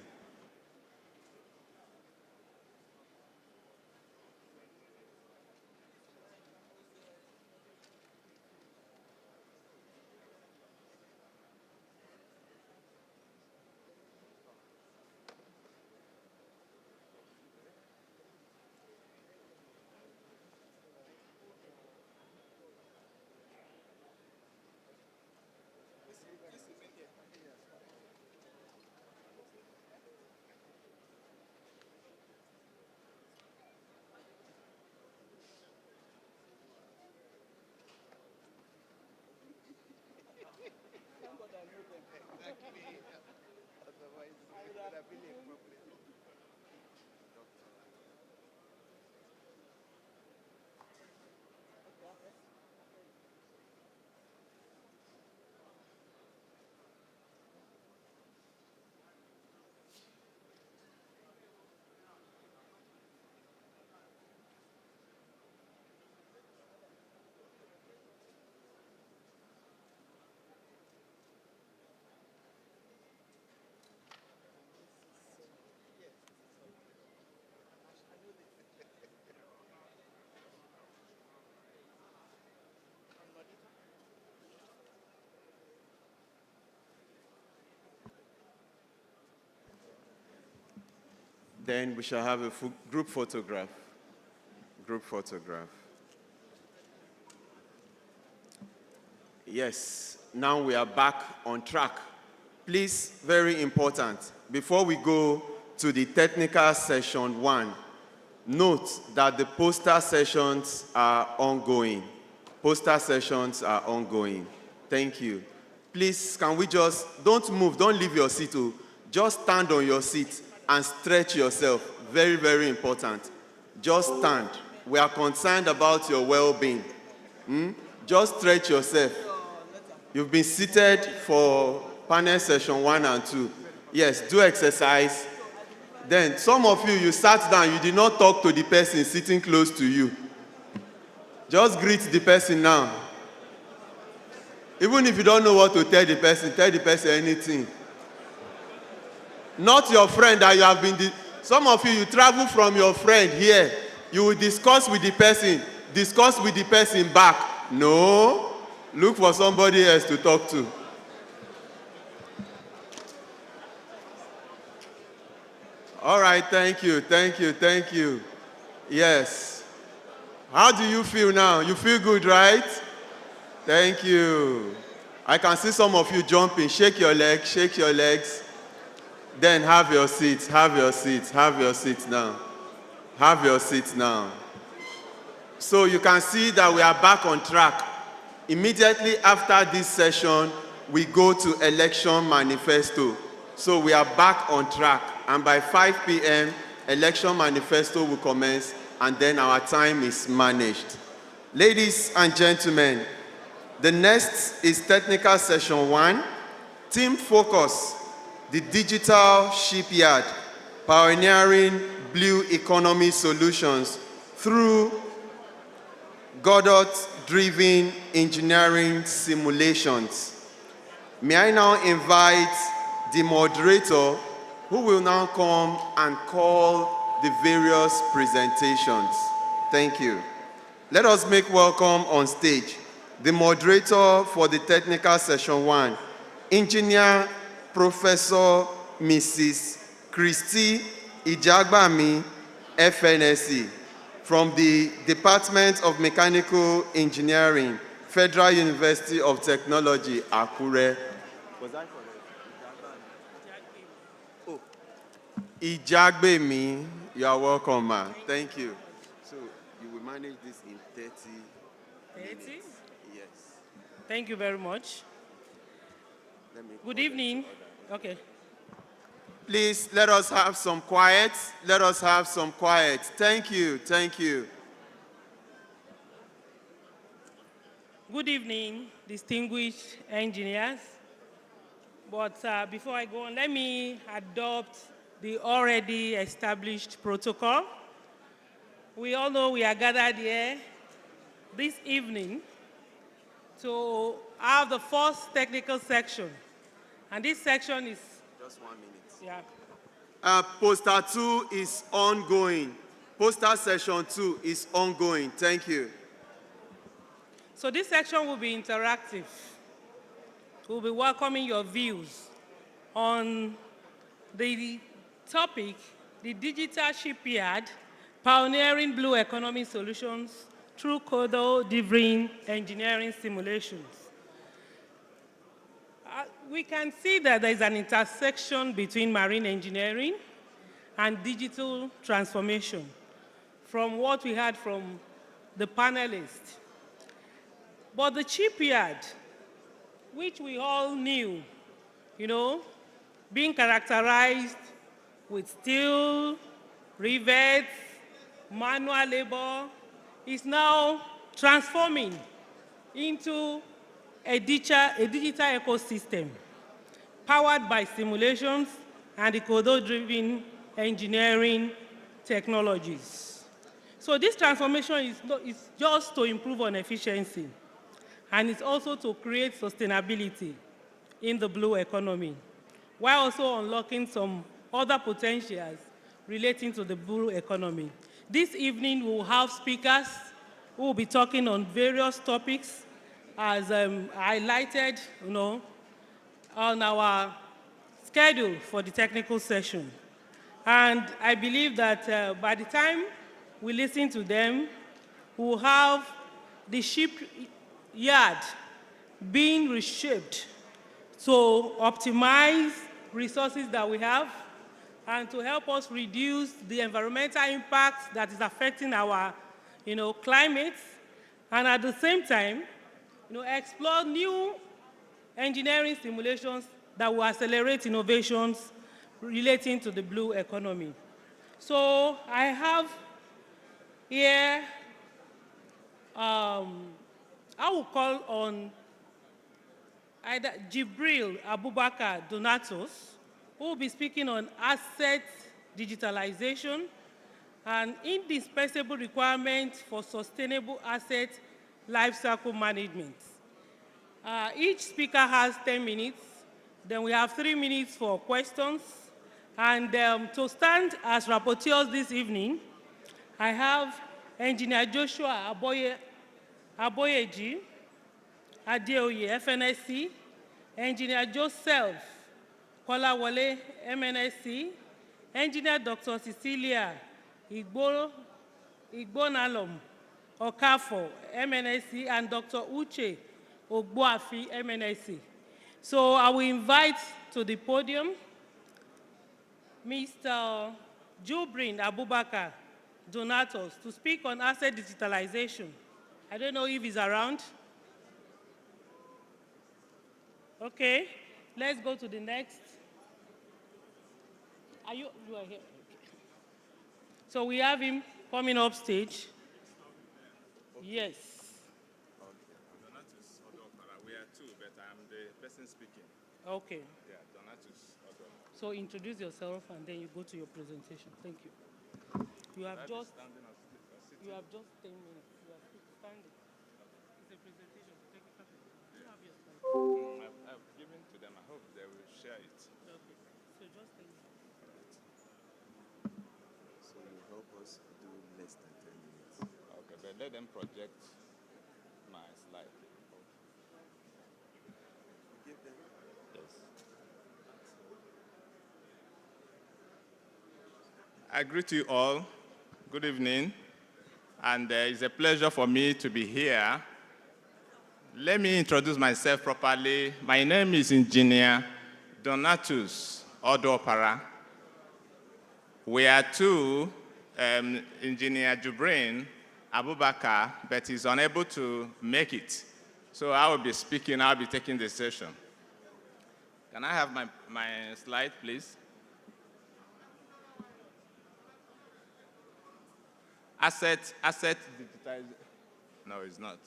Then we shall have a group photograph. Group photograph. Yes, now we are back on track. Please, very important, before we go to the technical session 1, note that the poster sessions are ongoing. Poster sessions are ongoing. Thank you. Please, can we just, don't move, don't leave your seat. Just stand on your seat and stretch yourself. Very, very important. Just stand. We are concerned about your well-being. Just stretch yourself. You've been seated for panel session 1 and 2. Yes, do exercise. Then some of you, you sat down, you did not talk to the person sitting close to you. Just greet the person now. Even if you don't know what to tell the person anything. Not your friend that you have been, some of you, you travel from your friend here. You will discuss with the person back. No, look for somebody else to talk to. All right, thank you. Yes. How do you feel now? You feel good, right? Thank you. I can see some of you jumping. Shake your legs. Then have your seats now. So you can see that we are back on track. Immediately after this session, we go to election manifesto. So we are back on track. And by 5 p.m., election manifesto will commence, and then our time is managed. Ladies and gentlemen, the next is technical session 1, team focus, the digital shipyard, pioneering blue economy solutions through Godot-driven engineering simulations. May I now invite the moderator who will now come and call the various presentations. Thank you. Let us make welcome on stage the moderator for the technical session 1, Engineer Professor Mrs. Christy Ijagbami, FNSE, from the Department of Mechanical Engineering, Federal University of Technology, Akure. Was that correct? Oh, Ijagbami, you are welcome, ma. Thank you. So you will manage this in 30 minutes. Yes.
Thank you very much. Good evening. Okay.
Please, let us have some quiet. Thank you.
Good evening, distinguished engineers. But before I go on, let me adopt the already established protocol. We all know we are gathered here this evening to have the first technical section. And this section is...
Just 1 minute.
Yeah.
Poster 2 is ongoing. Poster session 2 is ongoing. Thank you.
So this section will be interactive. We'll be welcoming your views on the topic, the digital shipyard, pioneering blue economy solutions through Godot-driven engineering simulations. We can see that there is an intersection between marine engineering and digital transformation from what we heard from the panelists. But the shipyard, which we all knew, being characterized with steel, rivets, manual labor, is now transforming into a digital ecosystem powered by simulations and the Godot-driven engineering technologies. So this transformation is just to improve on efficiency, and it's also to create sustainability in the blue economy, while also unlocking some other potentials relating to the blue economy. This evening, we'll have speakers who will be talking on various topics as highlighted, on our schedule for the technical session. And I believe that by the time we listen to them. We'll have the shipyard being reshaped to optimize resources that we have and to help us reduce the environmental impact that is affecting our climate, and at the same time explore new engineering simulations that will accelerate innovations relating to the blue economy. So I have here, I will call on either Jibril Abubakar Donatos, who will be speaking on asset digitalization and indispensable requirements for sustainable asset lifecycle management. Each speaker has 10 minutes. Then we have 3 minutes for questions. And to stand as rapporteurs this evening, I have Engineer Joshua Aboyeji, Adeoye, FNSC, Engineer Joseph Kolawole, MNSC, Engineer Dr. Cecilia Igbonalom Okafo, MNSC, and Dr. Uche Ogbuafi, MNSC. So I will invite to the podium Mr. Jubrin Abubakar Donatos to speak on asset digitalization. I don't know if he's around. Okay, let's go to the next. You are here. Okay. So we have him coming up stage. Yes.
Donatus Odopara. We are two, but I'm the person speaking.
Okay.
Yeah, Donatus Odopara.
So introduce yourself and then you go to your presentation. Thank you. You have just 10 minutes. You have standing. It's a presentation. Take it up. You have your slide.
I've given to them. I hope they will share it.
Okay. So just tell me.
So you help us do less than 10 minutes. Okay, but let them project my slide. Give them? Yes. I greet you all. Good evening. And it's a pleasure for me to be here. Let me introduce myself properly. My name is Engineer Donatus Odopara. We are two, Engineer Jubrin Abubakar, but he's unable to make it. So I will be speaking, I'll be taking the session. Can I have my slide, please? Asset digitization. No, it's not.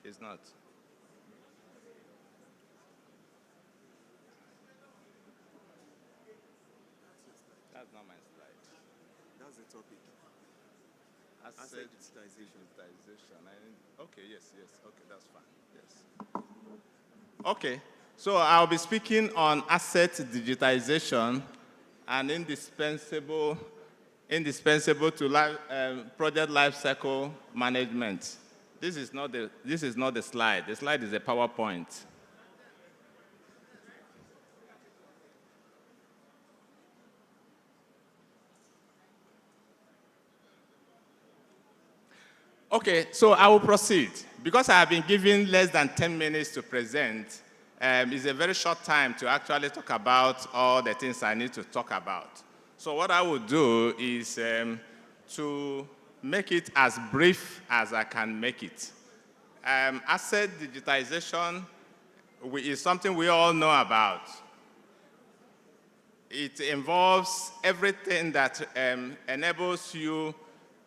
It's not. That's not my slide.
That's the topic.
Asset digitization. Okay, yes. Okay, that's fine. Yes. Okay, so I'll be speaking on asset digitization and indispensable to project lifecycle management. This is not the slide. The slide is a PowerPoint. Okay, so I will proceed. Because I have been given less than 10 minutes to present, it's a very short time to actually talk about all the things I need to talk about. So what I will do is to make it as brief as I can make it. Asset digitization is something we all know about. It involves everything that enables you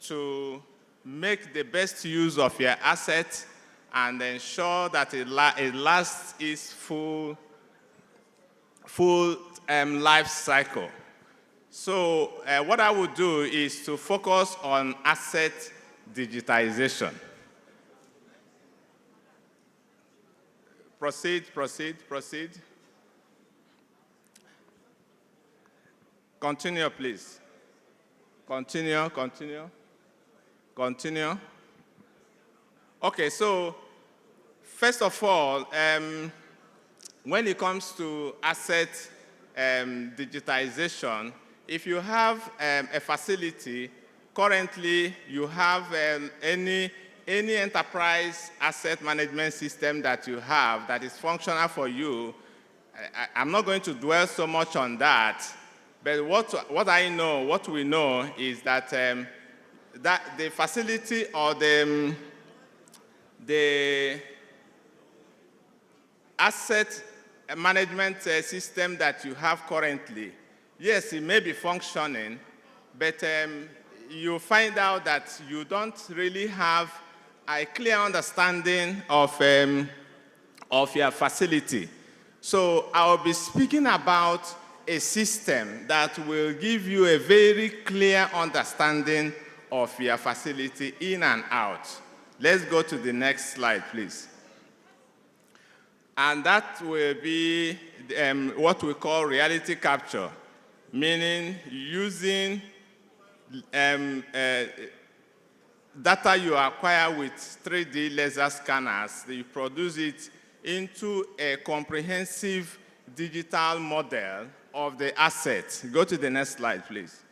to make the best use of your asset and ensure that it lasts its full life cycle. So what I would do is to focus on asset digitization. Proceed. Continue, please. Continue. Okay, so first of all, when it comes to asset digitization, if you have a facility currently you have any enterprise asset management system that you have that is functional for you. I'm not going to dwell so much on that, but what we know is that that the facility or the asset management system that you have currently, yes, it may be functioning, but you find out that you don't really have a clear understanding of your facility. So I'll be speaking about a system that will give you a very clear understanding of your facility in and out. Let's go to the next slide, please. And that will be what we call reality capture, meaning using data you acquire with 3D laser scanners. You produce it into a comprehensive digital model of the asset. Go to the next slide, please.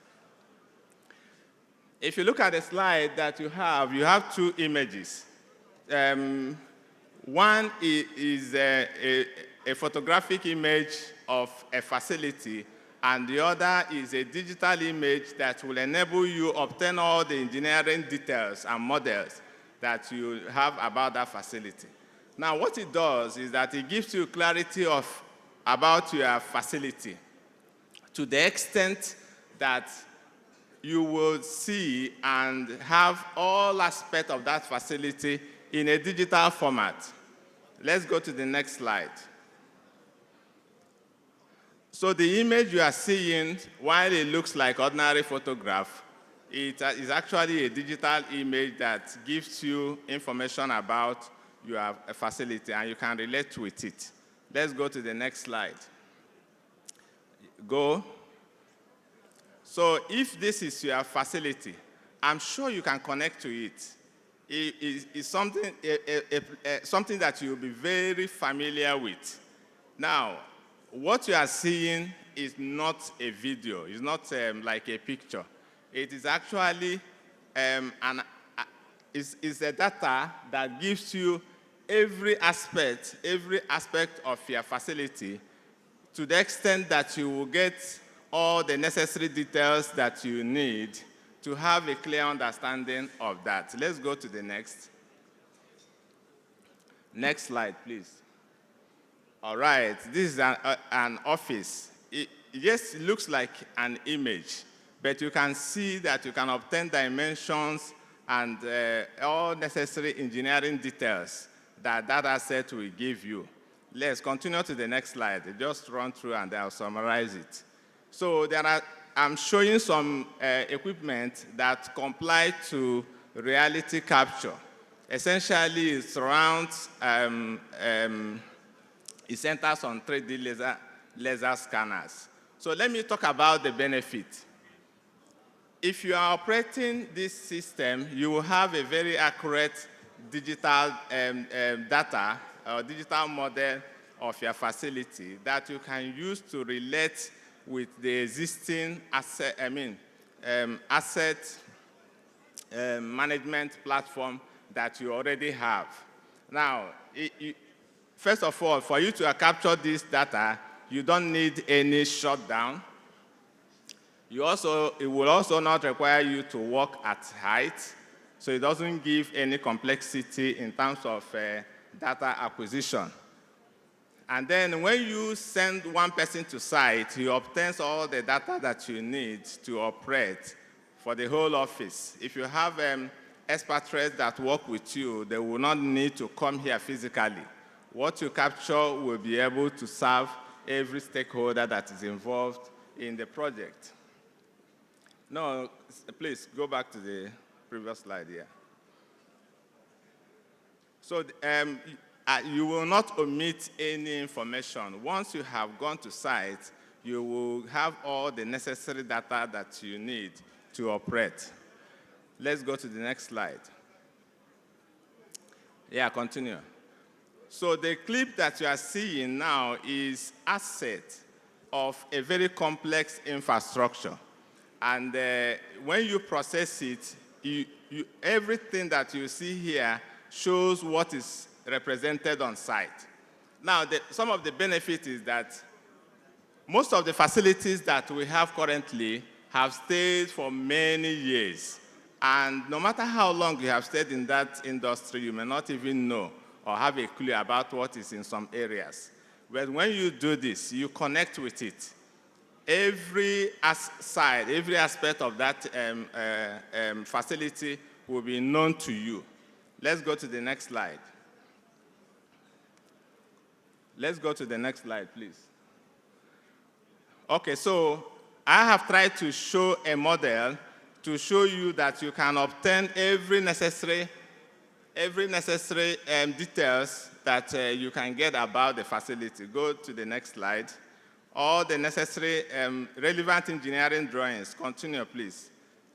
If you look at the slide that you have two images. One is a photographic image of a facility, and the other is a digital image that will enable you obtain all the engineering details and models that you have about that facility. Now, what it does is that it gives you clarity about your facility to the extent that you will see and have all aspects of that facility in a digital format. Let's go to the next slide. So the image you are seeing, while it looks like ordinary photograph, it is actually a digital image that gives you information about your facility, and you can relate with it. Let's go to the next slide. Go. So if this is your facility, I'm sure you can connect to it. It's something that you'll be very familiar with. Now, what you are seeing is not a video. It's not like a picture. It is actually it's a data that gives you every aspect of your facility to the extent that you will get all the necessary details that you need to have a clear understanding of that. Let's go to the next. Next slide, please. All right, this is an office. Yes, it looks like an image, but you can see that you can obtain dimensions and all necessary engineering details that that asset will give you. Let's continue to the next slide. Just run through and I'll summarize it. So I'm showing some equipment that comply to reality capture. Essentially, it surrounds, it centers on 3D laser scanners. So let me talk about the benefit. If you are operating this system, you will have a very accurate digital data or digital model of your facility that you can use to relate with the existing asset management platform that you already have. Now, first of all, for you to capture this data, you don't need any shutdown. It will also not require you to work at height, so it doesn't give any complexity in terms of data acquisition. And then when you send one person to site, he obtains all the data that you need to operate for the whole office. If you have expatriates that work with you, they will not need to come here physically. What you capture will be able to serve every stakeholder that is involved in the project. No, please go back to the previous slide here. So you will not omit any information. Once you have gone to site, you will have all the necessary data that you need to operate. Let's go to the next slide. Yeah, continue. So the clip that you are seeing now is asset of a very complex infrastructure. And when you process it, everything that you see here shows what is represented on site. Now, some of the benefits is that most of the facilities that we have currently have stayed for many years. And no matter how long you have stayed in that industry, you may not even know or have a clue about what is in some areas. But when you do this, you connect with it. Every side, every aspect of that facility will be known to you. Let's go to the next slide. Let's go to the next slide, please. Okay, so I have tried to show a model to show you that you can obtain every necessary details that you can get about the facility. Go to the next slide. All the necessary relevant engineering drawings, continue please,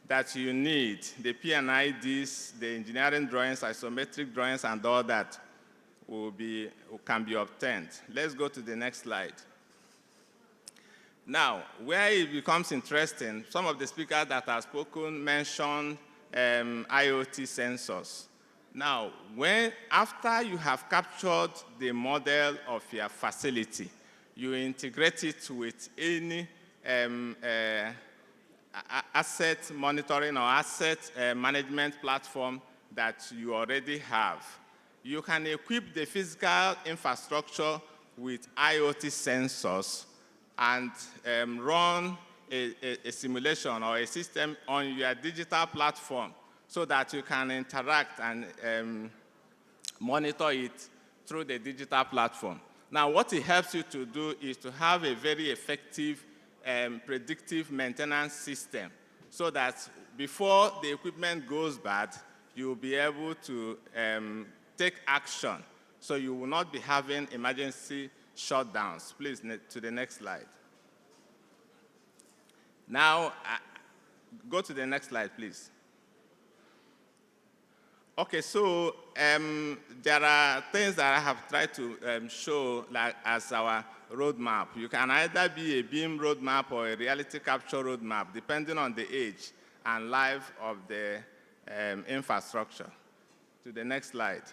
that you need, the P&IDs, the engineering drawings, isometric drawings, and all that can be obtained. Let's go to the next slide. Now, where it becomes interesting, some of the speakers that have spoken mentioned IoT sensors. Now, after you have captured the model of your facility, you integrate it with any asset monitoring or asset management platform that you already have. You can equip the physical infrastructure with IoT sensors and run a simulation or a system on your digital platform so that you can interact and monitor it through the digital platform. Now, what it helps you to do is to have a very effective predictive maintenance system so that before the equipment goes bad, you'll be able to take action. So you will not be having emergency shutdowns. Please, to the next slide. Now, go to the next slide, please. Okay, so there are things that I have tried to show like as our roadmap. You can either be a BIM roadmap or a reality capture roadmap, depending on the age and life of the infrastructure. To the next slide.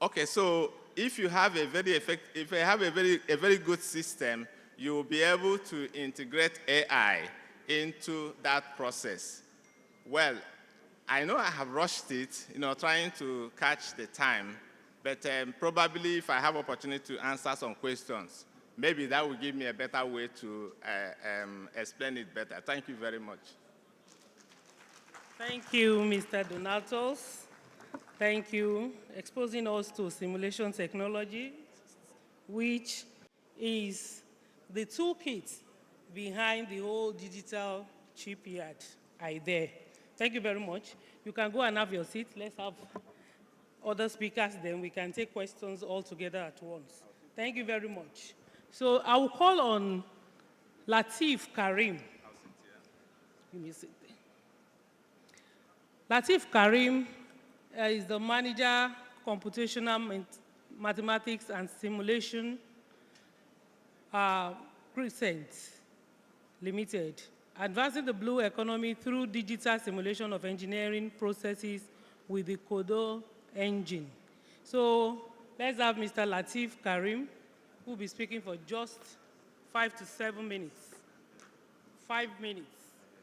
Okay, so if you have a very good system, you will be able to integrate AI into that process. Well, I know I have rushed it, trying to catch the time, but probably if I have opportunity to answer some questions, maybe that will give me a better way to explain it better. Thank you very much.
Thank you, Mr. Donatos. Thank you, exposing us to simulation technology, which is the toolkit behind the whole digital shipyard idea. Thank you very much. You can go and have your seat. Let's have other speakers, then we can take questions all together at once. Thank you very much. So I will call on Latif Karim. Give me a seat there. Latif Karim is the manager, computational mathematics and simulation, Crescent Limited, advancing the blue economy through digital simulation of engineering processes with the Kodo engine. So let's have Mr. Latif Karim, who will be speaking for just 5 to 7 minutes. 5 minutes.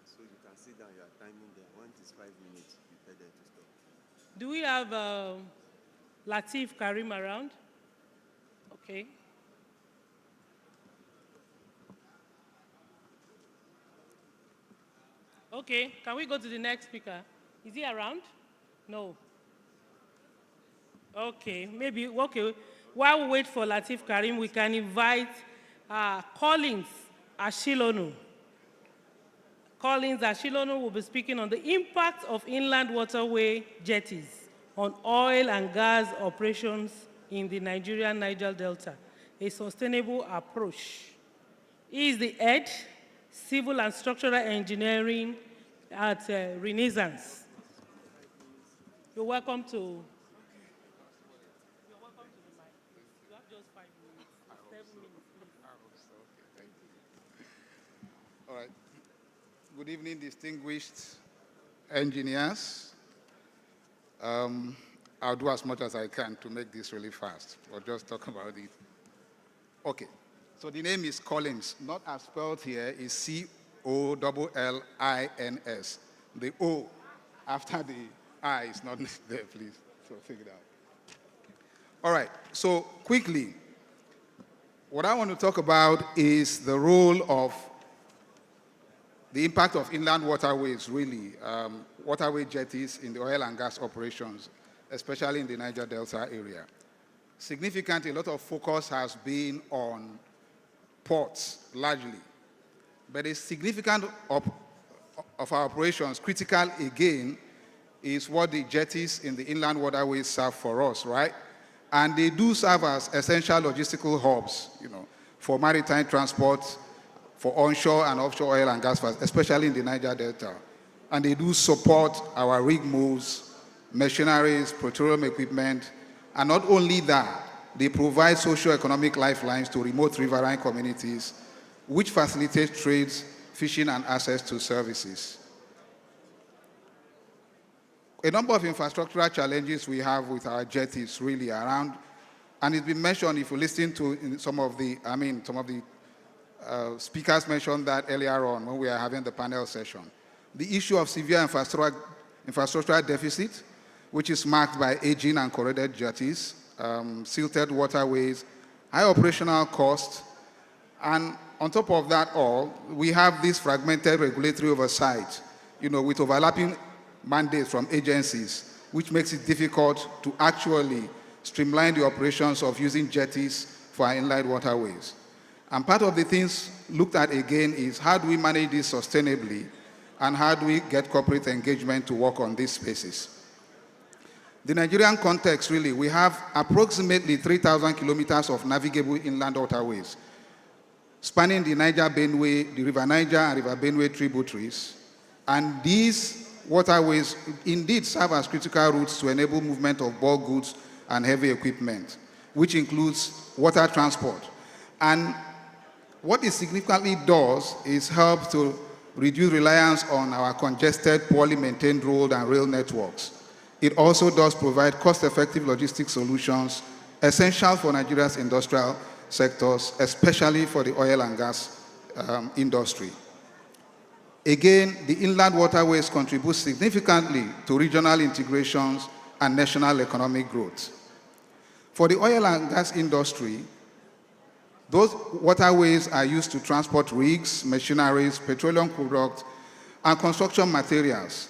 So you can sit down, you are timing there. Once it's 5 minutes, you tell them to stop.
Do we have Latif Karim around? Okay. Okay, can we go to the next speaker? Is he around? No. Okay, maybe, okay. While we wait for Latif Karim, we can invite Collins Ashilonu. Collins Ashilonu will be speaking on the impact of inland waterway jetties on oil and gas operations in the Nigerian Niger Delta, a sustainable approach. He is the head civil and structural engineering at Renaissance. You're welcome to. You're welcome to the mic. You have just 5 minutes, 7 minutes, please.
All right. Good evening, distinguished engineers. I'll do as much as I can to make this really fast, or just talk about it. Okay. So the name is Collins. Not as spelled here is C-O-L-L-I-N-S. The O after the I is not there, please. So figure it out. All right. So quickly, what I want to talk about is the role of the impact of inland waterways, really, waterway jetties in the oil and gas operations, especially in the Niger Delta area. Significantly, a lot of focus has been on ports, largely. But a significant of our operations, critical again, is what the jetties in the inland waterways serve for us, right? And they do serve as essential logistical hubs, for maritime transport, for onshore and offshore oil and gas fields, especially in the Niger Delta. And they do support our rig moves, machineries, petroleum equipment, and not only that, they provide socio-economic lifelines to remote riverine communities, which facilitate trades, fishing, and access to services. A number of infrastructural challenges we have with our jetties really around, and it's been mentioned, if you listen to some of the speakers mentioned that earlier on when we were having the panel session. The issue of severe infrastructural deficit, which is marked by aging and corroded jetties, silted waterways, high operational costs, and on top of that all, we have this fragmented regulatory oversight, with overlapping mandates from agencies, which makes it difficult to actually streamline the operations of using jetties for our inland waterways. And part of the things looked at again is how do we manage this sustainably, and how do we get corporate engagement to work on these spaces. The Nigerian context, really, we have approximately 3,000 kilometers of navigable inland waterways, spanning the Niger Benue, the River Niger and River Benue tributaries. And these waterways indeed serve as critical routes to enable movement of bulk goods and heavy equipment, which includes water transport. And what it significantly does is help to reduce reliance on our congested, poorly maintained road and rail networks. It also does provide cost-effective logistics solutions essential for Nigeria's industrial sectors, especially for the oil and gas industry. Again, the inland waterways contribute significantly to regional integrations and national economic growth. For the oil and gas industry, those waterways are used to transport rigs, machineries, petroleum products, and construction materials.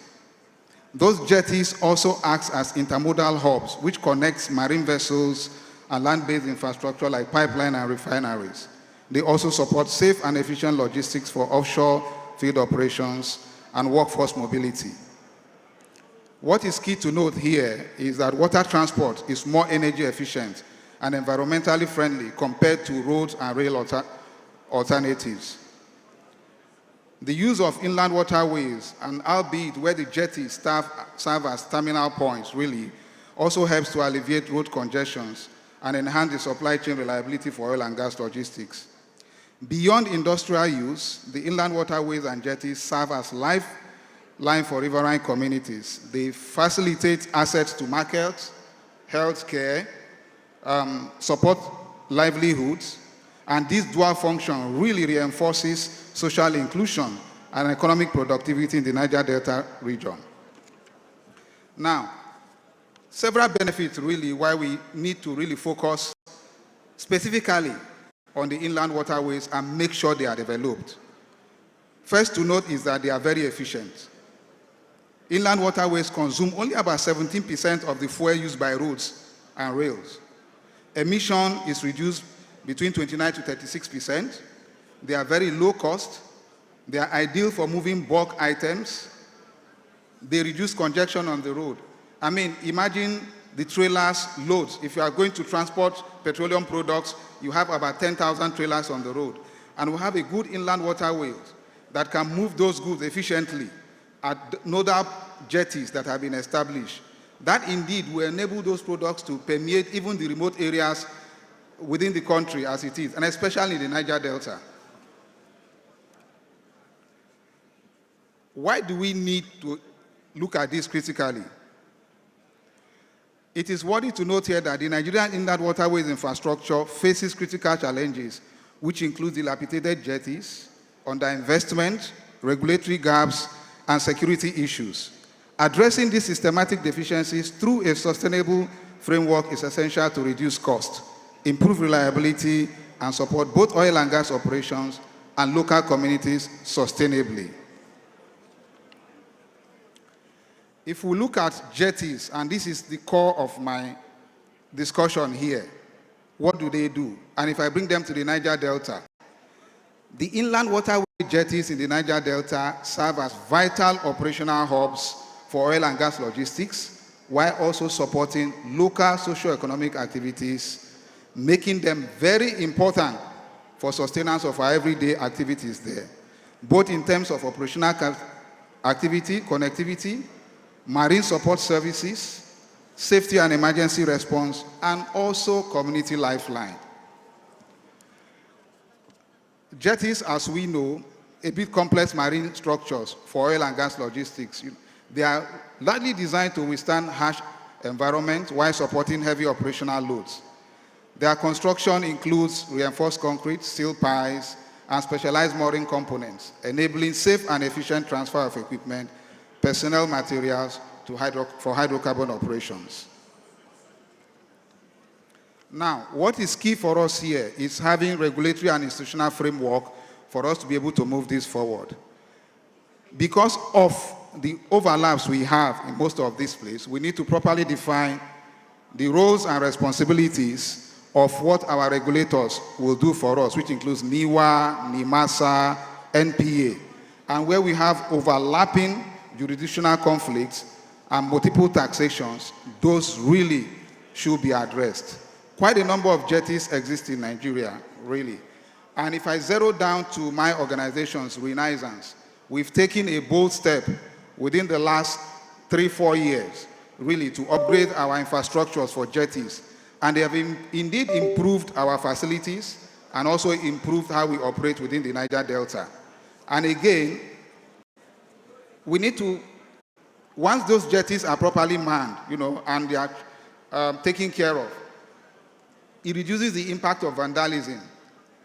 Those jetties also act as intermodal hubs, which connects marine vessels and land-based infrastructure like pipeline and refineries. They also support safe and efficient logistics for offshore field operations and workforce mobility. What is key to note here is that water transport is more energy efficient and environmentally friendly compared to roads and rail alternatives. The use of inland waterways, and albeit where the jetties serve as terminal points, really, also helps to alleviate road congestions and enhance the supply chain reliability for oil and gas logistics. Beyond industrial use, the inland waterways and jetties serve as lifeline for riverine communities. They facilitate access to markets, healthcare, support livelihoods, and this dual function really reinforces social inclusion and economic productivity in the Niger Delta region. Now, several benefits really why we need to really focus specifically on the inland waterways and make sure they are developed. First to note is that they are very efficient. Inland waterways consume only about 17% of the fuel used by roads and rails. Emission is reduced between 29 to 36%. They are very low cost. They are ideal for moving bulk items. They reduce congestion on the road. I mean, imagine the trailers loads. If you are going to transport petroleum products, you have about 10,000 trailers on the road. And we have a good inland waterway that can move those goods efficiently at nodal jetties that have been established. That indeed will enable those products to permeate even the remote areas within the country as it is, and especially in the Niger Delta. Why do we need to look at this critically? It is worthy to note here that the Nigerian inland waterways infrastructure faces critical challenges, which include dilapidated jetties, underinvestment, regulatory gaps, and security issues. Addressing these systematic deficiencies through a sustainable framework is essential to reduce cost, improve reliability, and support both oil and gas operations and local communities sustainably. If we look at jetties, and this is the core of my discussion here, what do they do? And if I bring them to the Niger Delta, the inland waterway jetties in the Niger Delta serve as vital operational hubs for oil and gas logistics, while also supporting local socio-economic activities, making them very important for sustenance of our everyday activities there, both in terms of operational activity, connectivity, marine support services, safety and emergency response, and also community lifeline. Jetties, as we know, a bit complex marine structures for oil and gas logistics. They are largely designed to withstand harsh environment while supporting heavy operational loads. Their construction includes reinforced concrete, steel piles, and specialized mooring components, enabling safe and efficient transfer of equipment, personnel, materials for hydrocarbon operations. Now, what is key for us here is having regulatory and institutional framework for us to be able to move this forward. Because of the overlaps we have in most of these places, we need to properly define the roles and responsibilities of what our regulators will do for us, which includes NIWA, NIMASA, NPA, and where we have overlapping jurisdictional conflicts and multiple taxations, those really should be addressed. Quite a number of jetties exist in Nigeria, really. And if I zero down to my organization's Renaissance, we've taken a bold step within the last 3-4 years, really, to upgrade our infrastructures for jetties. And they have indeed improved our facilities and also improved how we operate within the Niger Delta. And again, we need to, once those jetties are properly manned, and they are taken care of, it reduces the impact of vandalism,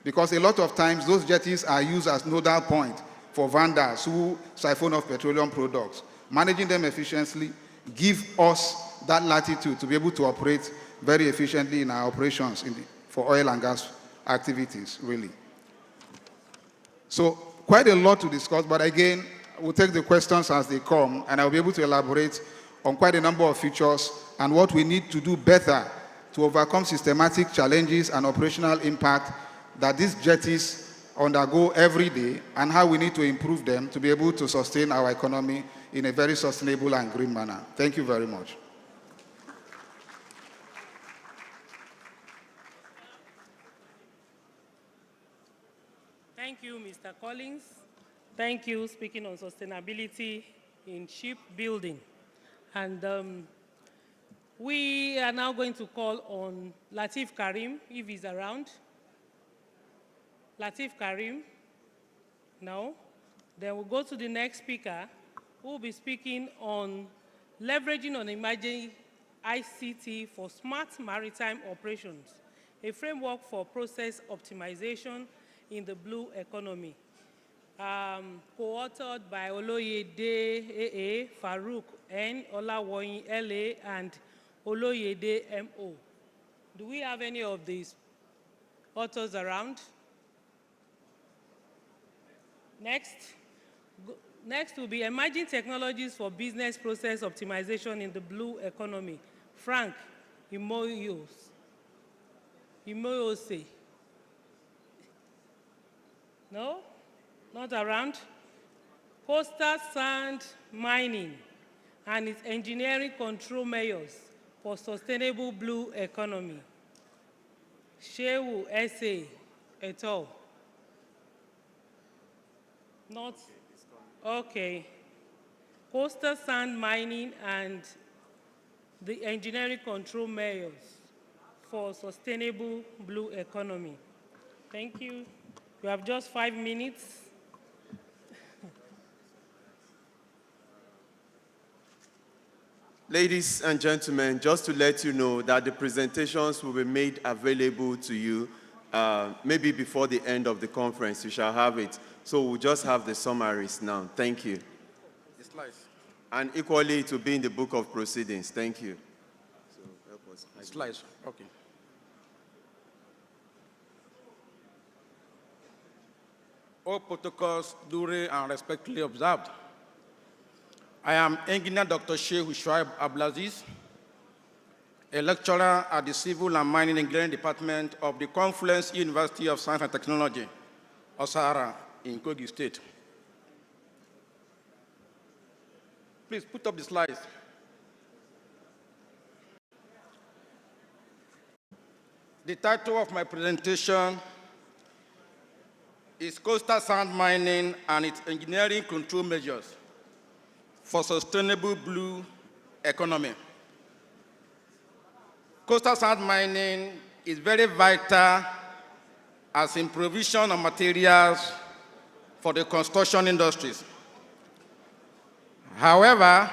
because a lot of times those jetties are used as nodal point for vandals who siphon off petroleum products. Managing them efficiently give us that latitude to be able to operate very efficiently in our operations for oil and gas activities, really. So quite a lot to discuss, but again, we'll take the questions as they come, and I'll be able to elaborate on quite a number of features and what we need to do better to overcome systematic challenges and operational impact that these jetties undergo every day, and how we need to improve them to be able to sustain our economy in a very sustainable and green manner. Thank you very much.
Thank you, Mr. Collins. Thank you, speaking on sustainability in shipbuilding. And we are now going to call on Latif Karim, if he's around. Latif Karim? No? Then we'll go to the next speaker, who will be speaking on leveraging on emerging ICT for smart maritime operations, a framework for process optimization in the blue economy. Co-authored by Oloyede A.A., Farouk N., Olawoyin L.A., and Oloyede M.O. Do we have any of these authors around? Next will be emerging technologies for business process optimization in the blue economy. Frank Imoyose. No? Not around? Coastal sand mining and its engineering control measures for sustainable blue economy. Shehu S.A. et al. Not? Okay. Coastal sand mining and the engineering control measures for sustainable blue economy. Thank you. We have just 5 minutes.
Ladies and gentlemen, just to let you know that the presentations will be made available to you maybe before the end of the conference. You shall have it. So we'll just have the summaries now. Thank you.
The slides.
And equally, it will be in the book of proceedings. Thank you. So help us.
Slides. Okay. All protocols duly and respectfully observed. I am Engineer Dr. Sheikh Shuaib Abdulaziz, a lecturer at the Civil and Mining Engineering Department of the Confluence University of Science and Technology, Osara, in Kogi State. Please put up the slides. The title of my presentation is Coastal Sand Mining and its Engineering Control Measures for Sustainable Blue Economy. Coastal sand mining is very vital as in provision of materials for the construction industries. However,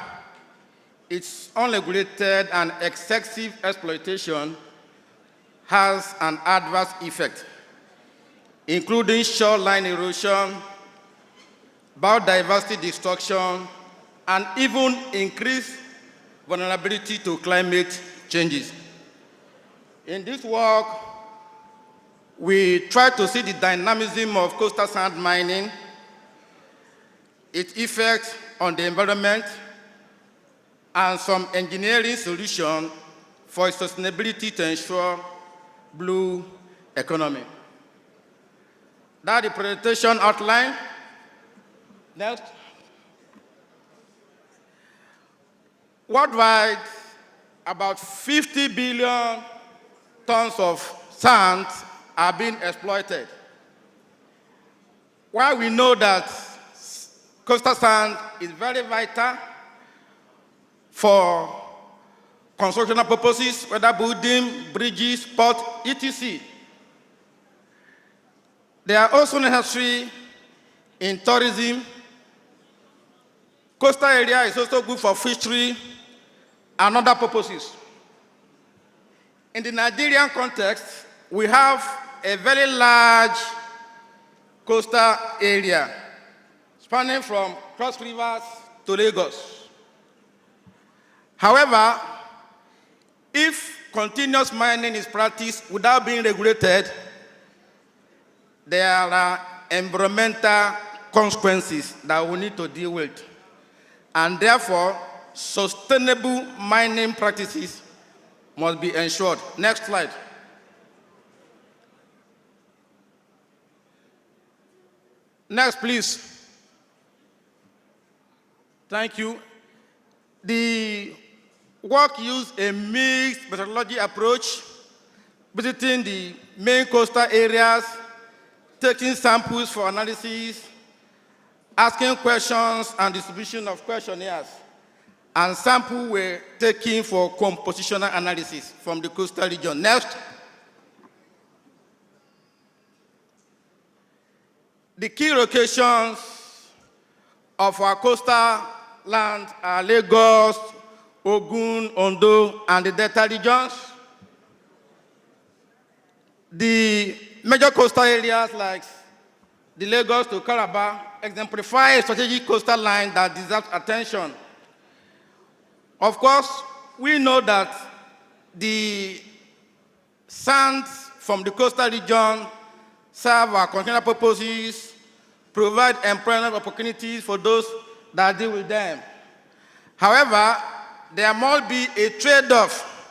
its unregulated and excessive exploitation has an adverse effect, including shoreline erosion, biodiversity destruction, and even increased vulnerability to climate changes. In this work, we try to see the dynamism of coastal sand mining, its effect on the environment, and some engineering solutions for its sustainability to ensure blue economy. That's the presentation outline. Next. Worldwide, about 50 billion tons of sand are being exploited. While we know that coastal sand is very vital for constructional purposes, whether building, bridges, ports, etc., they are also necessary in tourism. Coastal area is also good for fishery and other purposes. In the Nigerian context, we have a very large coastal area spanning from Cross Rivers to Lagos. However, if continuous mining is practiced without being regulated, there are environmental consequences that we need to deal with. And therefore, sustainable mining practices must be ensured. Next slide. Next, please. Thank you. The work used a mixed methodology approach, visiting the main coastal areas, taking samples for analysis, asking questions and distribution of questionnaires, and samples were taken for compositional analysis from the coastal region. Next. The key locations of our coastal land are Lagos, Ogun, Ondo, and the Delta regions. The major coastal areas like the Lagos to Calabar exemplify a strategic coastal line that deserves attention. Of course, we know that the sands from the coastal region serve our construction purposes, provide employment opportunities for those that deal with them. However, there must be a trade-off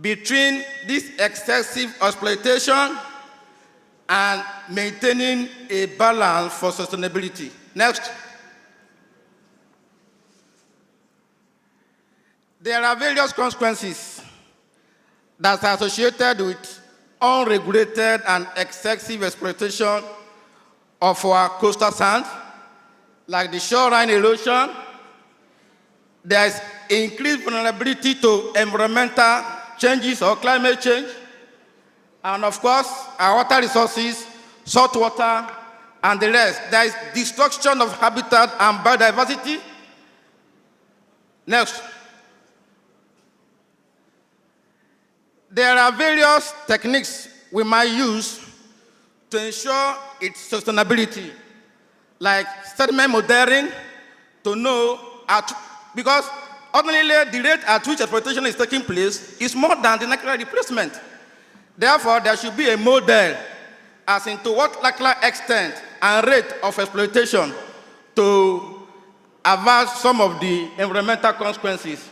between this excessive exploitation and maintaining a balance for sustainability. Next. There are various consequences that are associated with unregulated and excessive exploitation of our coastal sand, like the shoreline erosion. There is increased vulnerability to environmental changes or climate change, and of course, our water resources, salt water, and the rest. There is destruction of habitat and biodiversity. Next.
there are various techniques we might use to ensure its sustainability, like sediment modeling to know because ordinarily the rate at which exploitation is taking place is more than the natural replacement. Therefore, there should be a model as into what likely extent and rate of exploitation to avert some of the environmental consequences.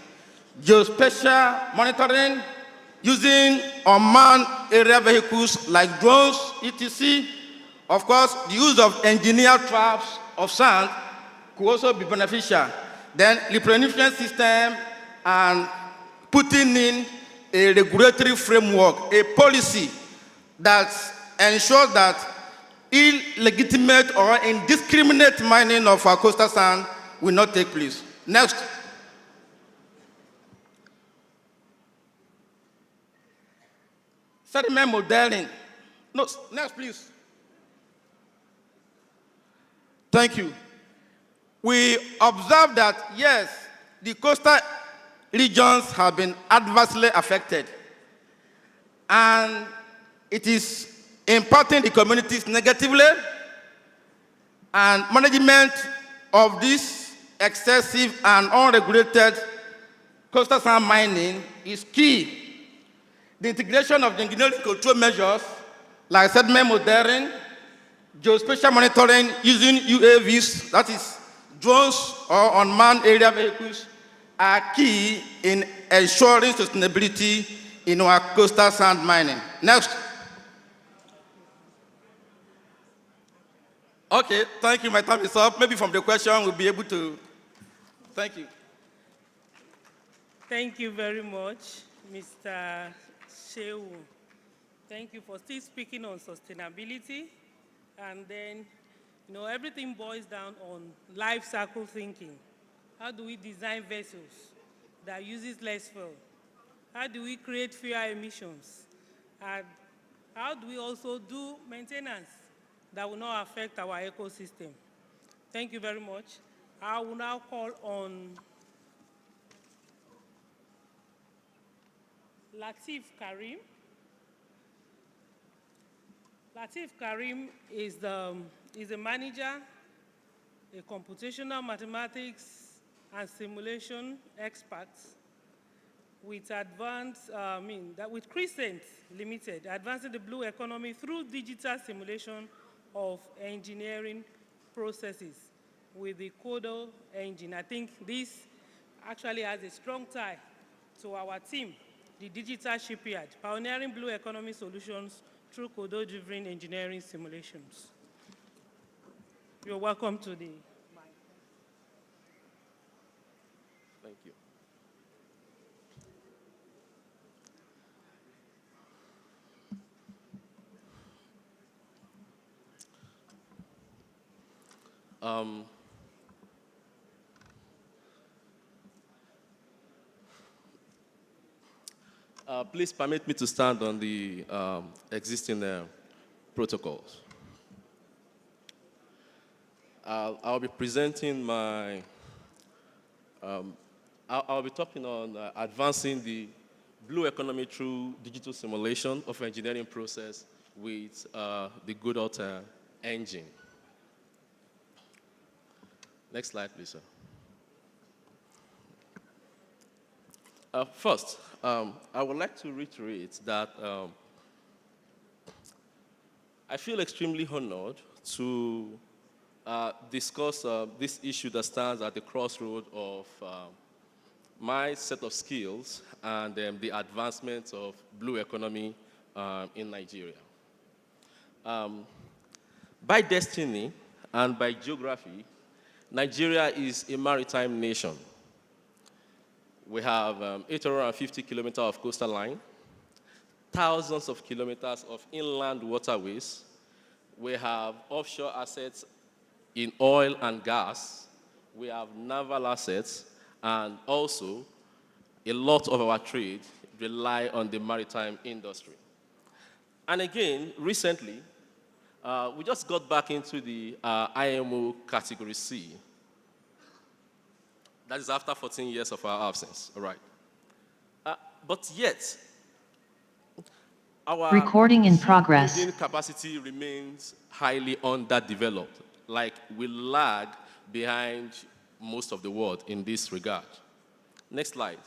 Geospatial monitoring using unmanned area vehicles like drones, etc. Of course, the use of engineered traps of sand could also be beneficial. Then replenishment system and putting in a regulatory framework, a policy that ensures that illegitimate or indiscriminate mining of our coastal sand will not take place. Next. Sediment modeling. No, next, please. Thank you. We observe that, yes, the coastal regions have been adversely affected, and it is impacting the communities negatively, and management of this excessive and unregulated coastal sand mining is key. The integration of the engineering control measures like sediment modeling, geospatial monitoring using UAVs, that is drones or unmanned area vehicles, are key in ensuring sustainability in our coastal sand mining. Next. Okay, thank you. My time is up. Maybe from the question we'll be able to. Thank you.
Thank you very much, Mr. Shehu. Thank you for still speaking on sustainability. And then, everything boils down on life cycle thinking. How do we design vessels that uses less fuel? How do we create fewer emissions? And how do we also do maintenance that will not affect our ecosystem? Thank you very much. I will now call on Latif Karim. Latif Karim is a manager, a computational mathematics and simulation expert with with Crescent Limited, advancing the blue economy through digital simulation of engineering processes with the Codo engine. I think this actually has a strong tie to our team, the Digital Shipyard, pioneering blue economy solutions through Codo-driven engineering simulations. You're welcome to the mic.
Thank you. Please permit me to stand on the existing protocols. I'll be presenting my, I'll be talking on advancing the blue economy through digital simulation of engineering process with the Godot engine. Next slide, please, sir. First, I would like to reiterate that I feel extremely honored to discuss this issue that stands at the crossroad of my set of skills and the advancement of blue economy in Nigeria. By destiny and by geography, Nigeria is a maritime nation. We have 850 kilometers of coastal line, thousands of kilometers of inland waterways. We have offshore assets in oil and gas. We have naval assets, and also a lot of our trade rely on the maritime industry. And again, recently, we just got back into the IMO Category C. That is after 14 years of our absence, all right. But yet, Our
Recording in progress.
shipbuilding capacity remains highly underdeveloped. Like, we lag behind most of the world in this regard. Next slide.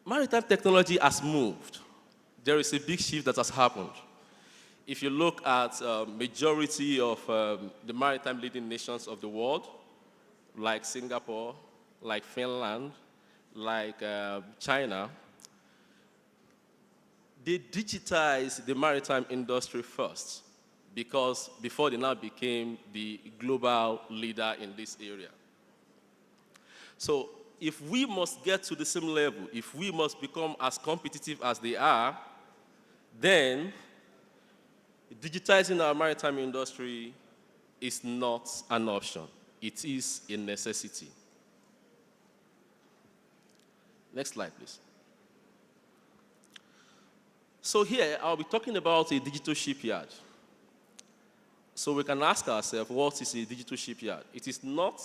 Maritime technology has moved. There is a big shift that has happened. If you look at majority of the maritime leading nations of the world, like Singapore, like Finland, like China, they digitized the maritime industry first, because before they now became the global leader in this area. So if we must get to the same level, if we must become as competitive as they are, then digitizing our maritime industry is not an option. It is a necessity. Next slide, please. So here, I'll be talking about a digital shipyard. So we can ask ourselves, what is a digital shipyard? It is not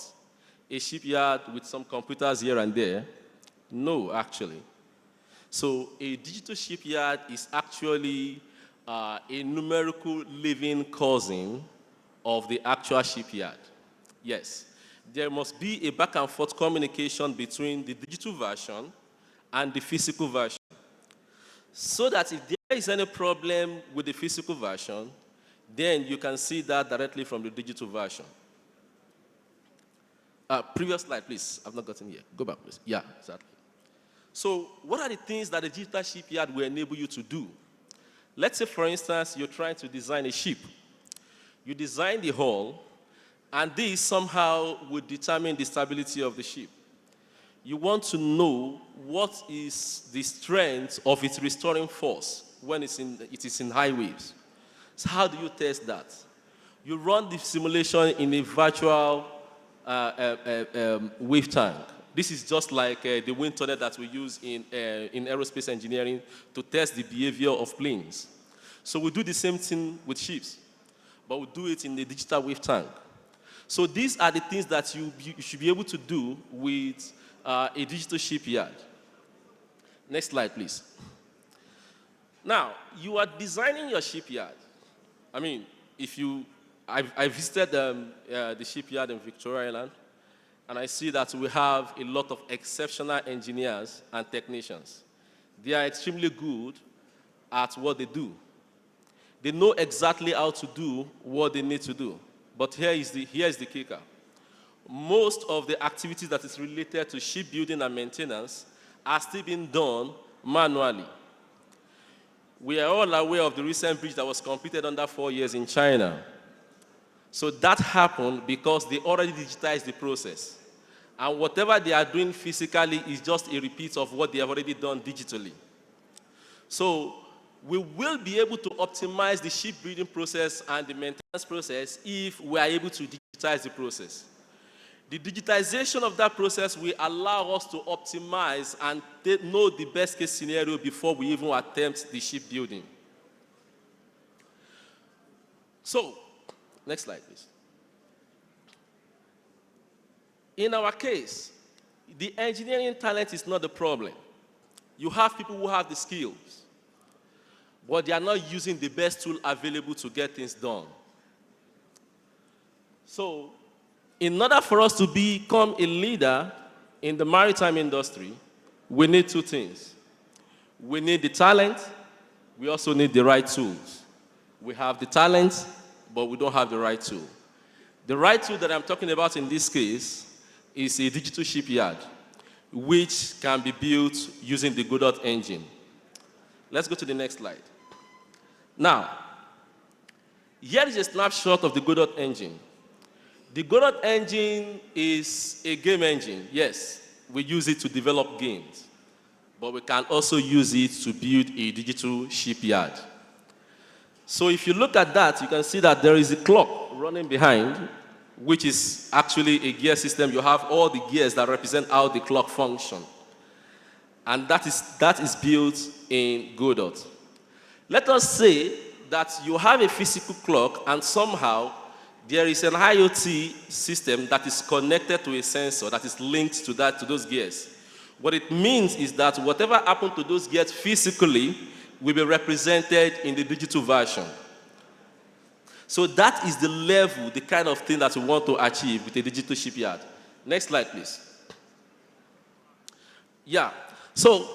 a shipyard with some computers here and there. No, actually. So a digital shipyard is actually a numerical living cousin of the actual shipyard. Yes. There must be a back and forth communication between the digital version and the physical version, so that if there is any problem with the physical version, then you can see that directly from the digital version. Previous slide, please. I've not gotten here. Go back, please. Yeah, exactly. So what are the things that the digital shipyard will enable you to do? Let's say, for instance, you're trying to design a ship. You design the hull, and this somehow would determine the stability of the ship. You want to know what is the strength of its restoring force when it is in high waves. So how do you test that? You run the simulation in a virtual wave tank. This is just like the wind tunnel that we use in aerospace engineering to test the behavior of planes. So we do the same thing with ships, but we do it in the digital wave tank. So these are the things that you should be able to do with a digital shipyard. Next slide, please. Now, you are designing your shipyard. I mean, I visited the shipyard in Victoria Island, and I see that we have a lot of exceptional engineers and technicians. They are extremely good at what they do. They know exactly how to do what they need to do. But here is the kicker. Most of the activities that is related to shipbuilding and maintenance are still being done manually. We are all aware of the recent breach that was completed under 4 years in China. So that happened because they already digitized the process. And whatever they are doing physically is just a repeat of what they have already done digitally. So we will be able to optimize the shipbuilding process and the maintenance process if we are able to digitize the process. The digitization of that process will allow us to optimize and know the best case scenario before we even attempt the shipbuilding. So, next slide, please. In our case, the engineering talent is not the problem. You have people who have the skills, but they are not using the best tool available to get things done. So, in order for us to become a leader in the maritime industry, we need two things. We need the talent, we also need the right tools. We have the talent, but we don't have the right tool. The right tool that I'm talking about in this case is a digital shipyard, which can be built using the Godot engine. Let's go to the next slide. Now, here is a snapshot of the Godot engine. The Godot engine is a game engine. Yes, we use it to develop games, but we can also use it to build a digital shipyard. So if you look at that, you can see that there is a clock running behind, which is actually a gear system. You have all the gears that represent how the clock functions. And that is built in Godot. Let us say that you have a physical clock and somehow there is an IoT system that is connected to a sensor that is linked to those gears. What it means is that whatever happened to those gears physically will be represented in the digital version. So that is the level, the kind of thing that we want to achieve with a digital shipyard. Next slide, please. Yeah, so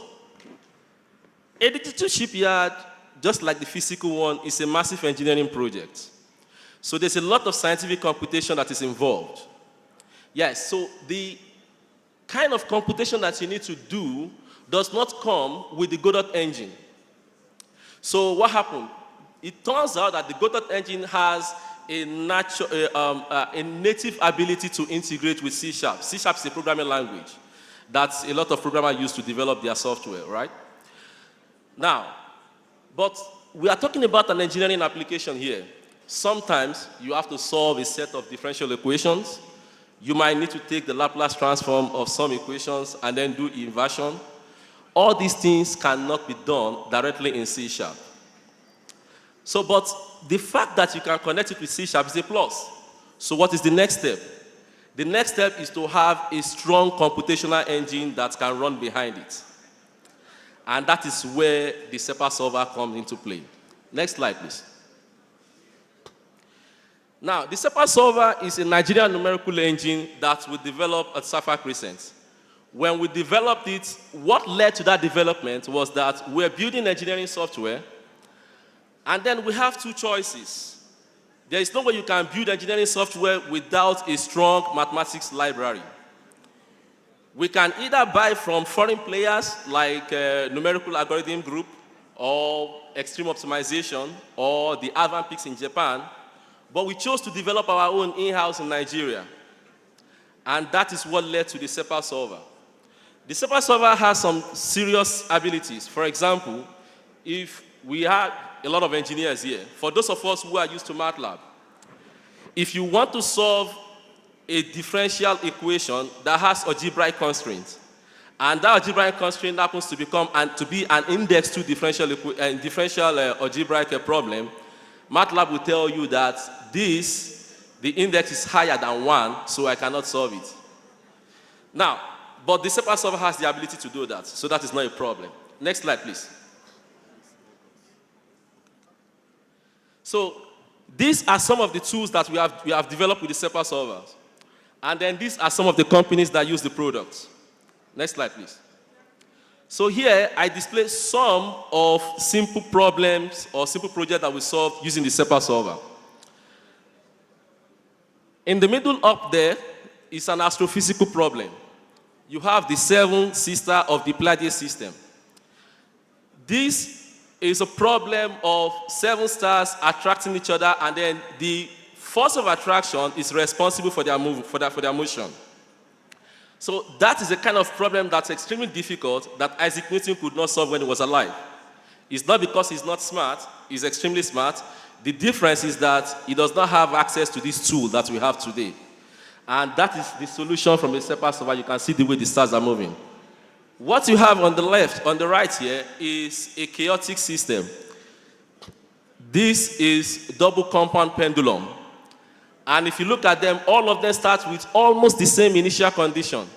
a digital shipyard, just like the physical one, is a massive engineering project. So there's a lot of scientific computation that is involved. Yes, so the kind of computation that you need to do does not come with the Godot engine. So what happened? It turns out that the Godot engine has a native ability to integrate with C#. C# is a programming language that a lot of programmers use to develop their software, right? Now, but we are talking about an engineering application here. Sometimes you have to solve a set of differential equations. You might need to take the Laplace transform of some equations and then do inversion. All these things cannot be done directly in C#. So, but the fact that you can connect it with C# is a plus. So what is the next step? The next step is to have a strong computational engine that can run behind it. And that is where the SEPA solver comes into play. Next slide, please. Now, the SEPA solver is a Nigerian numerical engine that we developed at Sapphire Crescent. When we developed it, what led to that development was that we're building engineering software, and then we have two choices. There is no way you can build engineering software without a strong mathematics library. We can either buy from foreign players like Numerical Algorithm Group or Extreme Optimization or the Advanpix in Japan, but we chose to develop our own in-house in Nigeria. And that is what led to the SEPA solver. The SEPA solver has some serious abilities. For example, if we have a lot of engineers here, for those of us who are used to MATLAB, if you want to solve a differential equation that has algebraic constraints, and that algebraic constraint happens to be an index to differential algebraic problem, MATLAB will tell you that the index is higher than 1, so I cannot solve it. Now, but the SEPA solver has the ability to do that, so that is not a problem. Next slide, please. So these are some of the tools that we have developed with the SEPA solvers. And then these are some of the companies that use the products. Next slide, please. So here, I display some of simple problems or simple projects that we solved using the SEPA solver. In the middle up there is an astrophysical problem. You have the 7 sister of the Pleiades system. This is a problem of 7 stars attracting each other, and then the force of attraction is responsible for their motion. So that is the kind of problem that's extremely difficult that Isaac Newton could not solve when he was alive. It's not because he's not smart, he's extremely smart. The difference is that he does not have access to this tool that we have today. And that is the solution from the SEPA solver. You can see the way the stars are moving. What you have on the left, on the right here, is a chaotic system. This is double compound pendulum. And if you look at them, all of them start with almost the same initial condition,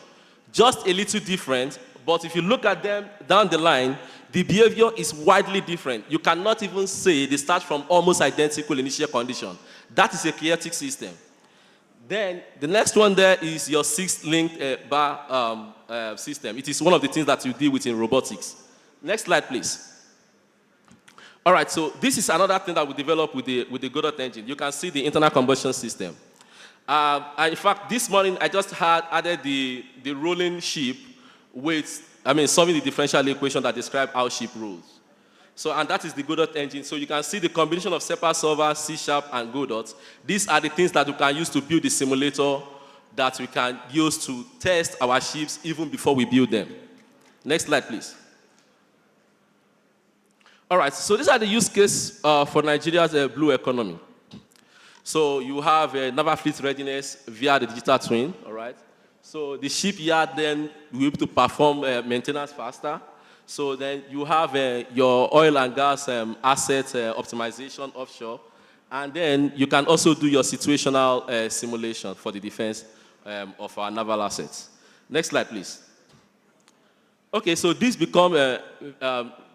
just a little different. But if you look at them down the line, the behavior is widely different. You cannot even say they start from almost identical initial condition. That is a chaotic system. Then the next one there is your 6-linked bar system. It is one of the things that you deal with in robotics. Next slide, please. All right, so this is another thing that we developed with the Godot engine. You can see the internal combustion system. In fact, this morning I just added the rolling ship with, solving the differential equation that describe how ship rolls. So, and that is the Godot engine. So you can see the combination of SEPA solver, C#, and Godot. These are the things that we can use to build the simulator that we can use to test our ships even before we build them. Next slide, please. All right, so these are the use cases for Nigeria's blue economy. So you have naval fleet readiness via the digital twin, all right? So the shipyard then will be able to perform maintenance faster. So then you have your oil and gas asset optimization offshore. And then you can also do your situational simulation for the defense of our naval assets. Next slide, please. Okay, so this become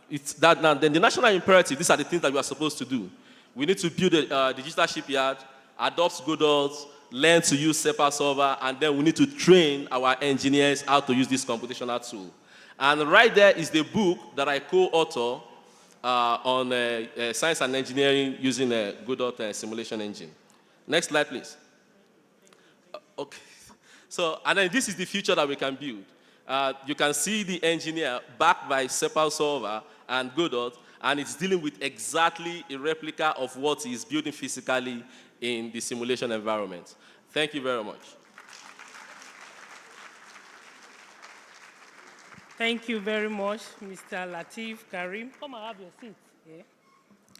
it's that now. Then the national imperative. These are the things that we are supposed to do. We need to build a digital shipyard, adopt Godot, learn to use SEPA solver, and then we need to train our engineers how to use this computational tool. And right there is the book that I co-author on science and engineering using a Godot simulation engine. Next slide, please. Okay. So, and then this is the future that we can build. You can see the engineer backed by SEPA solver and Godot, and it's dealing with exactly a replica of what he is building physically in the simulation environment. Thank you very much.
Thank you very much, Mr. Lateef Karim. Come and have your seat. Yeah.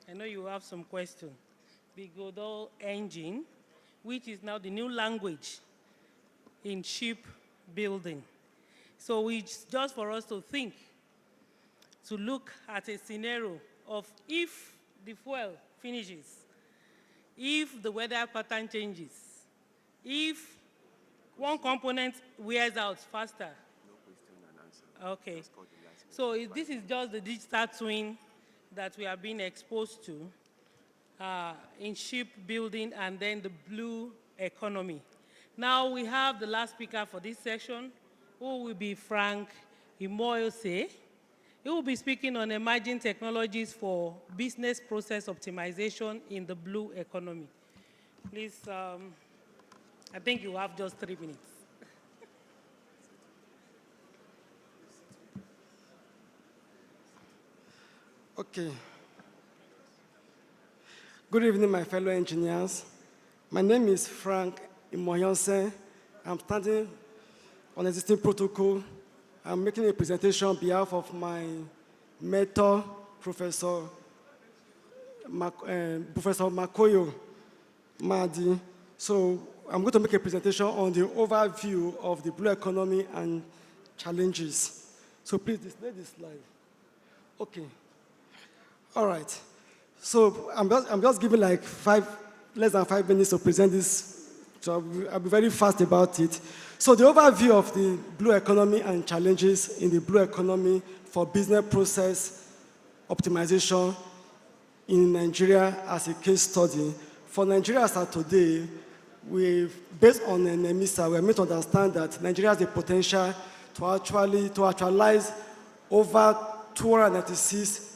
I know you have some questions. The Godot engine, which is now the new language in shipbuilding. So it's just for us to think, to look at a scenario of if the fuel finishes, if the weather pattern changes, if one component wears out faster.
No question and answer.
Okay. So this is just the digital twin that we are being exposed to in shipbuilding and then the blue economy. Now we have the last speaker for this session, who will be Frank Imoyose. He will be speaking on emerging technologies for business process optimization in the blue economy. Please, I think you have just 3 minutes.
Okay. Good evening, my fellow engineers. My name is Frank Imoyose. I'm standing on existing protocol. I'm making a presentation on behalf of my mentor, Professor Makoyo Madi. So I'm going to make a presentation on the overview of the blue economy and challenges. So please display this slide. Okay. All right. So I'm just giving like less than 5 minutes to present this. So I'll be very fast about it. So the overview of the blue economy and challenges in the blue economy for business process optimization in Nigeria as a case study. For Nigeria as of today, based on an EMISA, we're made to understand that Nigeria has the potential to actualize over $296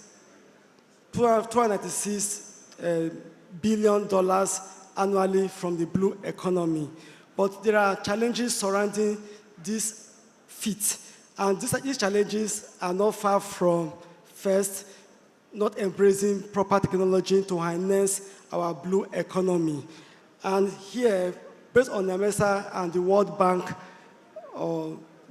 billion annually from the blue economy. But there are challenges surrounding this feat. And these challenges are not far from, first, not embracing proper technology to harness our blue economy. And here, based on EMESA and the World Bank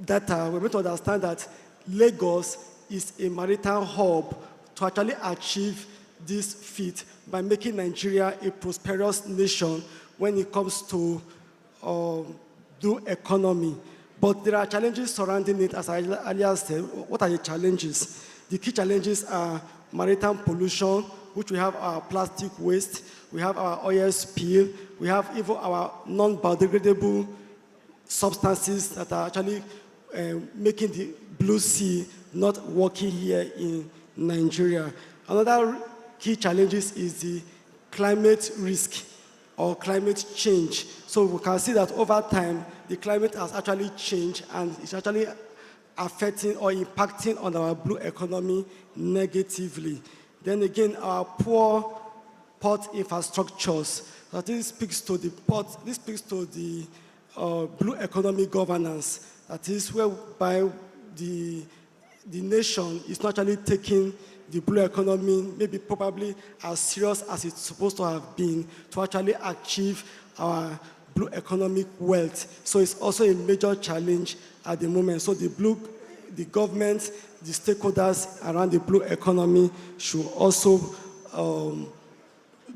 data, we're able to understand that Lagos is a maritime hub to actually achieve this feat by making Nigeria a prosperous nation when it comes to blue economy. But there are challenges surrounding it, as I earlier said. What are the challenges? The key challenges are maritime pollution, which we have our plastic waste, we have our oil spill, we have even our non-biodegradable substances that are actually making the blue sea not working here in Nigeria. Another key challenge is the climate risk or climate change. So we can see that over time, the climate has actually changed and it's actually affecting or impacting on our blue economy negatively. Then again, our poor port infrastructures. So this speaks to the port, this speaks to the blue economy governance. That is whereby the nation is not actually taking the blue economy maybe probably as serious as it's supposed to have been to actually achieve our blue economic wealth. So it's also a major challenge at the moment. So the government, the stakeholders around the blue economy should also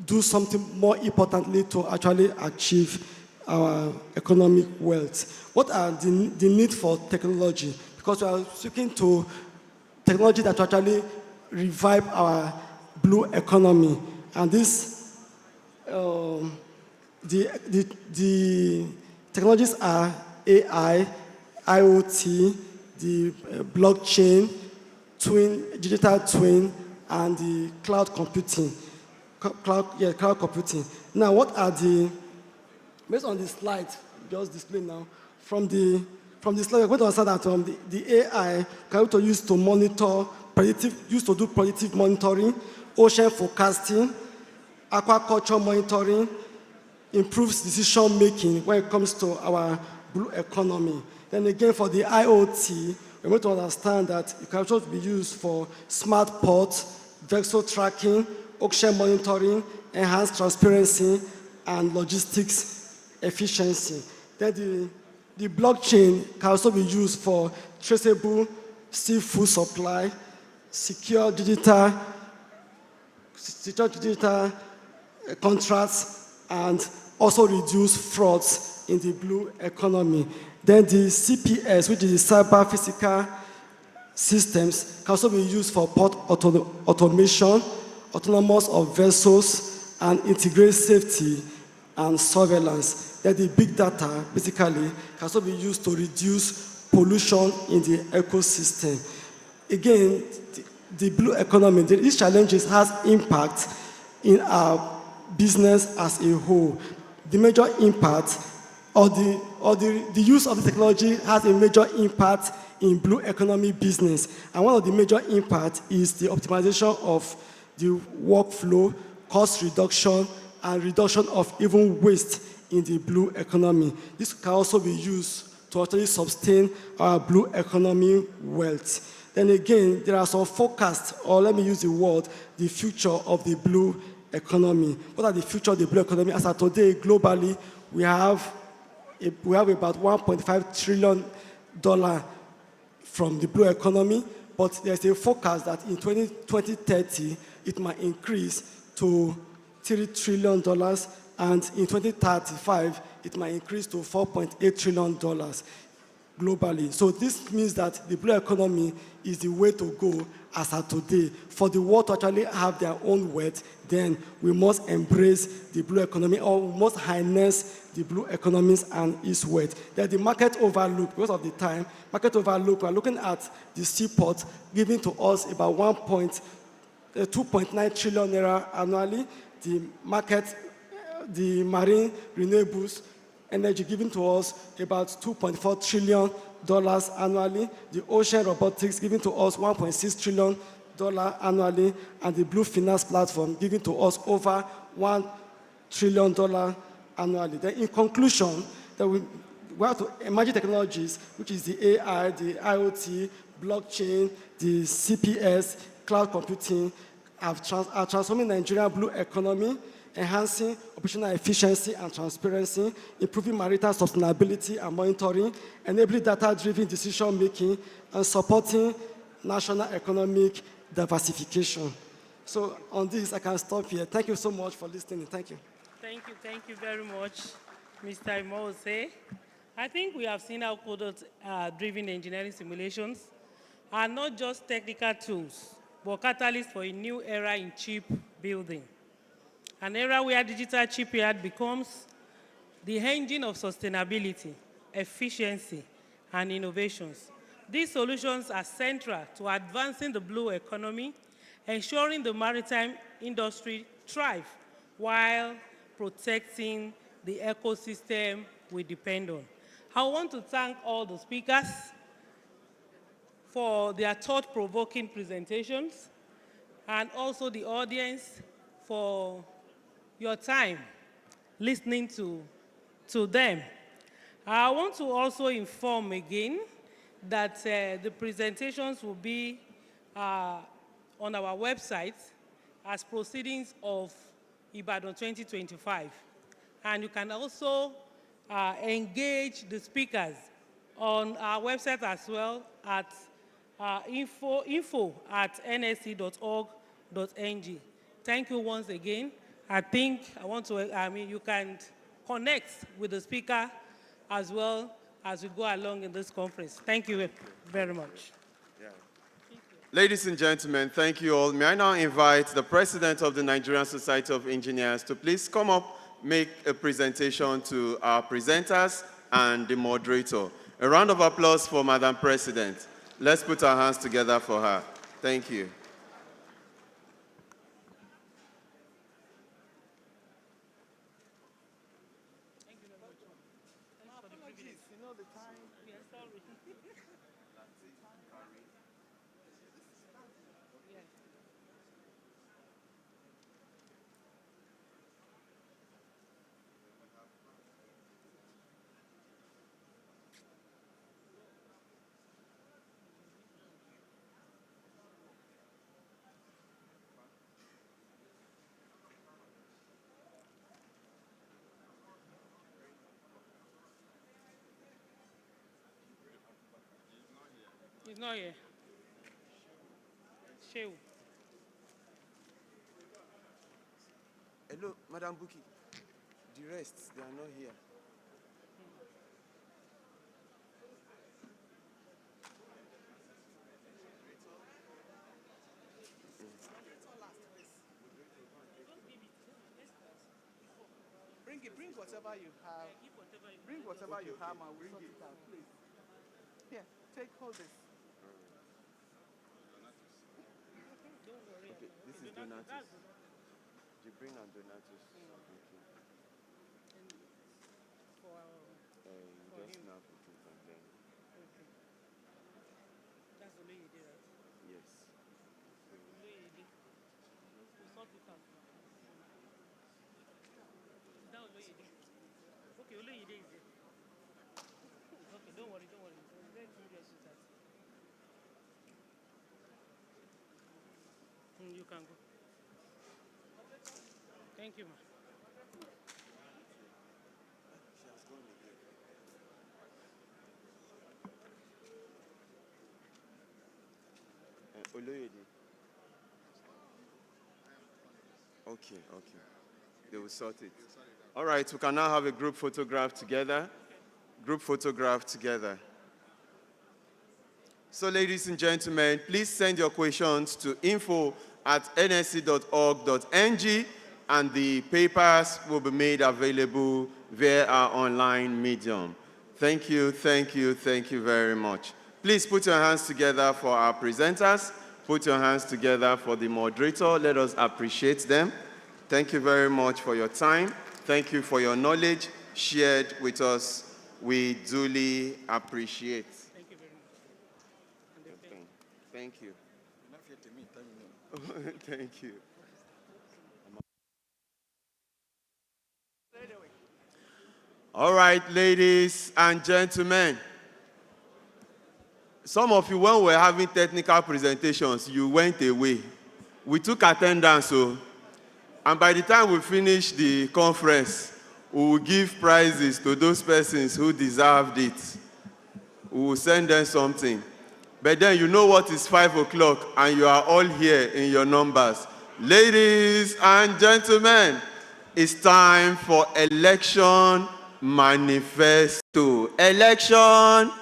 do something more importantly to actually achieve our economic wealth. What are the need for technology? Because we are speaking to technology that actually revive our blue economy. And this, the technologies are AI, IoT, the blockchain, digital twin, and the cloud computing. Cloud computing. Now, what are based on the slide, just displayed now, from the slide, we're going to understand that the AI can be used to monitor, to do predictive monitoring, ocean forecasting, aquaculture monitoring, improves decision making when it comes to our blue economy. Then again, for the IoT, we're going to understand that it can also be used for smart ports, vessel tracking, ocean monitoring, enhanced transparency, and logistics efficiency. Then the blockchain can also be used for traceable seafood supply, secure digital contracts, and also reduce frauds in the blue economy. Then the CPS, which is the cyber physical systems, can also be used for port automation, autonomous of vessels, and integrate safety and surveillance. Then the big data, basically, can also be used to reduce pollution in the ecosystem. Again, the blue economy, these challenges has impact in our business as a whole. The major impact, the use of the technology has a major impact in blue economy business. And one of the major impacts is the optimization of the workflow, cost reduction, and reduction of even waste in the blue economy. This can also be used to actually sustain our blue economy wealth. Then again, there are some forecasts, or let me use the word, the future of the blue economy. What are the future of the blue economy? As of today, globally, we have about $1.5 trillion from the blue economy, but there's a forecast that in 2030, it might increase to $3 trillion, and in 2035, it might increase to $4.8 trillion globally. So this means that the blue economy is the way to go as of today. For the world to actually have their own wealth, then we must embrace the blue economy, or we must harness the blue economies and its wealth. Then the market overlook, because of the time, market overlook, we're looking at the seaport giving to us about 2.9 trillion naira annually, the market, the marine renewables energy giving to us about $2.4 trillion annually, the ocean robotics giving to us $1.6 trillion annually, and the blue finance platform giving to us over $1 trillion annually. Then in conclusion, that we have to emerging technologies, which is the AI, the IoT, blockchain, the CPS, cloud computing, are transforming Nigerian blue economy, enhancing operational efficiency and transparency, improving maritime sustainability and monitoring, enabling data-driven decision-making, and supporting national economic diversification. So on this, I can stop here. Thank you so much for listening. Thank you.
Thank you very much, Mr. Imose. I think we have seen how code-driven engineering simulations are not just technical tools, but catalysts for a new era in chip building. An era where digital chipyard becomes the engine of sustainability, efficiency, and innovations. These solutions are central to advancing the blue economy, ensuring the maritime industry thrive while protecting the ecosystem we depend on. I want to thank all the speakers for their thought-provoking presentations, and also the audience for your time listening to them. I want to also inform again that the presentations will be on our website as proceedings of IBADAN 2025. And you can also engage the speakers on our website as well at info@nsc.org.ng. Thank you once again. You can connect with the speaker as well as we go along in this conference. Thank you very much.
Ladies and gentlemen, thank you all. May I now invite the President of the Nigerian Society of Engineers to please come up, make a presentation to our presenters and the moderator. A round of applause for Madam President. Let's put our hands together for her. Thank you.
He's not here. Shehu.
Hello, Madam Buki. The rest, they are not here.
Bring whatever you have. Bring whatever you have and we'll sort it out, please. Here, hold this.
Okay, this is Donatus. Jibrin and Donatus. Just now put it on them.
That's the way you did it.
Yes.
The way you did. We'll sort it out. That was what you did. Okay, only you did it. Okay, don't worry. Let me do that. You can go. Thank you, ma.
Oloyede. Okay. They will sort it. All right, we can now have a group photograph together. Group photograph together. So, ladies and gentlemen, please send your questions to info@nsc.org.ng, and the papers will be made available via our online medium. Thank you very much. Please put your hands together for our presenters. Put your hands together for the moderator. Let us appreciate them. Thank you very much for your time. Thank you for your knowledge shared with us. We duly appreciate.
Thank you very much.
Thank you. Thank you. All right, ladies and gentlemen. Some of you, when we were having technical presentations, you went away. We took attendance, and by the time we finish the conference, we will give prizes to those persons who deserved it. We will send them something. But then you know what is 5 o'clock, and you are all here in your numbers. Ladies and gentlemen, it's time for election manifesto. Election.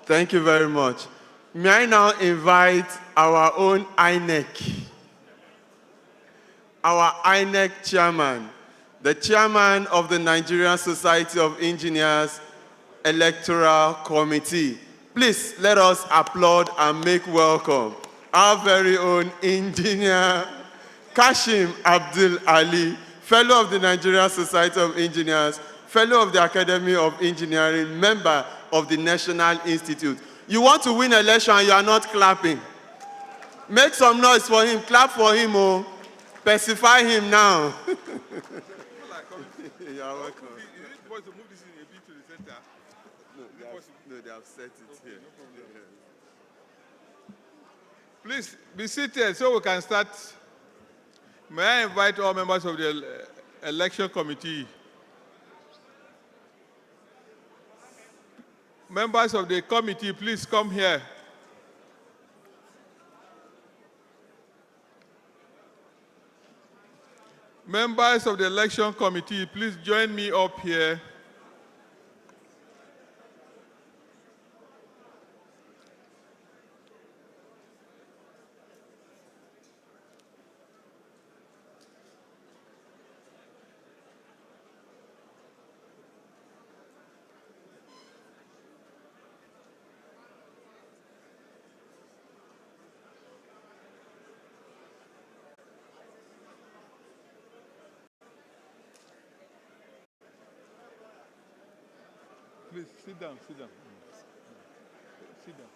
Thank you very much. May I now invite our own INEC, our INEC chairman, the chairman of the Nigerian Society of Engineers Electoral Committee. Please let us applaud and make welcome our very own engineer, Kashim Abdul Ali, fellow of the Nigerian Society of Engineers, fellow of the Academy of Engineering, member of the National Institute. You want to win election and you are not clapping. Make some noise for him. Clap for him. Pacify him now. You are welcome.
Is it possible to move this in a bit to the center?
No, they have set it here.
Please be seated so we can start. May I invite all members of the election committee? Members of the committee, please come here. Members of the election committee, please join me up here. Please sit down, sit down. Sit down.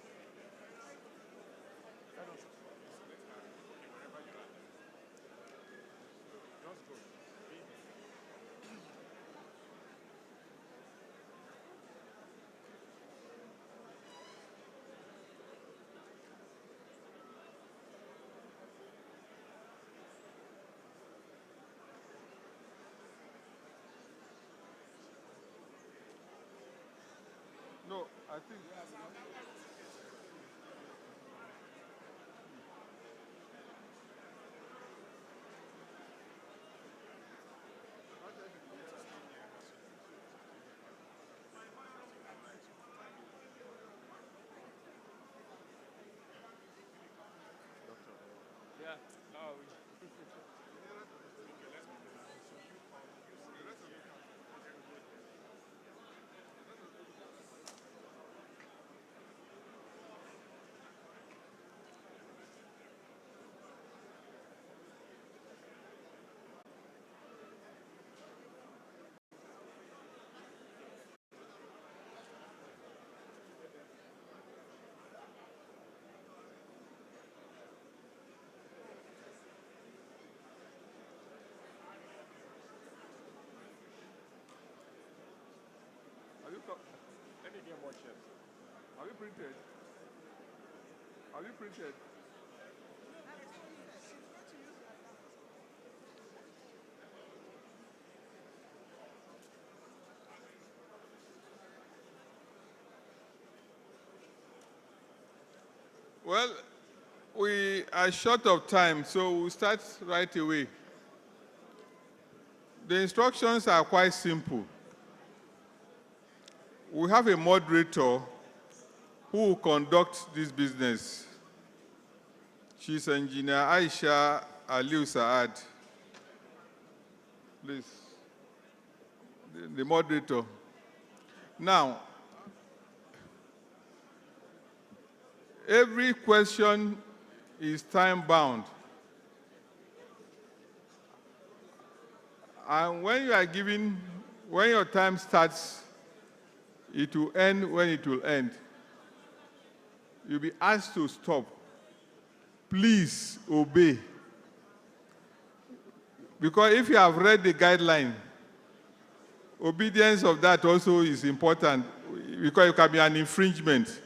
No, I think. Yeah. No. Have you let me get more chairs. Have you printed? Have you printed? Well, we are short of time, so we'll start right away. The instructions are quite simple. We have a moderator who will conduct this business. She's Engineer Aisha Aliu Saad. Please, the moderator. Now, every question is time-bound. And when you are given, when your time starts, it will end when it will end. You'll be asked to stop. Please obey. Because if you have read the guideline, obedience of that also is important because it can be an infringement.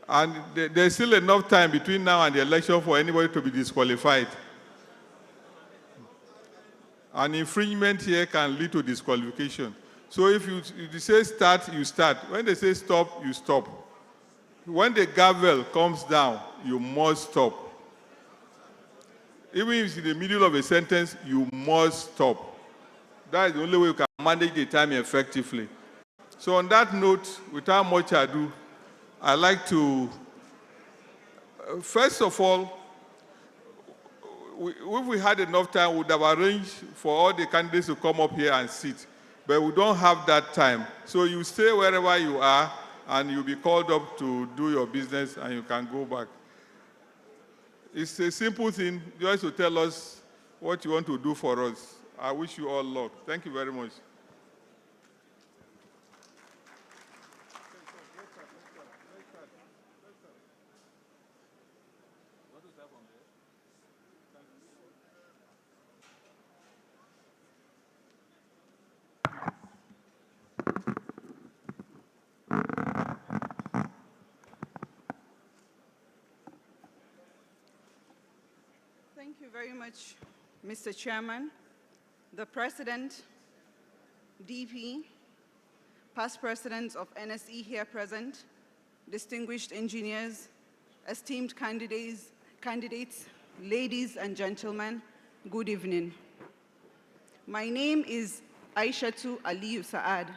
And there's still enough time between now and the election for anybody to be disqualified. An infringement here can lead to disqualification. So if you say start, you start. When they say stop, you stop. When the gavel comes down, you must stop. Even if it's in the middle of a sentence, you must stop. That is the only way you can manage the time effectively. So on that note, without much ado, I'd like to, first of all, if we had enough time, we would have arranged for all the candidates to come up here and sit. But we don't have that time. So you stay wherever you are, and you'll be called up to do your business, and you can go back. It's a simple thing, just to tell us what you want to do for us. I wish you all luck. Thank you very much.
Thank you very much, Mr. Chairman, the President, DP, past presidents of NSE here present, distinguished engineers, esteemed candidates, ladies and gentlemen, good evening. My name is Aishatu Aliu Saad,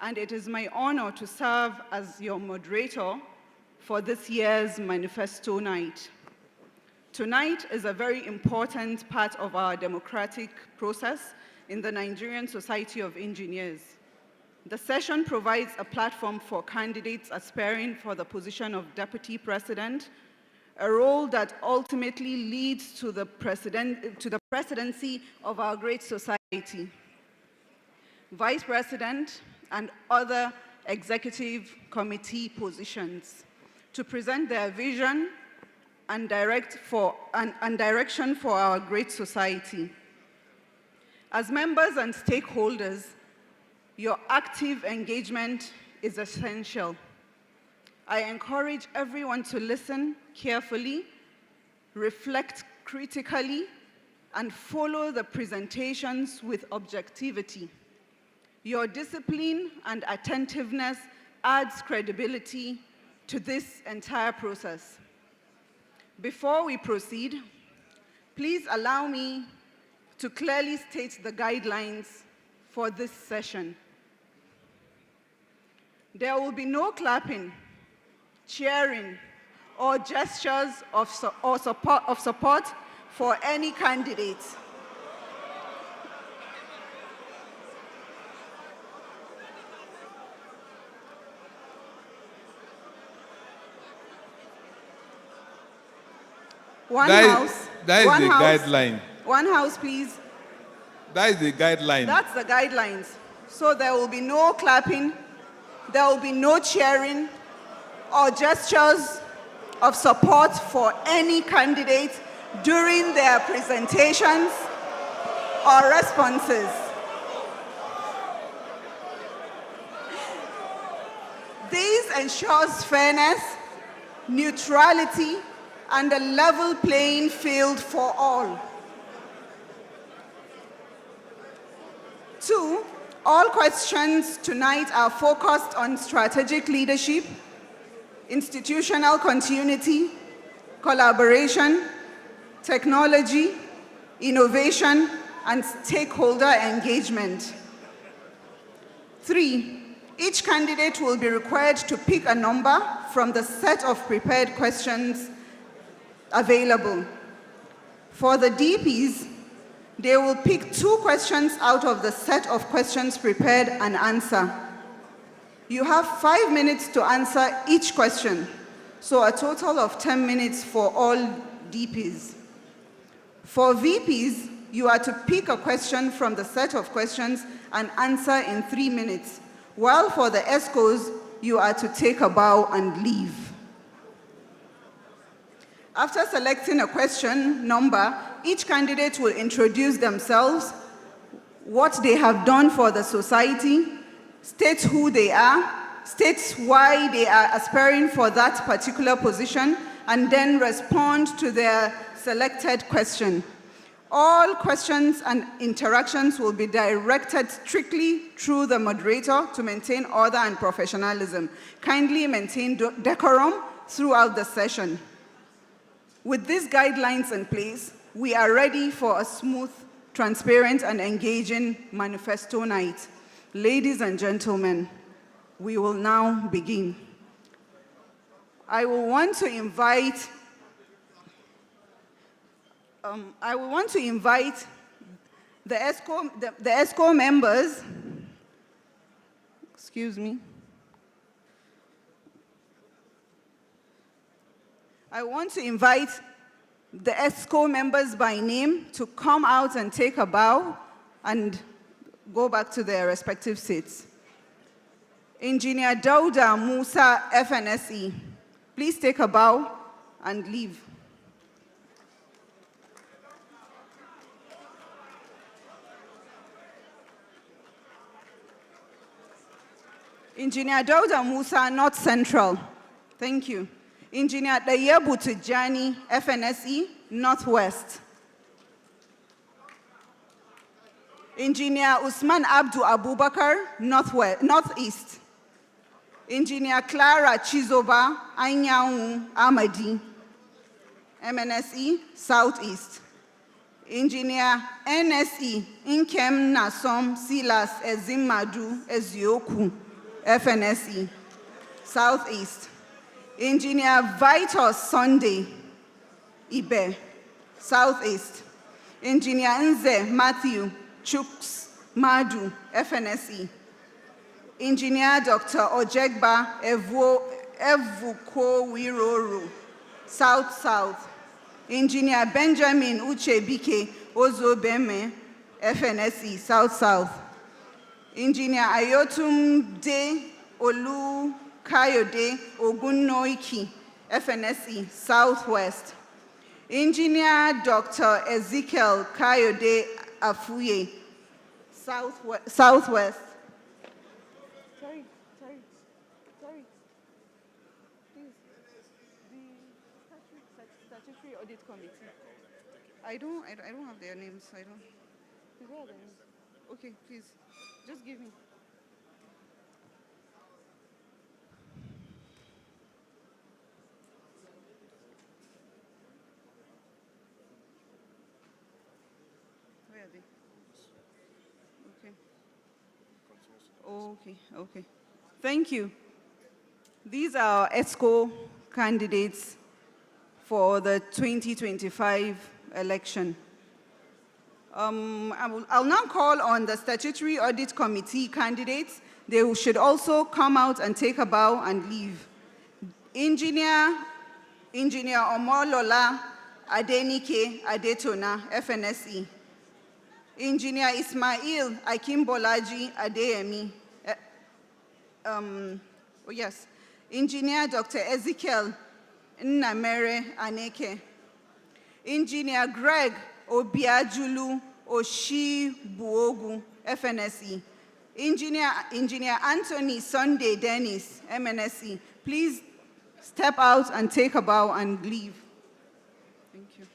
and it is my honor to serve as your moderator for this year's Manifesto Night. Tonight is a very important part of our democratic process in the Nigerian Society of Engineers. The session provides a platform for candidates aspiring for the position of Deputy President, a role that ultimately leads to the presidency of our great society. Vice President, and other executive committee positions to present their vision and direction for our great society. As members and stakeholders, your active engagement is essential. I encourage everyone to listen carefully, reflect critically, and follow the presentations with objectivity. Your discipline and attentiveness adds credibility to this entire process. Before we proceed, please allow me to clearly state the guidelines for this session. There will be no clapping, cheering, or gestures of support for any candidate.
That is the guideline.
One house, please.
That is the guideline.
That's the guidelines. So there will be no clapping, there will be no cheering or gestures of support for any candidate during their presentations or responses. This ensures fairness, neutrality, and a level playing field for all. 2, all questions tonight are focused on strategic leadership, institutional continuity, collaboration, technology, innovation, and stakeholder engagement. 3, each candidate will be required to pick a number from the set of prepared questions available. For the DPs, they will pick 2 questions out of the set of questions prepared and answer. You have 5 minutes to answer each question, so a total of 10 minutes for all DPs. For VPs, you are to pick a question from the set of questions and answer in 3 minutes, while for the ESCOs, you are to take a bow and leave. After selecting a question number, each candidate will introduce themselves, what they have done for the society, state who they are, state why they are aspiring for that particular position, and then respond to their selected question. All questions and interactions will be directed strictly through the moderator to maintain order and professionalism. Kindly maintain decorum throughout the session. With these guidelines in place, we are ready for a smooth, transparent, and engaging manifesto night. Ladies and gentlemen, we will now begin. I will want to invite the ESCO members, excuse me. I want to invite the ESCO members by name to come out and take a bow and go back to their respective seats. Engineer Dauda Musa, FNSE, please take a bow and leave. Engineer Dauda Musa, North Central, thank you. Engineer Dayebu Tijani, FNSE, Northwest. Engineer Usman Abdu Abubakar, Northeast. Engineer Clara Chizoba Anyanwu Amadi, MNSE, Southeast. Engineer NSE Inkem Nasom Silas Ezimadu Ezioku, FNSE, Southeast. Engineer Vitus Sunday Ibe, Southeast. Engineer Nze Matthew Chuks Madu, FNSE. Engineer Dr. Ojegba Evuko Wiroro, South-South. Engineer Benjamin Uchebike Ozobeme, FNSE, South-South. Engineer Ayotunde Olu Kayode Ogunnoiki, FNSE, Southwest. Engineer Dr. Ezekiel Kayode Afuye, Southwest. Sorry. Please, the statutory audit committee. I don't have their names. Where are their names? Okay, please, just give me. Where are they? Okay. Thank you. These are ESCO candidates for the 2025 election. I'll now call on the Statutory Audit Committee candidates. They should also come out and take a bow and leave. Engineer Omolola Adenike Adetona, FNSE. Engineer Ismail Akimbolaji Adeyemi. Engineer Dr. Ezekiel Nnamere Aneke. Engineer Greg Obiajulu Oshibuogu, FNSE. Engineer Anthony Sunday Dennis, MNSE. Please step out and take a bow and leave. Thank you.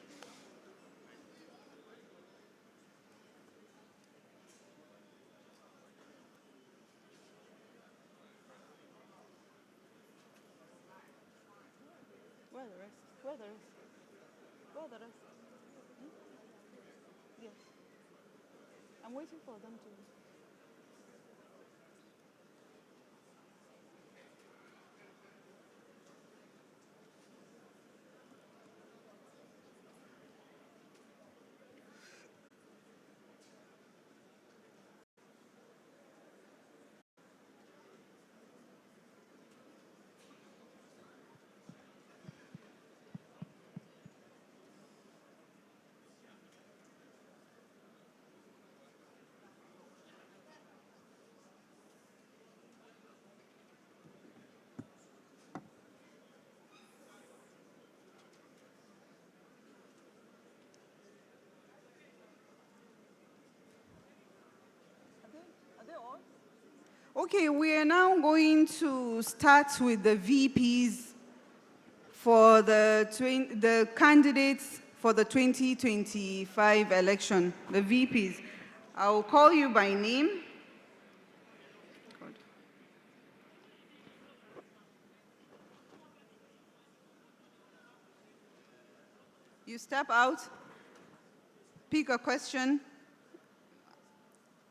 Where are the rest? Yes. I'm waiting for them to. Okay, we are now going to start with the VPs for the candidates for the 2025 election, the VPs. I'll call you by name. You step out, pick a question,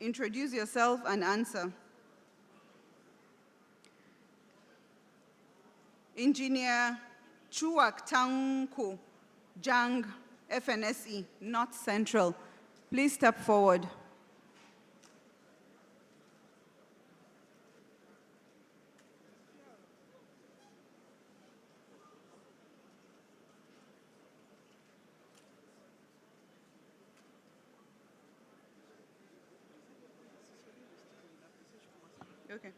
introduce yourself and answer. Engineer Chuak Tanko Jang, FNSE, North Central. Please step forward. Okay.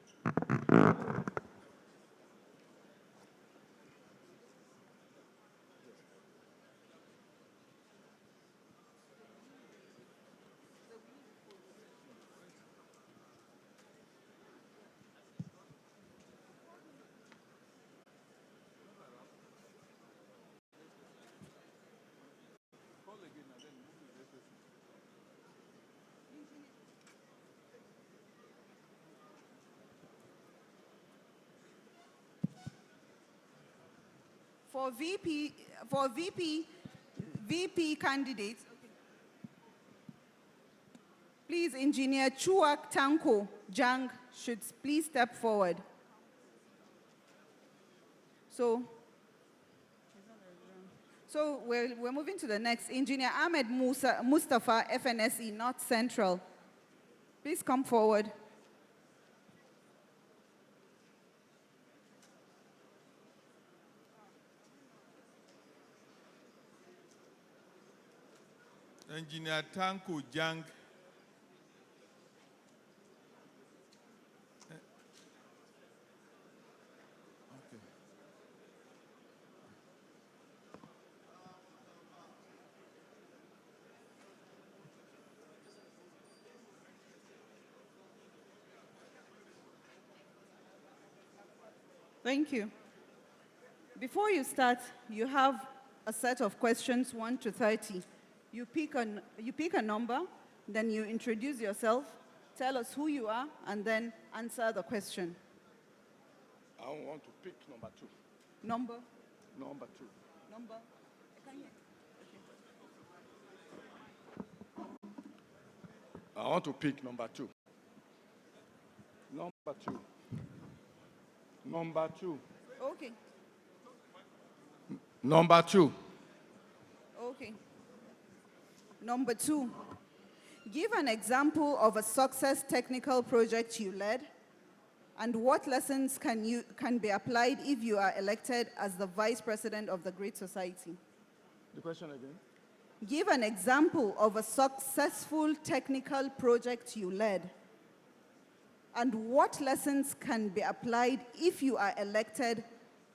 For VP candidates, please, Engineer Chuak Tanko Jang should please step forward. So we're moving to the next. Engineer Ahmed Mustafa, FNSE, North Central. Please come forward.
Engineer Tanko Jang.
Thank you. Before you start, you have a set of questions 1 to 30. You pick a number, then you introduce yourself, tell us who you are, and then answer the question.
I want to pick number 2.
Number?
Number 2.
Number? I can't hear.
I want to pick number 2. Number 2. Number 2.
Okay.
Number 2.
Okay. Number 2. Give an example of a success technical project you led, and what lessons can be applied if you are elected as the Vice President of the Great Society?
The question again?
Give an example of a successful technical project you led, and what lessons can be applied if you are elected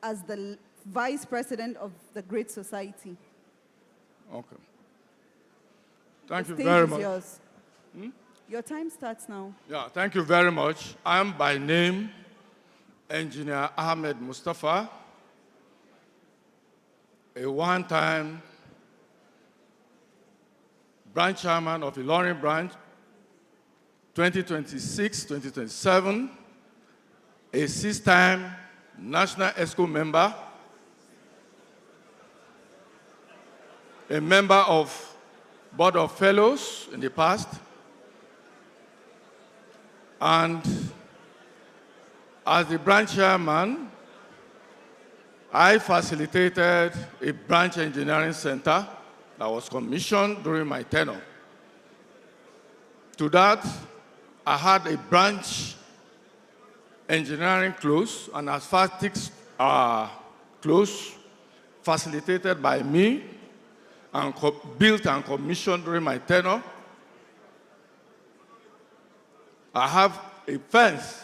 as the Vice President of the Great Society?
Okay. Thank you
The
very
stage
much.
is yours. Your time starts now.
Yeah, thank you very much. I am by name Engineer Ahmed Mustafa, a one-time branch chairman of Ilorin branch, 2026-2027, a 6-time National ESCO member, a member of Board of Fellows in the past, and as the branch chairman, I facilitated a branch engineering center that was commissioned during my tenure. To that, I had a branch engineering close, an asphalt close, facilitated by me and built and commissioned during my tenure. I have a fence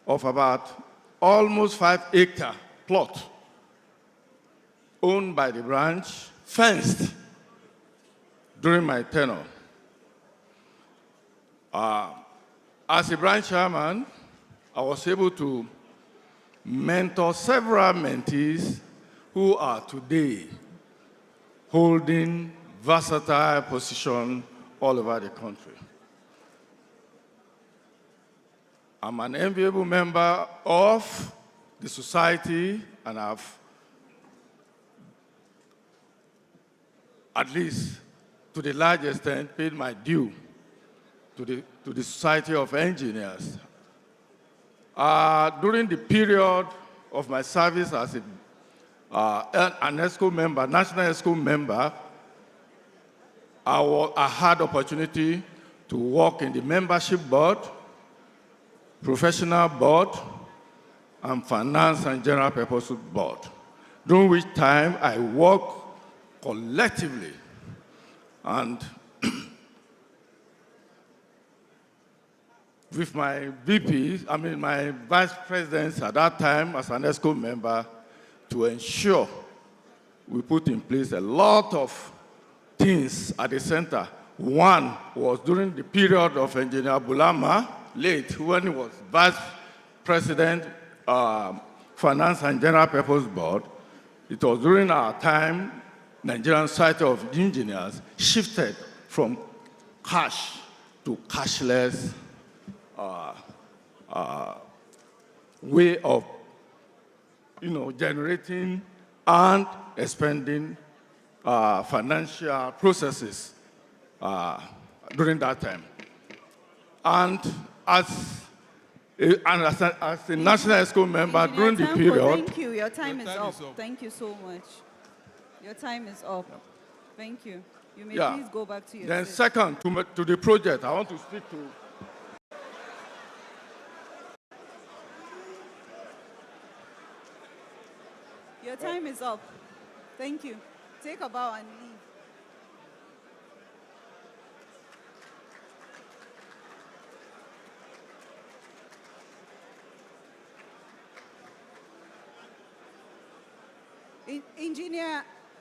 of about almost 5-acre plot owned by the branch, fenced during my tenure. As a branch chairman, I was able to mentor several mentees who are today holding versatile positions all over the country. I'm an enviable member of the society, and I've, at least to the large extent, paid my due to the Society of Engineers. During the period of my service as an ESCO member, National ESCO member, I had opportunity to work in the membership board, professional board, and finance and general purpose board, during which time I worked collectively and with my VP, my vice presidents at that time as an ESCO member, to ensure we put in place a lot of things at the center. One was during the period of Engineer Bulama, late, when he was vice president, finance and general purpose board. It was during our time, Nigerian Society of Engineers shifted from cash to cashless way of, generating and expending financial processes during that time. And as a National ESCO member during the period.
Thank you. Your time is up. Thank you so much. Your time is up. Thank you. You may please go back to your
Then
seat.
second, to the project, I want to speak to.
Your time is up. Thank you. Take a bow and leave.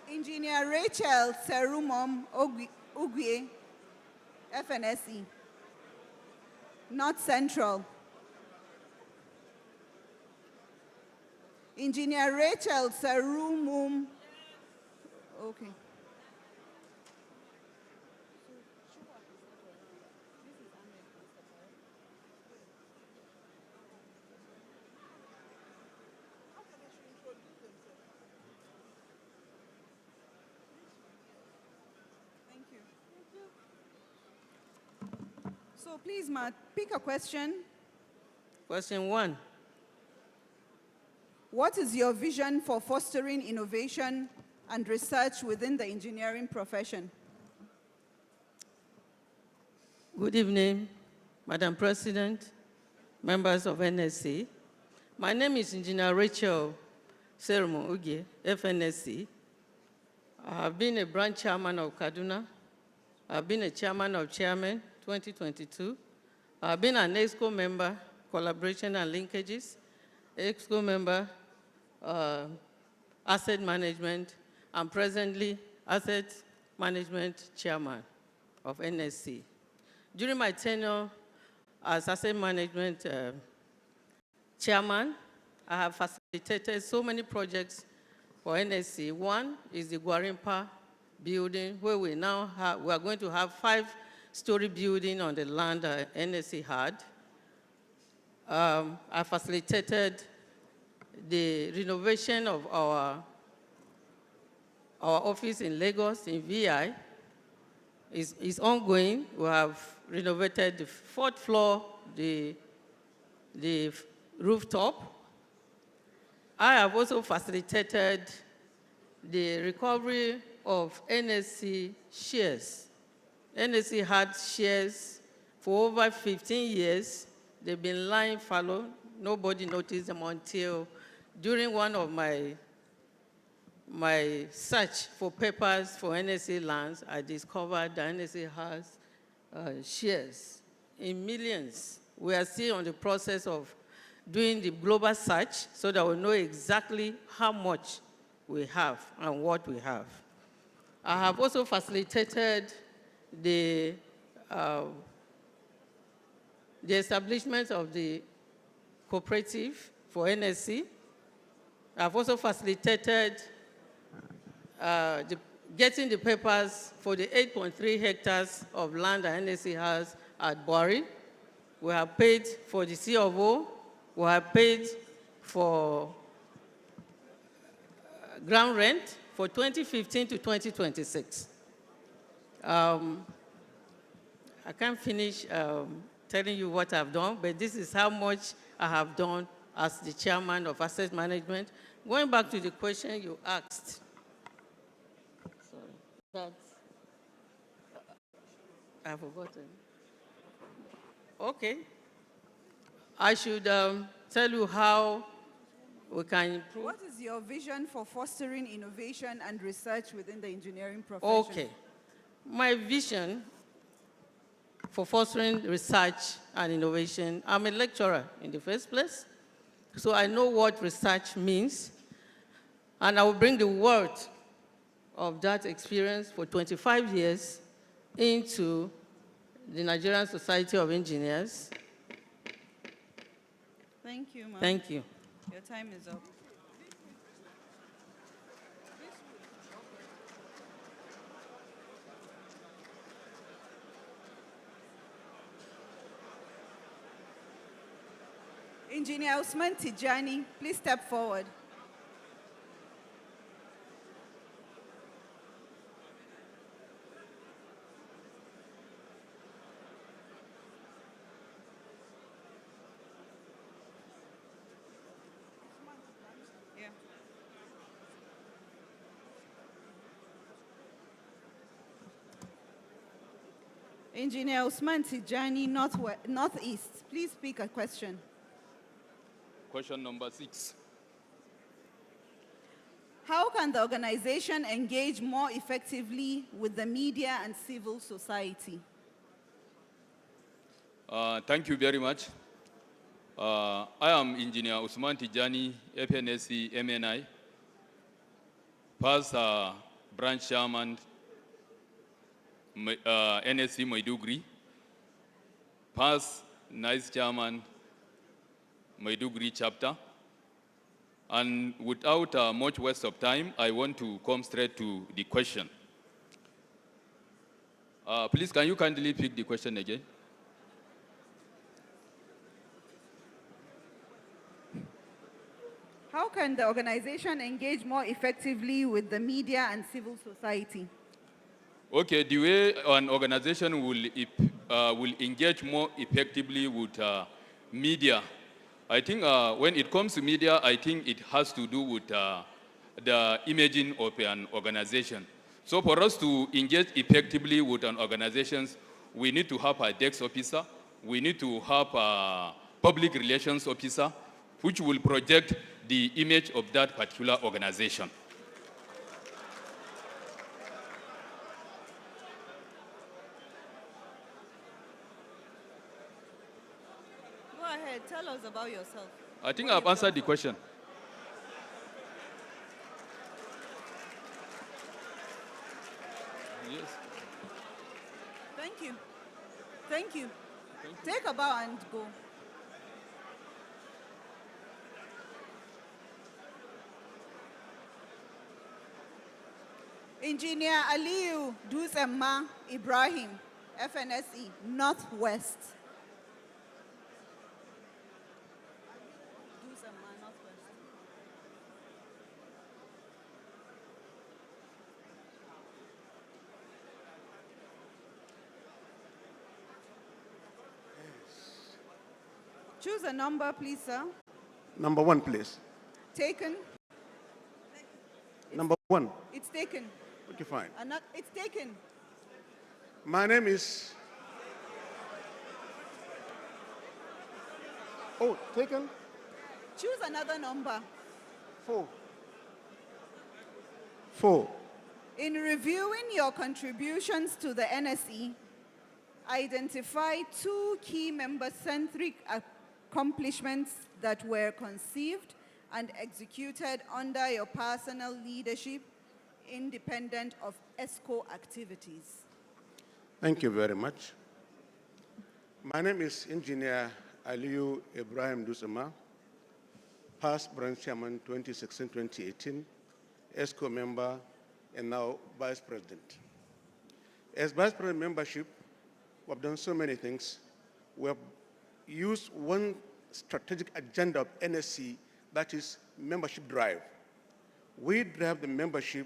Engineer Rachel Serumom Ugwe, FNSE, North Central. Engineer Rachel Sarumum. Okay. Thank you. So please, Matt, pick a question.
Question 1.
What is your vision for fostering innovation and research within the engineering profession?
Good evening, Madam President, members of NSC. My name is Engineer Rachel Serumo Uge, FNSC. I have been a branch chairman of Kaduna. I've been a chairman of Chairman 2022. I've been an EXCO member, Collaboration and Linkages, EXCO member, Asset Management, and presently Asset Management Chairman of NSC. During my tenure as Asset Management Chairman, I have facilitated so many projects for NSC. One is the Gwarimpa building, where we are going to have 5-story building on the land that NSC had. I facilitated the renovation of our office in Lagos, in VI. Is ongoing. We have renovated the 4th floor, the rooftop. I have also facilitated the recovery of NSC shares. NSC had shares for over 15 years. They've been lying fallow. Nobody noticed them until during one of my search for papers for NSC lands, I discovered that NSC has shares in millions. We are still on the process of doing the global search so that we know exactly how much we have and what we have. I have also facilitated the establishment of the cooperative for NSC. I've also facilitated getting the papers for the 8.3 hectares of land that NSC has at Bwari. We have paid for the C of O. We have paid for ground rent for 2015 to 2026. I can't finish telling you what I've done, but this is how much I have done as the chairman of asset management. Going back to the question you asked, I've forgotten. Okay. I should tell you how we can improve.
What is your vision for fostering innovation and research within the engineering profession?
Okay. My vision for fostering research and innovation, I'm a lecturer in the first place, so I know what research means, and I will bring the word of that experience for 25 years into the Nigerian Society of Engineers.
Thank you, ma'am.
Thank you.
Your time is up. Engineer Usman Tijani, please step forward. Yeah. Engineer Usman Tijani, Northeast, please speak a question.
Question number 6.
How can the organization engage more effectively with the media and civil society?
Thank you very much. I am Engineer Usman Tijani, FNSC MNI, past branch chairman, NSC Maiduguri, past NICE chairman, Maiduguri chapter, And without much waste of time, I want to come straight to the question. Please, can you kindly pick the question again?
How can the organization engage more effectively with the media and civil society?
Okay, the way an organization will engage more effectively with media, I think when it comes to media, I think it has to do with the imaging of an organization. So for us to engage effectively with an organization, we need to have a DEX officer, we need to have a public relations officer, which will project the image of that particular organization.
Go ahead, tell us about yourself.
I think I've answered the question. Yes.
Thank you. Thank you. Take a bow and go. Engineer Aliyu Dusemma Ibrahim, FNSE, Northwest. Dusemma, Northwest. Choose a number, please, sir.
Number 1, please.
Taken.
Number 1.
It's taken.
Okay, fine.
It's taken.
My name is... Oh, taken?
Choose another number.
4. 4.
In reviewing your contributions to the NSE, identify 2 key member-centric accomplishments that were conceived and executed under your personal leadership, independent of ESCO activities.
Thank you very much. My name is Engineer Aliyu Ibrahim Dusemma, past branch chairman 2016-2018, ESCO member, and now vice president. As vice president membership, we have done so many things. We have used one strategic agenda of NSC, that is membership drive. We drive the membership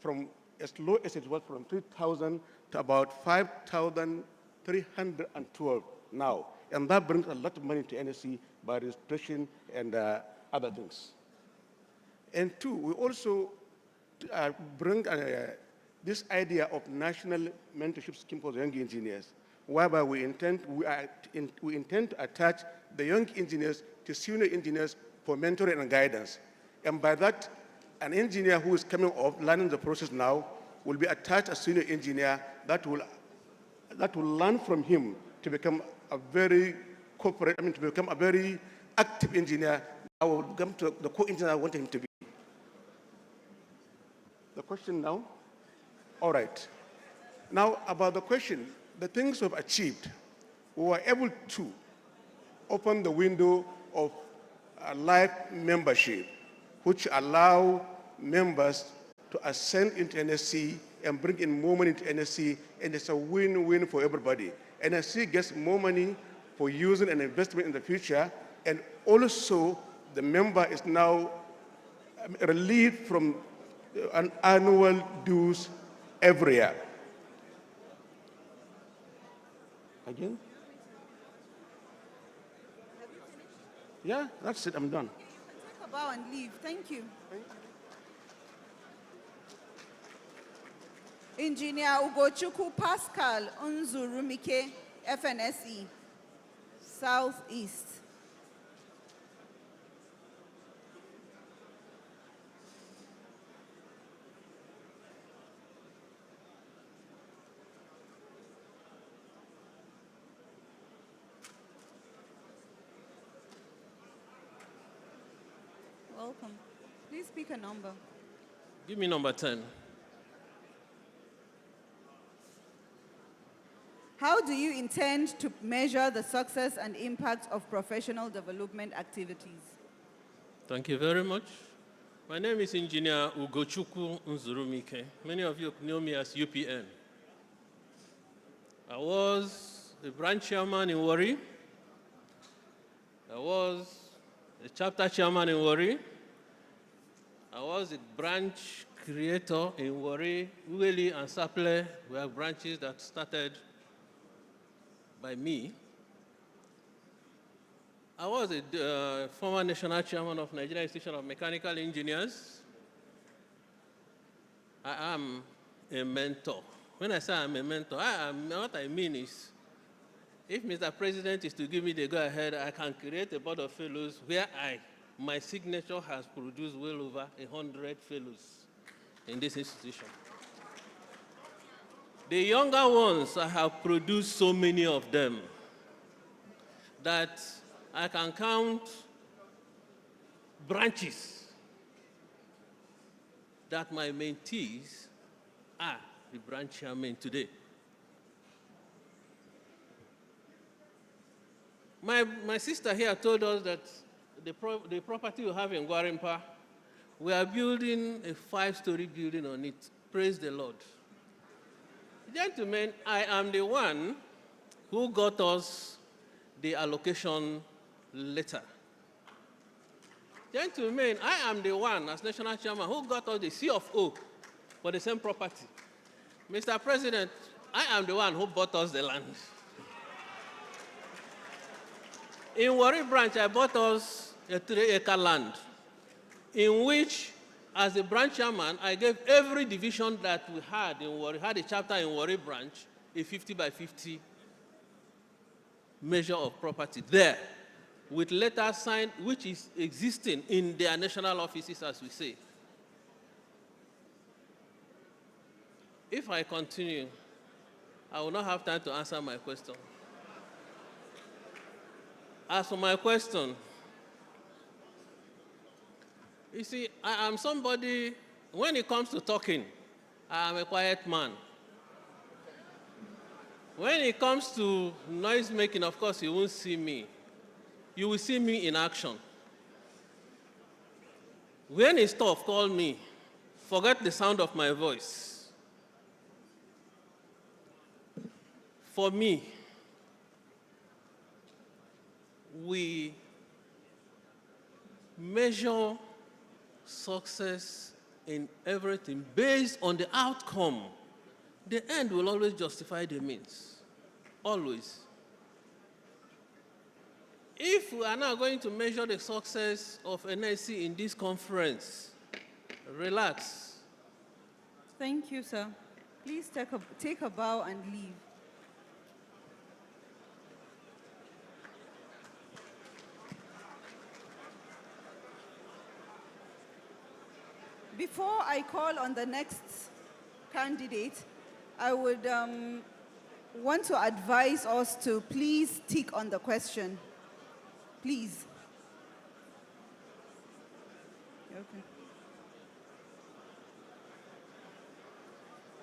from as low as it was from 3,000 to about 5,312 now. And that brings a lot of money to NSC by registration and other things. And 2, we also bring this idea of national mentorship scheme for the young engineers, whereby we intend to attach the young engineers to senior engineers for mentoring and guidance. And by that, an engineer who is coming off, learning the process now, will be attached as senior engineer that will learn from him to become a very corporate, to become a very active engineer. I will come to the co-engineer I want him to be. The question now? All right. Now, about the question, the things we've achieved, we were able to open the window of life membership, which allow members to ascend into NSC and bring in more money into NSC, and it's a win-win for everybody. NSC gets more money for using an investment in the future, and also the member is now relieved from an annual dues every year. Again? Yeah, that's it, I'm done.
Take a bow and leave. Thank you. Engineer Ugochukwu Pascal Unzurumike, FNSE, Southeast. Welcome. Please pick a number.
Give me number 10.
How do you intend to measure the success and impact of professional development activities?
Thank you very much. My name is Engineer Ugochukwu Nzurumike. Many of you know me as UPN. I was a branch chairman in Warri. I was a chapter chairman in Warri. I was a branch creator in Warri. Ueli and Saple were branches that started by me. I was a former national chairman of Nigerian Institution of Mechanical Engineers. I am a mentor. When I say I'm a mentor, what I mean is, if Mr. President is to give me the go-ahead, I can create a board of fellows where my signature has produced well over 100 fellows in this institution. The younger ones, I have produced so many of them that I can count branches that my mentees are the branch chairman today. My sister here told us that the property we have in Gwarimpa, we are building a 5-story building on it. Praise the Lord. Gentlemen, I am the one who got us the allocation letter. Gentlemen, I am the one, as national chairman, who got us the C of O for the same property. Mr. President, I am the one who bought us the land. In Warri branch, I bought us a 3-acre land, in which, as a branch chairman, I gave every division that we had in Warri, had a chapter in Warri branch, a 50 by 50 measure of property there, with letters signed, which is existing in their national offices, as we say. If I continue, I will not have time to answer my question. As for my question, you see, I am somebody, when it comes to talking, I am a quiet man. When it comes to noise making, of course, you won't see me. You will see me in action. When it's tough, call me. Forget the sound of my voice. For me, we measure success in everything based on the outcome. The end will always justify the means, always. If we are now going to measure the success of NSC in this conference, relax.
Thank you, sir. Please take a bow and leave. Before I call on the next candidate, I would want to advise us to please tick on the question. Please.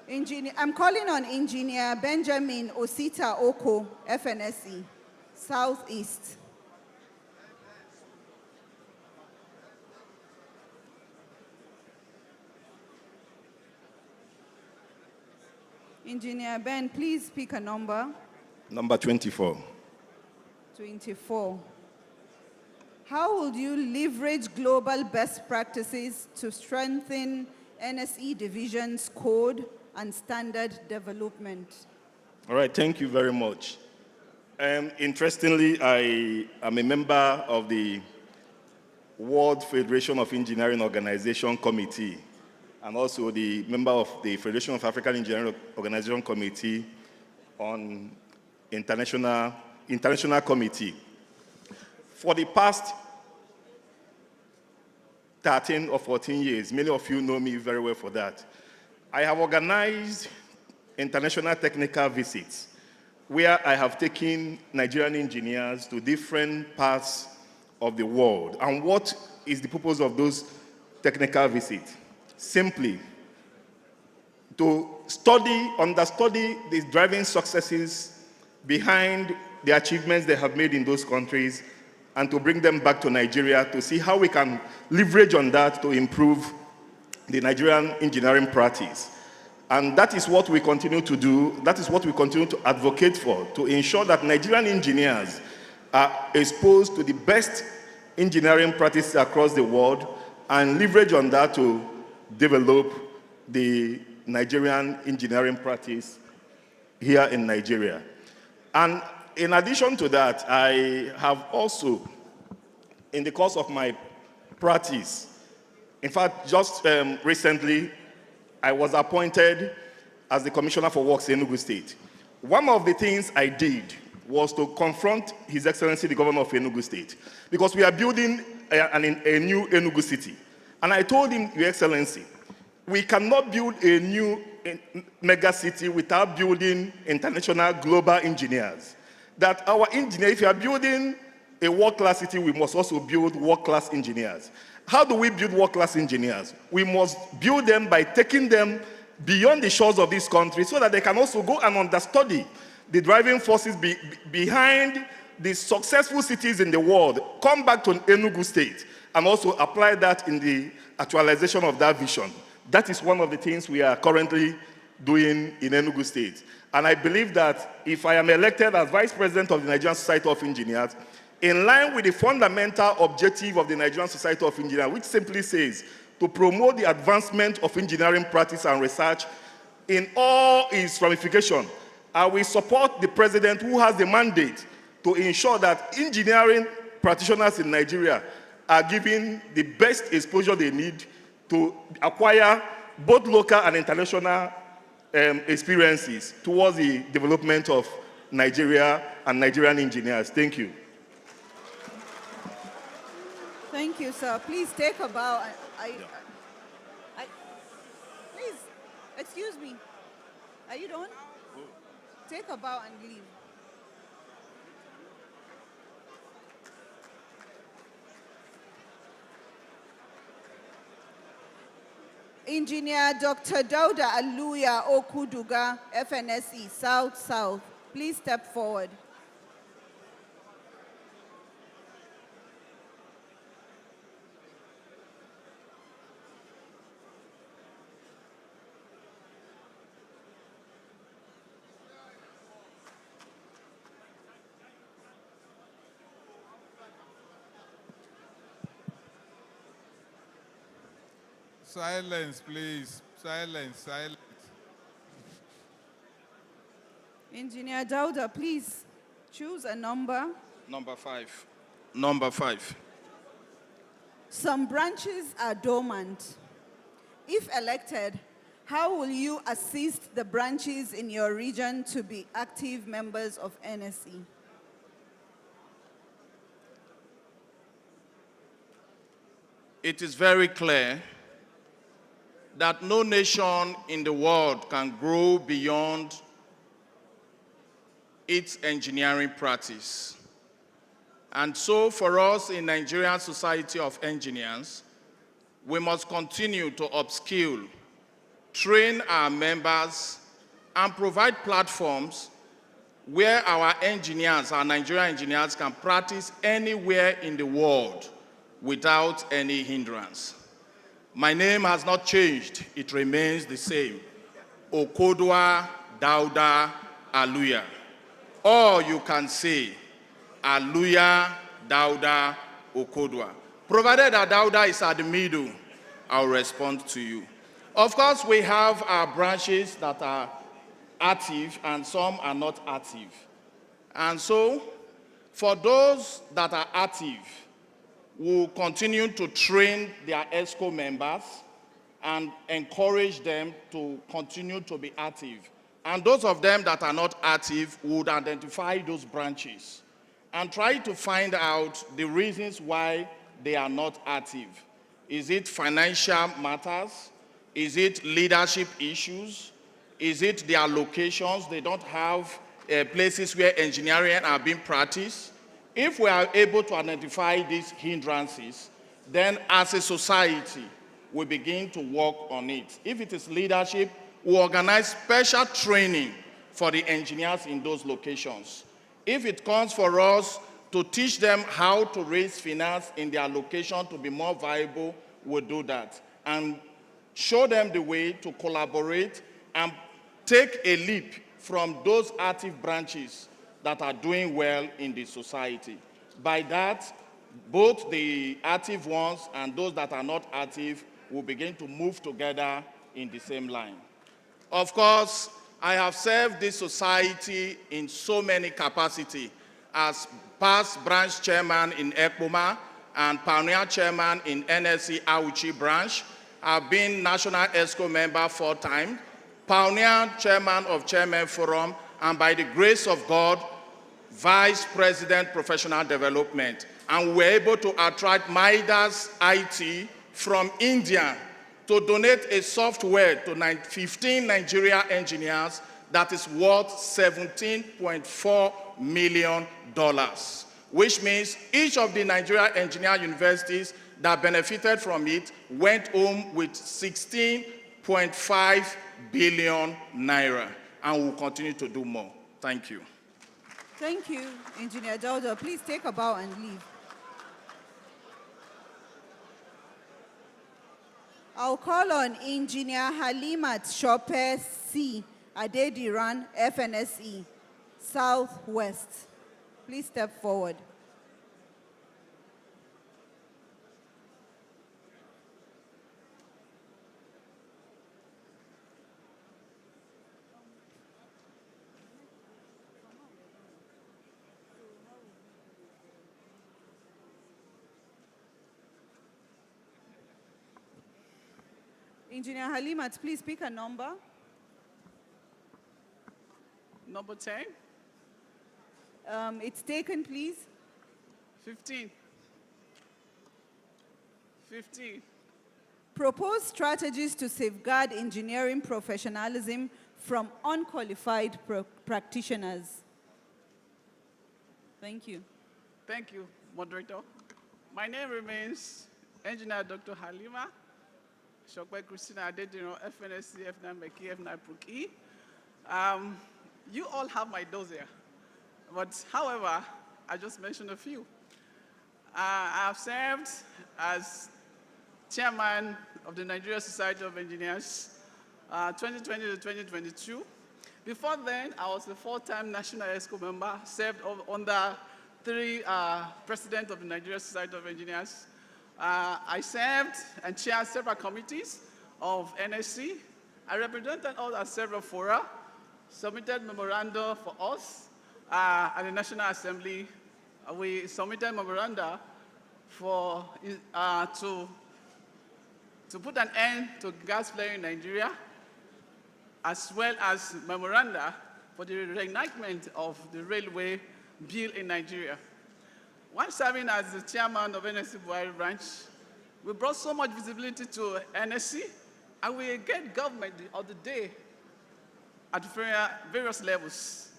Okay. I'm calling on Engineer Benjamin Osita Oko, FNSE, Southeast. Engineer Ben, please pick a number.
Number 24.
24. How will you leverage global best practices to strengthen NSE Division's code and standard development?
All right, thank you very much. Interestingly, I am a member of the World Federation of Engineering Organization Committee, and also the member of the Federation of African Engineering Organization Committee on International Committee. For the past 13 or 14 years, many of you know me very well for that, I have organized international technical visits where I have taken Nigerian engineers to different parts of the world. And what is the purpose of those technical visits? Simply to understudy the driving successes behind the achievements they have made in those countries, and to bring them back to Nigeria to see how we can leverage on that to improve the Nigerian engineering practice. And that is what we continue to do. That is what we continue to advocate for, to ensure that Nigerian engineers are exposed to the best engineering practices across the world and leverage on that to develop the Nigerian engineering practice here in Nigeria. And in addition to that, I have also, in the course of my practice, in fact, just recently, I was appointed as the Commissioner for Works in Enugu State. One of the things I did was to confront His Excellency, the Governor of Enugu State, because we are building a new Enugu City. And I told him, Your Excellency, we cannot build a new mega city without building international global engineers. That our engineers, if you are building a world-class city, we must also build world-class engineers. How do we build world-class engineers? We must build them by taking them beyond the shores of this country so that they can also go and understudy the driving forces behind the successful cities in the world, come back to Enugu State, and also apply that in the actualization of that vision. That is one of the things we are currently doing in Enugu State. And I believe that if I am elected as Vice President of the Nigerian Society of Engineers, in line with the fundamental objective of the Nigerian Society of Engineers, which simply says to promote the advancement of engineering practice and research in all its ramifications, I will support the President who has the mandate to ensure that engineering practitioners in Nigeria are given the best exposure they need to acquire both local and international experiences towards the development of Nigeria and Nigerian engineers. Thank you.
Thank you, sir. Please take a bow. Please, excuse me. Are you done? Take a bow and leave. Engineer Dr. Dauda Aluya Okuduga, FNSE, South. Please step forward.
Silence, please. Silence.
Engineer Dauda, please choose a number.
Number 5.
Some branches are dormant. If elected, how will you assist the branches in your region to be active members of NSE?
It is very clear that no nation in the world can grow beyond its engineering practice. And so for us in Nigerian Society of Engineers, we must continue to upskill, train our members, and provide platforms where our engineers, our Nigerian engineers, can practice anywhere in the world without any hindrance. My name has not changed. It remains the same. Okodwa Dauda Aluya. Or you can say, Aluya Dauda Okodwa. Provided that Dauda is at the middle, I'll respond to you. Of course, we have our branches that are active and some are not active. And so, for those that are active, we'll continue to train their ESCO members and encourage them to continue to be active. And those of them that are not active would identify those branches and try to find out the reasons why they are not active. Is it financial matters? Is it leadership issues? Is it their locations? They don't have places where engineering are being practiced. If we are able to identify these hindrances, then as a society, we begin to work on it. If it is leadership, we organize special training for the engineers in those locations. If it comes for us
to teach them how to raise finance in their location to be more viable, we'll do that. And show them the way to collaborate and take a leap from those active branches that are doing well in the society. By that, both the active ones and those that are not active will begin to move together in the same line. Of course, I have served this society in so many capacities as past branch chairman in Ekpoma and pioneer chairman in NSC Auchi branch. I've been National ESCO member 4 times, pioneer chairman of Chairman Forum, and by the grace of God, Vice President Professional Development. And we were able to attract Midas IT from India to donate a software to 15 Nigerian engineers that is worth $17.4 million, which means each of the Nigerian engineering universities that benefited from it went home with 16.5 billion naira, and will continue to do more. Thank you.
Thank you, Engineer Dauda. Please take a bow and leave. I'll call on Engineer Halimat Shope C. Adediran, FNSE, Southwest. Please step forward. Engineer Halimat, please pick a number.
Number 10.
It's taken, please.
15. 15.
Propose strategies to safeguard engineering professionalism from unqualified practitioners. Thank you.
Thank you, moderator. My name remains Engineer Dr. Halima Shokwe Christina Adedino, FNSC, F9 Meki, F9 Puki. You all have my dossier, but however, I just mentioned a few. I have served as chairman of the Nigerian Society of Engineers 2020 to 2022. Before then, I was a 4-time National ESCO member, served under 3 presidents of the Nigerian Society of Engineers. I served and chaired several committees of NSC. I represented us at several fora, submitted memoranda for us at the National Assembly. We submitted memoranda for, to put an end to gas flaring in Nigeria, as well as memoranda for the reenactment of the railway bill in Nigeria. While serving as the chairman of NSC Buhari branch, we brought so much visibility to NSC, and we get government of the day at various levels.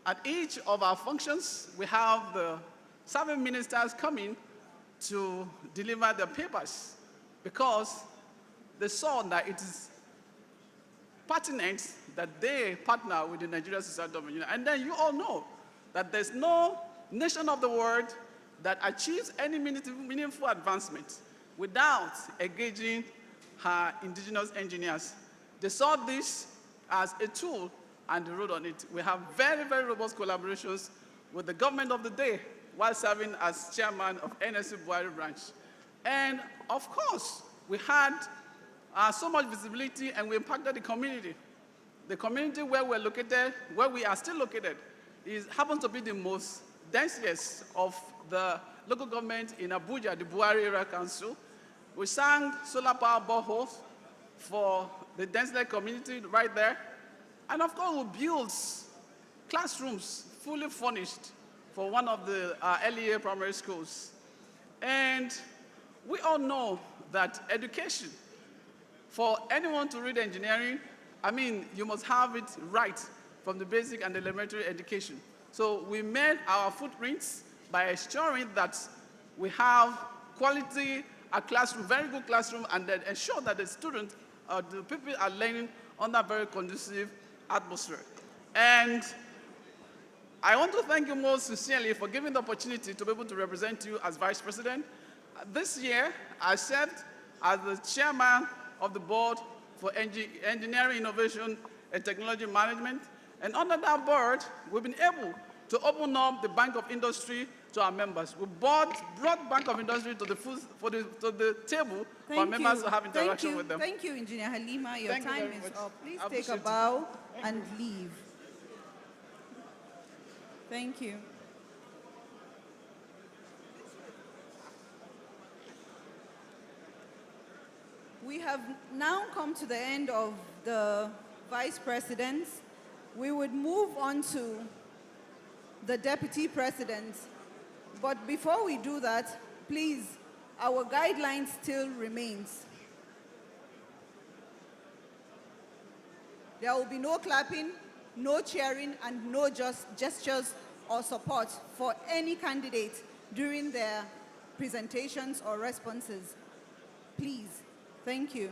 At each of our functions, we have the serving ministers coming to deliver their papers because they saw that it is pertinent that they partner with the Nigerian Society of Engineers. And then you all know that there's no nation of the world that achieves any meaningful advancement without engaging her indigenous engineers. They saw this as a tool and they rode on it. We have very, very robust collaborations with the government of the day while serving as chairman of NSC Buhari branch. And of course, we had so much visibility and we impacted the community. The community where we're located, where we are still located, happens to be the most densiest of the local government in Abuja, the Buhari Area Council. We sang solar power boreholes for the densely community right there. And of course, we built classrooms fully furnished for one of the LEA primary schools. And we all know that education, for anyone to read engineering, I mean, you must have it right from the basic and elementary education. So we made our footprints by ensuring that we have quality classroom, very good classroom, and then ensure that the students, the people are learning under very conducive atmosphere. And I want to thank you most sincerely for giving the opportunity to be able to represent you as Vice President. This year, I served as the Chairman of the Board for Engineering, Innovation, and Technology Management. And under that board, we've been able to open up the Bank of Industry to our members. We brought Bank of Industry to the table for our members to have interaction with them.
Thank you, Engineer Halima. Your
Thank you
time
very
is
much.
up. Please
I
take a
appreciate it.
bow and leave. Thank you. We have now come to the end of the Vice Presidents. We would move on to the Deputy Presidents. But before we do that, please, our guidelines still remains. There will be no clapping, no cheering, and no gestures or support for any candidate during their presentations or responses. Please, thank you.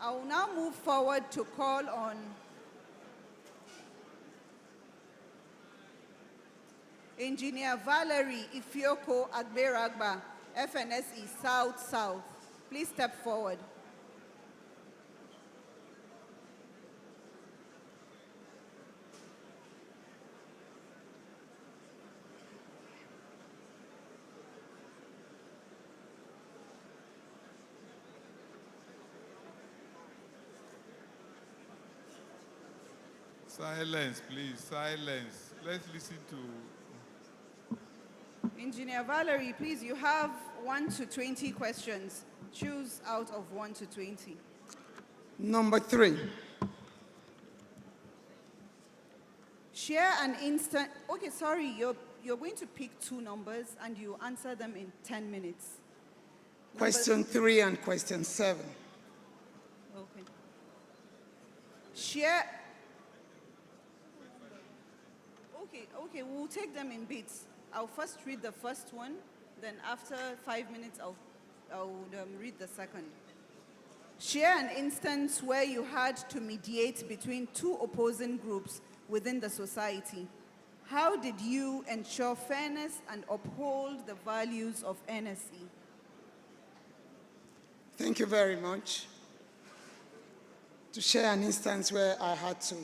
I will now move forward to call on Engineer Valerie Ifioko Agberagba, FNSE South. Please step forward.
Silence, please, silence. Let's listen to...
Engineer Valerie, please, you have 1 to 20 questions. Choose out of 1 to 20.
Number 3.
Share an instant, okay, sorry, you're going to pick 2 numbers and you answer them in 10 minutes.
Question 3 and question 7.
Okay. Share, okay, we'll take them in bits. I'll first read the first one, then after 5 minutes, I'll read the second. Share an instance where you had to mediate between 2 opposing groups within the society. How did you ensure fairness and uphold the values of NSE?
Thank you very much. To share an instance where I had to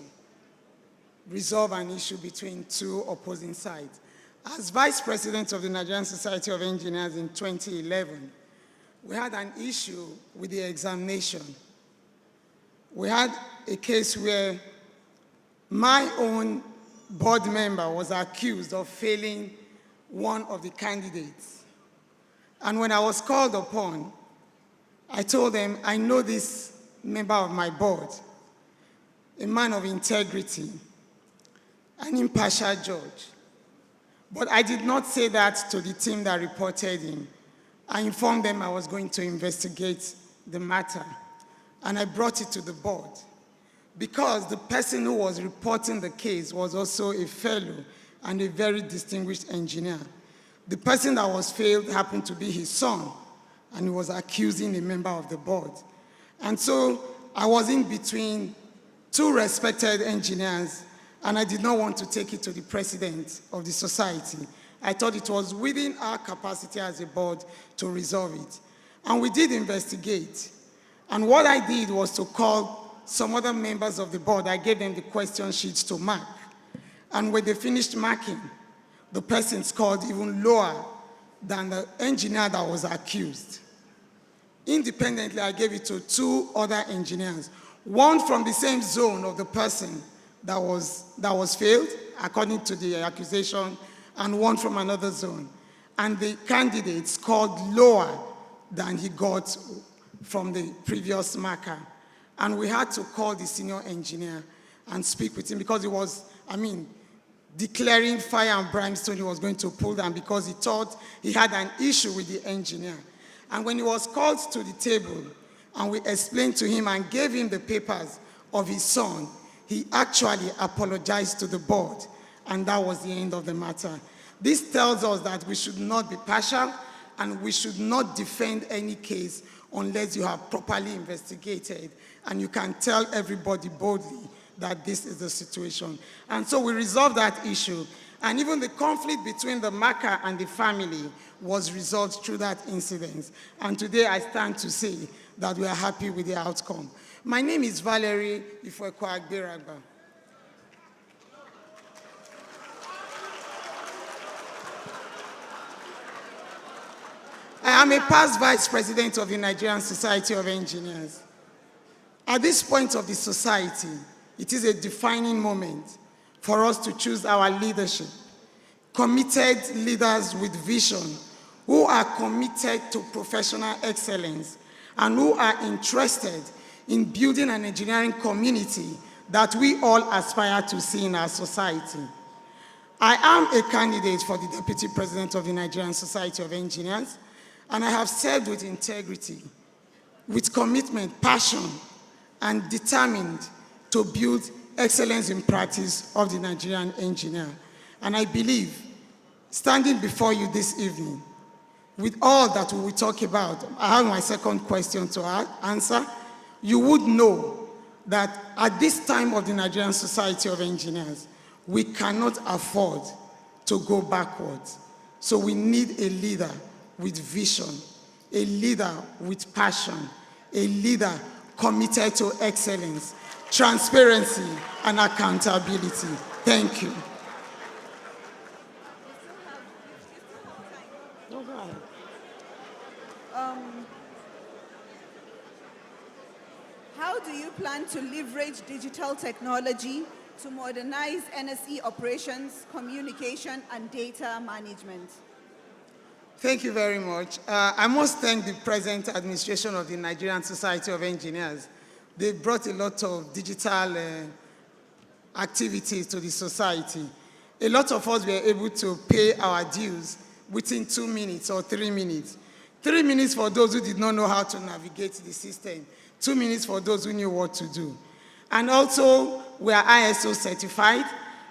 resolve an issue between 2 opposing sides. As Vice President of the Nigerian Society of Engineers in 2011, we had an issue with the examination. We had a case where my own board member was accused of failing one of the candidates. And when I was called upon, I told them, I know this member of my board, a man of integrity, an impartial judge. But I did not say that to the team that reported him. I informed them I was going to investigate the matter, and I brought it to the board. Because the person who was reporting the case was also a fellow and a very distinguished engineer. The person that was failed happened to be his son, and he was accusing a member of the board. And so I was in between 2 respected engineers, and I did not want to take it to the president of the society. I thought it was within our capacity as a board to resolve it. And we did investigate. And what I did was to call some other members of the board. I gave them the question sheets to mark. And when they finished marking, the person scored even lower than the engineer that was accused. Independently, I gave it to 2 other engineers, one from the same zone of the person that was failed, according to the accusation, and one from another zone. And the candidate scored lower than he got from the previous marker. And we had to call the senior engineer and speak with him because he was, declaring fire and brimstone he was going to pull down because he thought he had an issue with the engineer. And when he was called to the table and we explained to him and gave him the papers of his son, he actually apologized to the board, and that was the end of the matter. This tells us that we should not be partial and we should not defend any case unless you have properly investigated and you can tell everybody boldly that this is the situation. And so we resolved that issue. And even the conflict between the marker and the family was resolved through that incident. And today I stand to say that we are happy with the outcome. My name is Valerie Ifwekwa-Agberagba. I am a past vice president of the Nigerian Society of Engineers. At this point of the society, it is a defining moment for us to choose our leadership. Committed leaders with vision, who are committed to professional excellence and who are interested in building an engineering community that we all aspire to see in our society. I am a candidate for the Deputy President of the Nigerian Society of Engineers, and I have served with integrity, with commitment, passion, and determined to build excellence in practice of the Nigerian engineer. And I believe, standing before you this evening, with all that we will talk about, I have my second question to answer. You would know that at this time of the Nigerian Society of Engineers, we cannot afford to go backwards. So we need a leader with vision, a leader with passion, a leader committed to excellence, transparency, and accountability. Thank you.
How do you plan to leverage digital technology to modernize NSE operations, communication, and data management?
Thank you very much. I must thank the present administration of the Nigerian Society of Engineers. They brought a lot of digital activities to the society. A lot of us were able to pay our dues within 2 minutes or 3 minutes. 3 minutes for those who did not know how to navigate the system. 2 minutes for those who knew what to do. And also, we are ISO certified,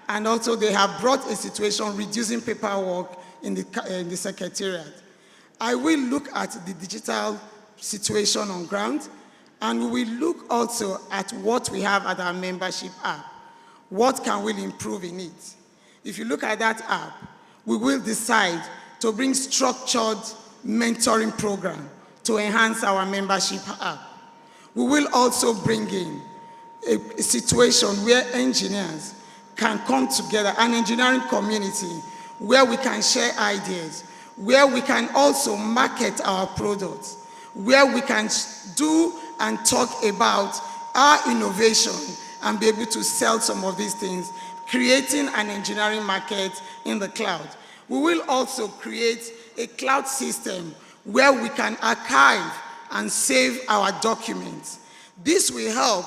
and also they have brought a situation reducing paperwork in the Secretariat. I will look at the digital situation on ground, and we will look also at what we have at our membership app. What can we improve in it? If you look at that app, we will decide to bring structured mentoring program to enhance our membership app. We will also bring in a situation where engineers can come together, an engineering community where we can share ideas, where we can also market our products, where we can do and talk about our innovation and be able to sell some of these things, creating an engineering market in the cloud. We will also create a cloud system where we can archive and save our documents. This will help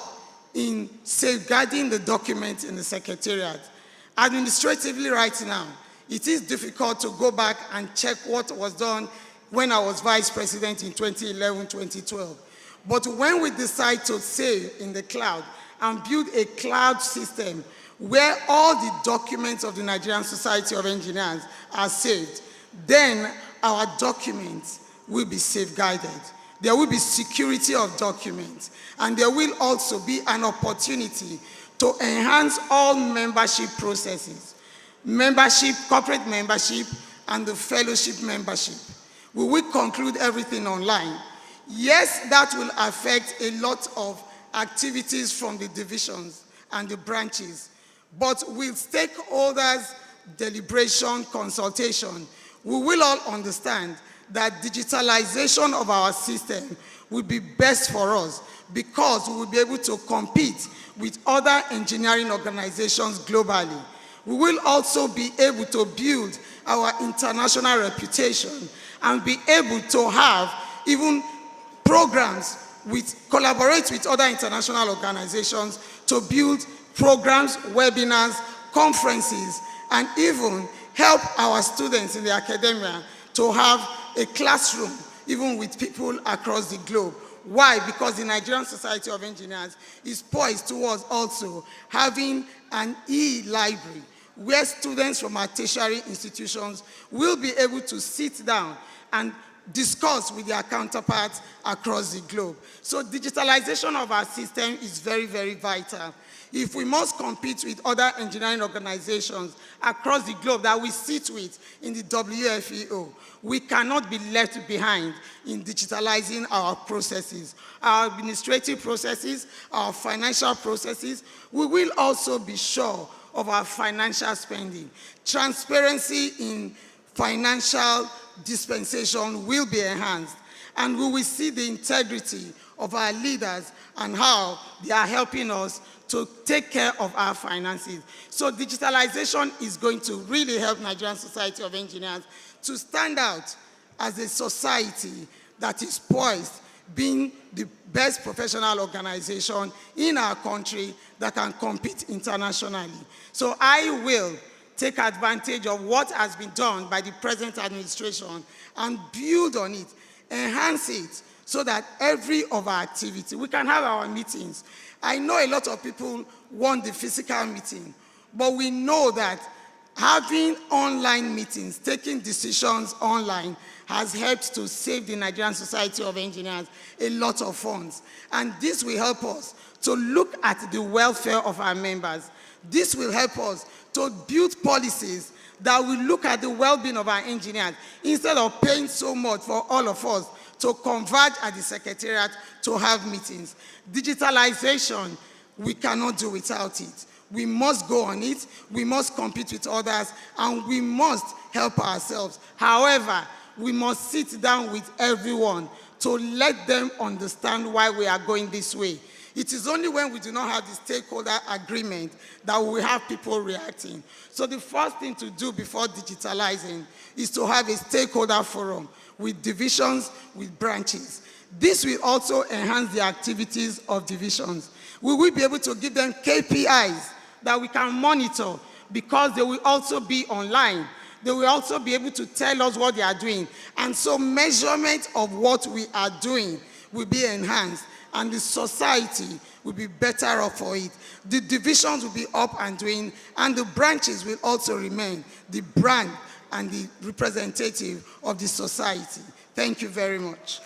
in safeguarding the documents in the Secretariat. Administratively right now, it is difficult to go back and check what was done when I was vice president in 2011, 2012. But when we decide to save in the cloud and build a cloud system where all the documents of the Nigerian Society of Engineers are saved, then our documents will be safeguarded. There will be security of documents, and there will also be an opportunity to enhance all membership processes, membership, corporate membership, and the fellowship membership. We will conclude everything online. Yes, that will affect a lot of activities from the divisions and the branches, but with stakeholders, deliberation, consultation, we will all understand that digitalization of our system will be best for us because we will be able to compete with other engineering organizations globally. We will also be able to build our international reputation and be able to have even programs collaborate with other international organizations to build programs, webinars, conferences, and even help our students in the academia to have a classroom, even with people across the globe. Why? Because the Nigerian Society of Engineers is poised towards also having an e-library where students from our tertiary institutions will be able to sit down and discuss with their counterparts across the globe. So digitalization of our system is very, very vital. If we must compete with other engineering organizations across the globe that we sit with in the WFEO, we cannot be left behind in digitalizing our processes, our administrative processes, our financial processes. We will also be sure of our financial spending. Transparency in financial dispensation will be enhanced, and we will see the integrity of our leaders and how they are helping us to take care of our finances. So digitalization is going to really help Nigerian Society of Engineers to stand out as a society that is poised, being the best professional organization in our country that can compete internationally. So I will take advantage of what has been done by the present administration and build on it, enhance it, so that every of our activity, we can have our meetings. I know a lot of people want the physical meeting, but we know that having online meetings, taking decisions online, has helped to save the Nigerian Society of Engineers a lot of funds. And this will help us to look at the welfare of our members. This will help us to build policies that will look at the well-being of our engineers instead of paying so much for all of us to converge at the Secretariat to have meetings. Digitalization, we cannot do without it. We must go on it, we must compete with others, and we must help ourselves. However, we must sit down with everyone to let them understand why we are going this way. It is only when we do not have the stakeholder agreement that we have people reacting. So the first thing to do before digitalizing is to have a stakeholder forum with divisions, with branches. This will also enhance the activities of divisions. We will be able to give them KPIs that we can monitor, because they will also be online. They will also be able to tell us what they are doing. And so measurement of what we are doing will be enhanced, and the society will be better off for it. The divisions will be up and doing, and the branches will also remain the brand and the representative of the society. Thank you very much.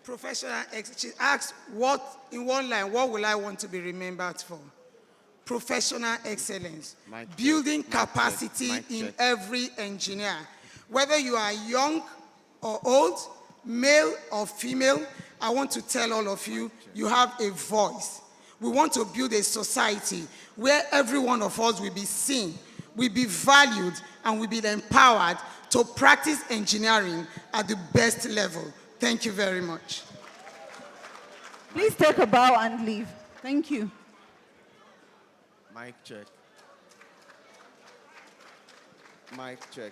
Professional, she asked, what, in one line, what will I want to be remembered for? Professional excellence, building capacity in every engineer. Whether you are young or old, male or female, I want to tell all of you, you have a voice. We want to build a society where every one of us will be seen, will be valued, and will be empowered to practice engineering at the best level. Thank you very much.
Please take a bow and leave. Thank you.
Mic check. Mic check.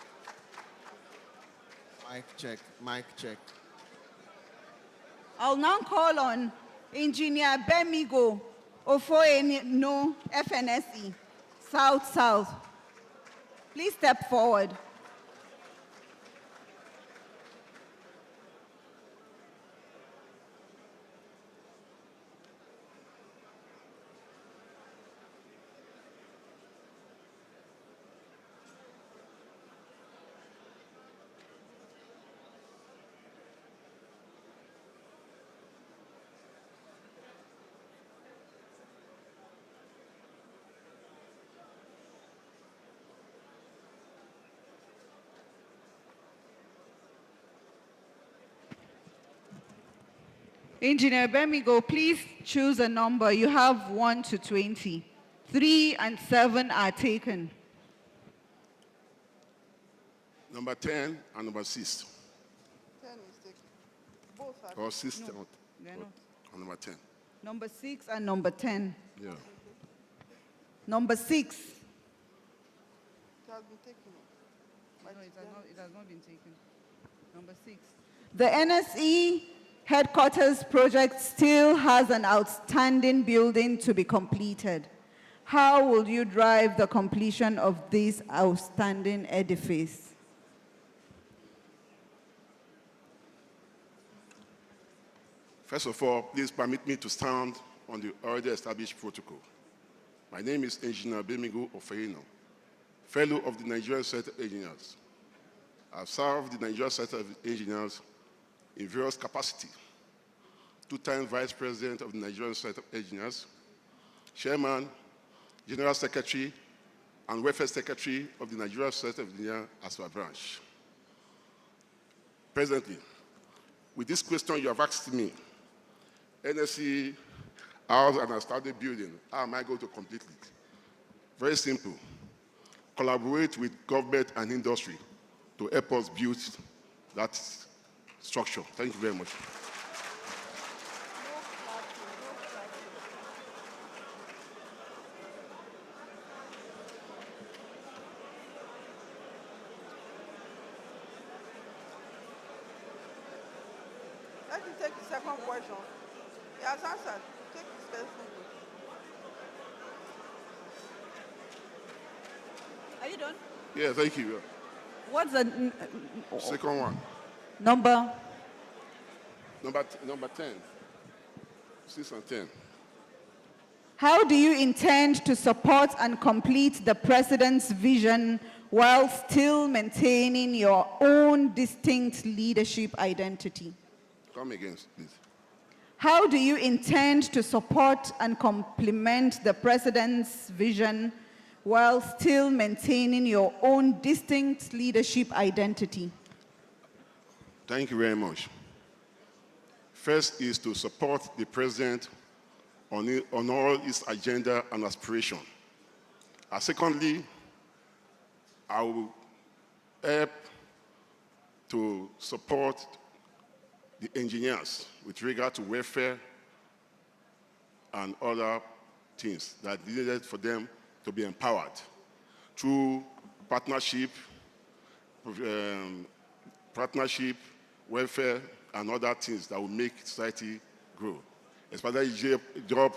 Mic check. Mic check.
I'll now call on Engineer Bemigo Ofoeno FNSE, South. Please step forward. Engineer Bemigo, please choose a number. You have 1 to 20. 3 and 7 are taken.
Number 10 and number 6.
10 is taken. Both are
Or 6.
No, they're not.
And number 10.
Number 6 and number 10.
Yeah.
Number 6. has been taken. No, it has not been taken. Number 6. The NSE headquarters project still has an outstanding building to be completed. How will you drive the completion of this outstanding edifice?
First of all, please permit me to stand on the already established protocol. My name is Engineer Bemigo Ofeino, Fellow of the Nigerian Center of Engineers. I've served the Nigerian Center of Engineers in various capacities. 2-time Vice President of the Nigerian Center of Engineers, Chairman, General Secretary, and Welfare Secretary of the Nigerian Center of Engineers as a branch. Presently, with this question you have asked me, NSE house and outstanding building, how am I going to complete it? Very simple. Collaborate with government and industry to help us build that structure. Thank you very much.
Let me take the second question. He has answered. Take the second question. Are you done?
Yeah, thank you.
What's the
Second one.
number?
Number 10. 6 and 10.
How do you intend to support and complete the president's vision while still maintaining your own distinct leadership identity?
Come again, please.
How do you intend to support and complement the president's vision while still maintaining your own distinct leadership identity?
Thank you very much. First is to support the president on all his agenda and aspiration. Secondly, I will help to support the engineers with regard to welfare and other things that are needed for them to be empowered through partnership, welfare, and other things that will make society grow, especially job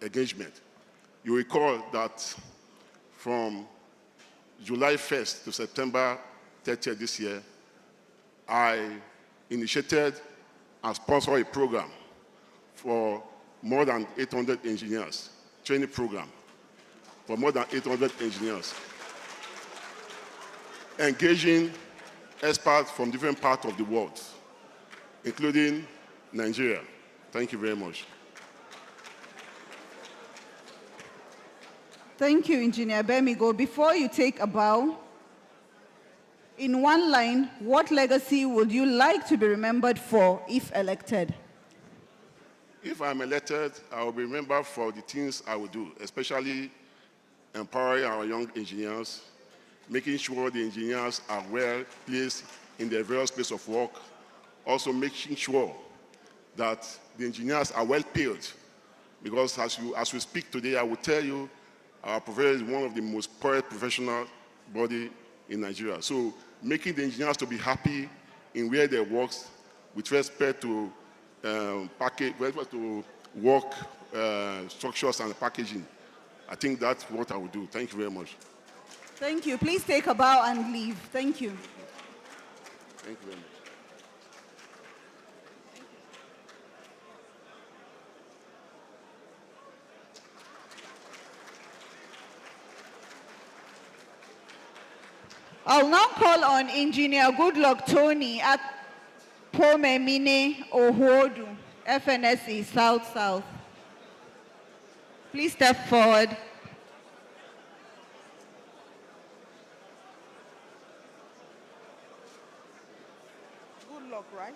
engagement. You recall that from July 1st to September 30th this year, I initiated and sponsored a program for more than 800 engineers, training program for more than 800 engineers, engaging experts from different parts of the world, including Nigeria. Thank you very much.
Thank you, Engineer Bemigo. Before you take a bow, in one line, what legacy would you like to be remembered for if elected?
If I'm elected, I will be remembered for the things I will do, especially empowering our young engineers, making sure the engineers are well placed in their various places of work, also making sure that the engineers are well paid. Because as we speak today, I will tell you, our profession is one of the most paid professional body in Nigeria. So making the engineers to be happy in where they work with respect to work structures and packaging. I think that's what I will do. Thank you very much.
Thank you. Please take a bow and leave. Thank you.
Thank you very much.
I'll now call on Engineer Goodluck Tony at Pomemine Ohuodu, FNSE South. Please step forward. Good luck, right?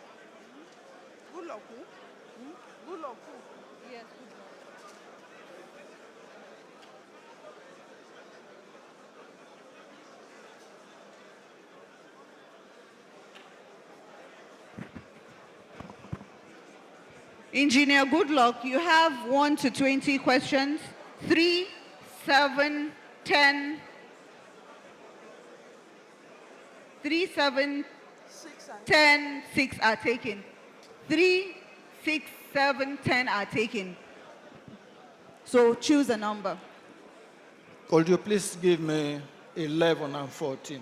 Good luck who? Good luck who? Yes, good luck. Engineer Goodluck, you have 1 to 20 questions, 3, 7, 10, 3, 7, 10, 6 are taken. 3, 6, 7, 10 are taken. So choose a number.
Could you please give me 11 and 14?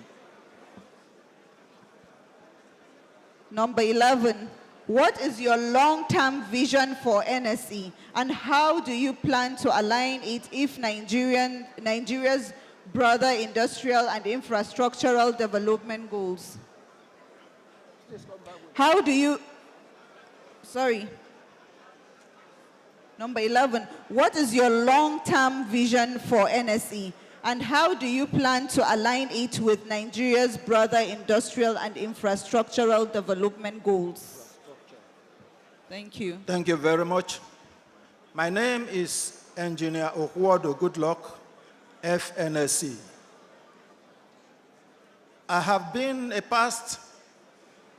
Number 11. What is your long-term vision for NSE, and how do you plan to align it if Nigeria's broader industrial and infrastructural development goals? How do you, Number 11, what is your long-term vision for NSE, and how do you plan to align it with Nigeria's broader industrial and infrastructural development goals? Thank you.
Thank you very much. My name is Engineer Okwodo Goodluck, FNSC. I have been a past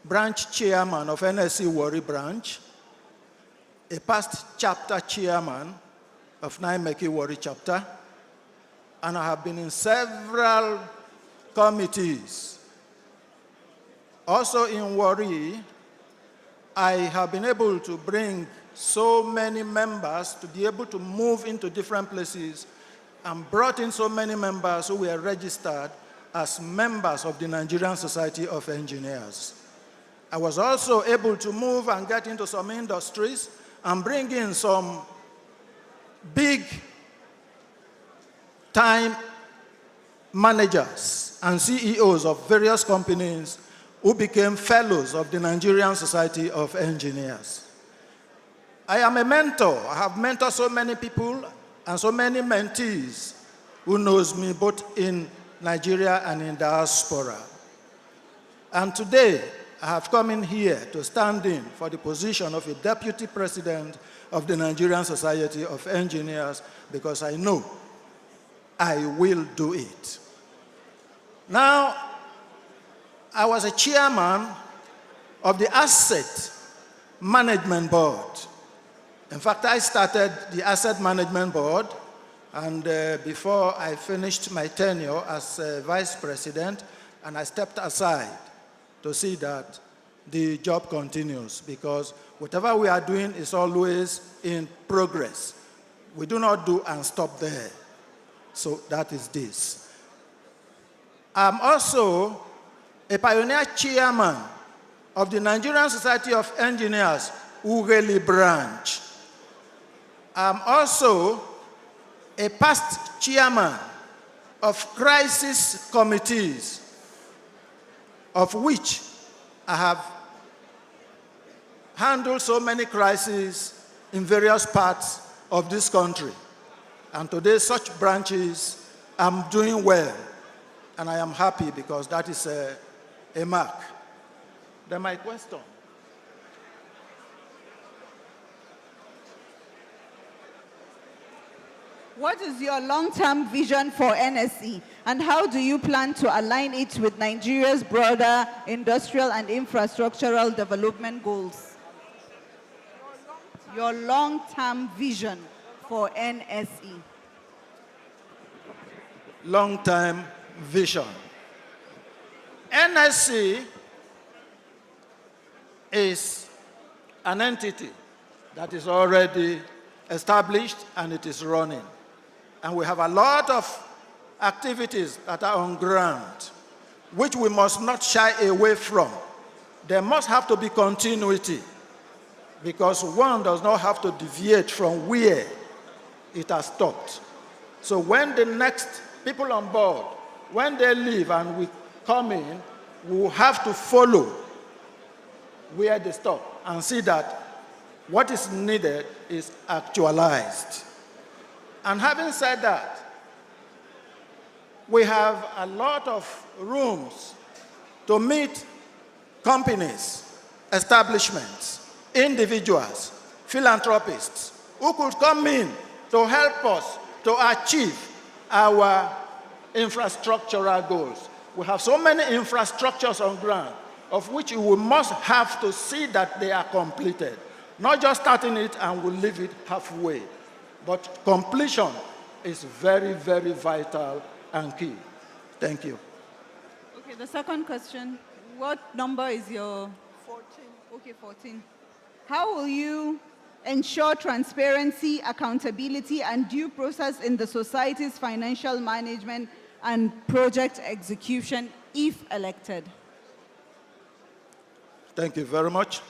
branch chairman of NSC Warri branch, a past chapter chairman of Naimeki Warri chapter, and I have been in several committees. Also in Warri, I have been able to bring so many members to be able to move into different places, and brought in so many members who were registered as members of the Nigerian Society of Engineers. I was also able to move and get into some industries and bring in some big time managers and CEOs of various companies who became fellows of the Nigerian Society of Engineers. I am a mentor. I have mentored so many people and so many mentees who knows me both in Nigeria and in diaspora. And today, I have come in here to stand in for the position of a deputy president of the Nigerian Society of Engineers, because I know I will do it. Now, I was a chairman of the Asset Management Board. In fact, I started the Asset Management Board, and before I finished my tenure as vice president, and I stepped aside to see that the job continues, because whatever we are doing is always in progress. We do not do and stop there. So that is this. I'm also a pioneer chairman of the Nigerian Society of Engineers, Ughelli branch. I'm also a past chairman of crisis committees, of which I have handled so many crises in various parts of this country. And today, such branches, I'm doing well. And I am happy because that is a mark. Then my question.
What is your long-term vision for NSE, and how do you plan to align it with Nigeria's broader industrial and infrastructural development goals? Your long-term vision for NSE.
Long-term vision. NSC is an entity that is already established and it is running. And we have a lot of activities that are on ground, which we must not shy away from. There must have to be continuity, because one does not have to deviate from where it has stopped. So when the next people on board, when they leave and we come in, we will have to follow where they stop and see that what is needed is actualized. And having said that, we have a lot of rooms to meet companies, establishments, individuals, philanthropists, who could come in to help us to achieve our infrastructural goals. We have so many infrastructures on ground, of which we must have to see that they are completed. Not just starting it and we'll leave it halfway. But completion is very, very vital and key. Thank you.
Okay, The second question, what number is your? 14. Okay, 14. How will you ensure transparency, accountability, and due process in the society's financial management and project execution if elected?
Thank you very much.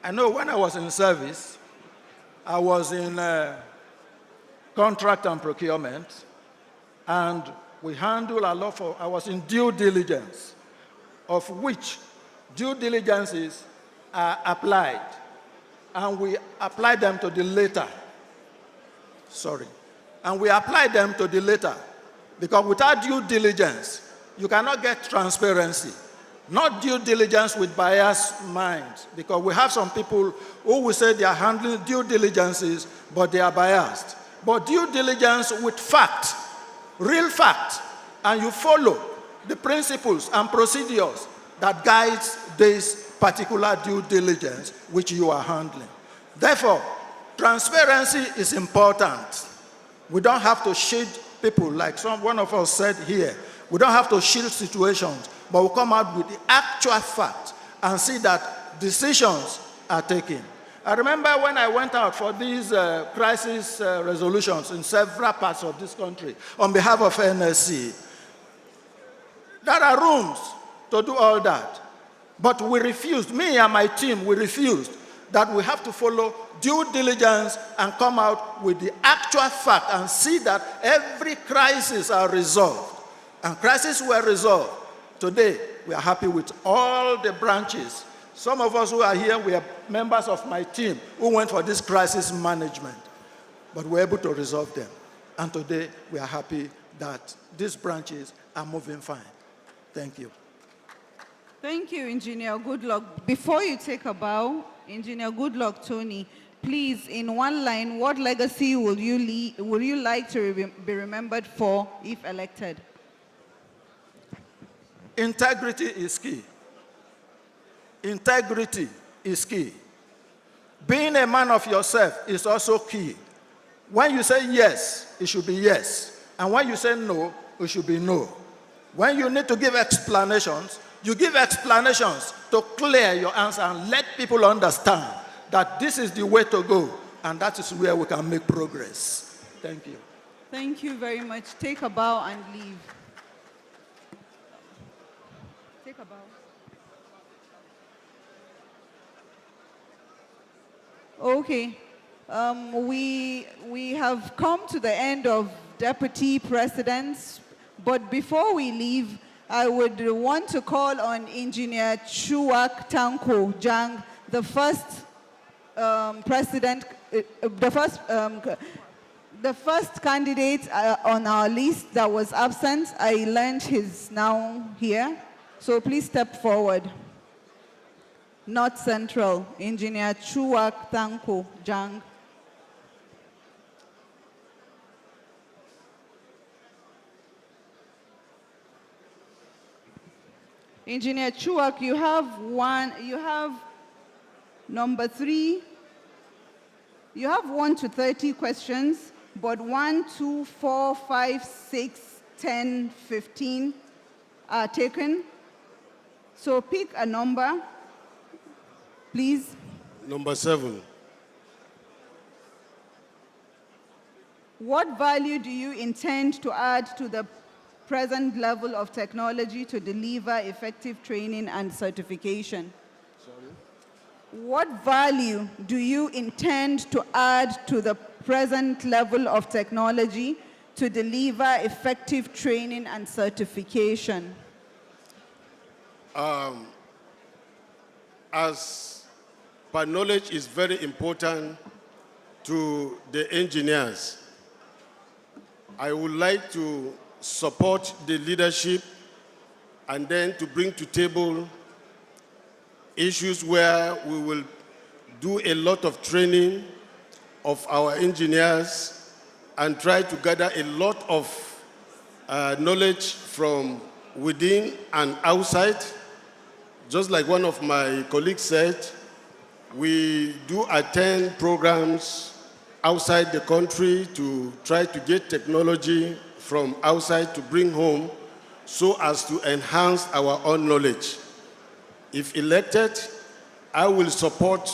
I know when I was in service, I was in contract and procurement, and we handle a lot I was in due diligence, of which due diligences are applied, and we apply them to the later. Sorry. And we apply them to the later, because without due diligence, you cannot get transparency. Not due diligence with biased minds, because we have some people who will say they are handling due diligences, but they are biased. But due diligence with fact, real fact, and you follow the principles and procedures that guides this particular due diligence which you are handling. Therefore, transparency is important. We don't have to shield people like one of us said here. We don't have to shield situations, but we come out with the actual fact and see that decisions are taken. I remember when I went out for these crisis resolutions in several parts of this country on behalf of NSC. There are rooms to do all that, but we refused, me and my team, we refused that we have to follow due diligence and come out with the actual fact and see that every crisis are resolved. And crises were resolved. Today, we are happy with all the branches. Some of us who are here, we are members of my team who went for this crisis management, but we were able to resolve them. And today, we are happy that these branches are moving fine. Thank you.
Thank you, Engineer Goodluck. Before you take a bow, Engineer Goodluck Tony, please, in one line, what legacy will you like to be remembered for if elected?
Integrity is key. Integrity is key. Being a man of yourself is also key. When you say yes, it should be yes. And when you say no, it should be no. When you need to give explanations, you give explanations to clear your answer and let people understand that this is the way to go, and that is where we can make progress. Thank you.
Thank you very much. Take a bow and leave. Take a bow. Okay. We have come to the end of Deputy Presidents, but before we leave, I would want to call on Engineer Chuak Tanko Jang, the first the first candidate on our list that was absent. I learned he's now here, so please step forward. North Central, Engineer Chuak Tanko Jang. Engineer Chuak, you have number 3. You have 1 to 30 questions, but 1, 2, 4, 5, 6, 10, 15 are taken. So pick a number, please.
Number 7.
What value do you intend to add to the present level of technology to deliver effective training and certification? Sorry? What value do you intend to add to the present level of technology to deliver effective training and certification?
As per knowledge is very important to the engineers, I would like to support the leadership and then to bring to table issues where we will do a lot of training of our engineers and try to gather a lot of knowledge from within and outside. Just like one of my colleagues said, we do attend programs outside the country to try to get technology from outside to bring home so as to enhance our own knowledge. If elected, I will support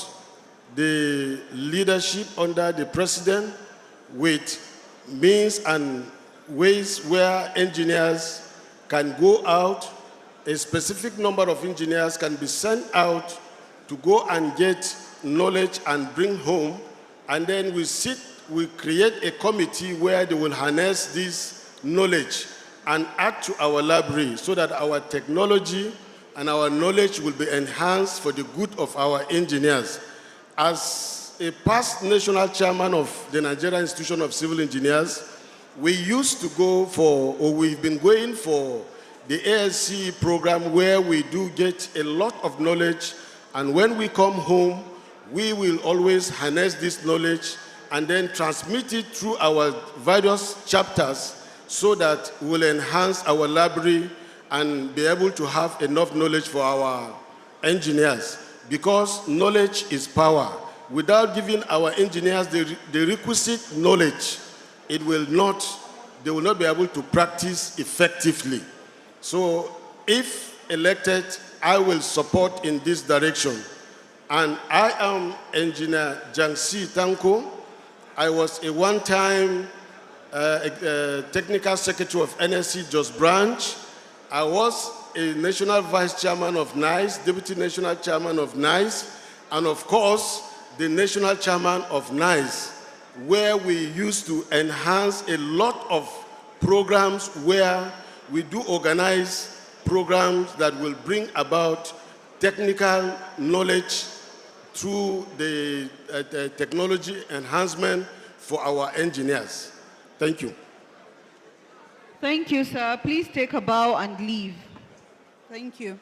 the leadership under the president with means and ways where engineers can go out. A specific number of engineers can be sent out to go and get knowledge and bring home, and then we create a committee where they will harness this knowledge and add to our library so that our technology and our knowledge will be enhanced for the good of our engineers. As a past national chairman of the Nigerian Institution of Civil Engineers, we used to go for, or we've been going for, the ASC program where we do get a lot of knowledge, and when we come home, we will always harness this knowledge and then transmit it through our various chapters so that we will enhance our library and be able to have enough knowledge for our engineers. Because knowledge is power. Without giving our engineers the requisite knowledge, they will not be able to practice effectively. So if elected, I will support in this direction. And I am Engineer Jangsi Tanko. I was a one-time technical secretary of NSC Jos Branch. I was a national vice chairman of NICE, deputy national chairman of NICE, and of course, the national chairman of NICE, where we used to enhance a lot of programs where we do organize programs that will bring about technical knowledge through the technology enhancement for our engineers. Thank you.
Thank you, sir. Please take a bow and leave. Thank you.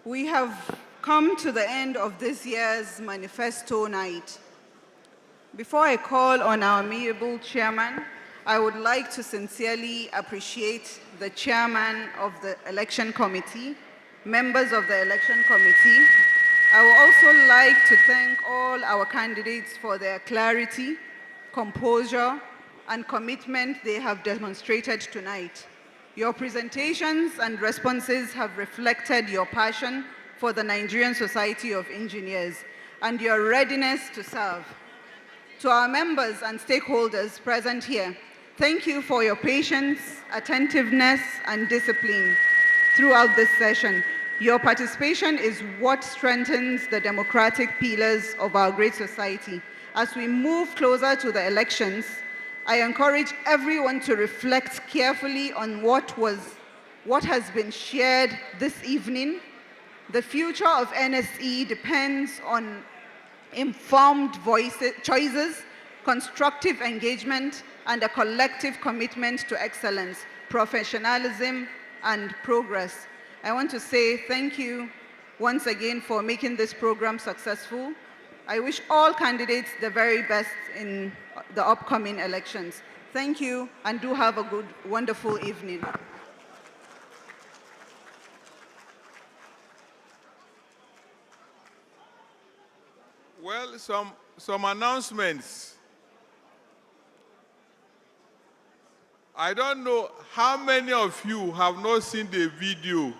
We have come to the end of this year's manifesto night. Before I call on our amiable chairman, I would like to sincerely appreciate the chairman of the election committee, members of the election committee. I would also like to thank all our candidates for their clarity, composure, and commitment they have demonstrated tonight. Your presentations and responses have reflected your passion for the Nigerian Society of Engineers and your readiness to serve. To our members and stakeholders present here, thank you for your patience, attentiveness, and discipline throughout this session. Your participation is what strengthens the democratic pillars of our great society. As we move closer to the elections, I encourage everyone to reflect carefully on what has been shared this evening. The future of NSE depends on informed choices, constructive engagement, and a collective commitment to excellence, professionalism, and progress. I want to say thank you once again for making this program successful. I wish all candidates the very best in the upcoming elections. Thank you, and do have a good, wonderful evening.
Well, some announcements. I don't know how many of you have not seen the video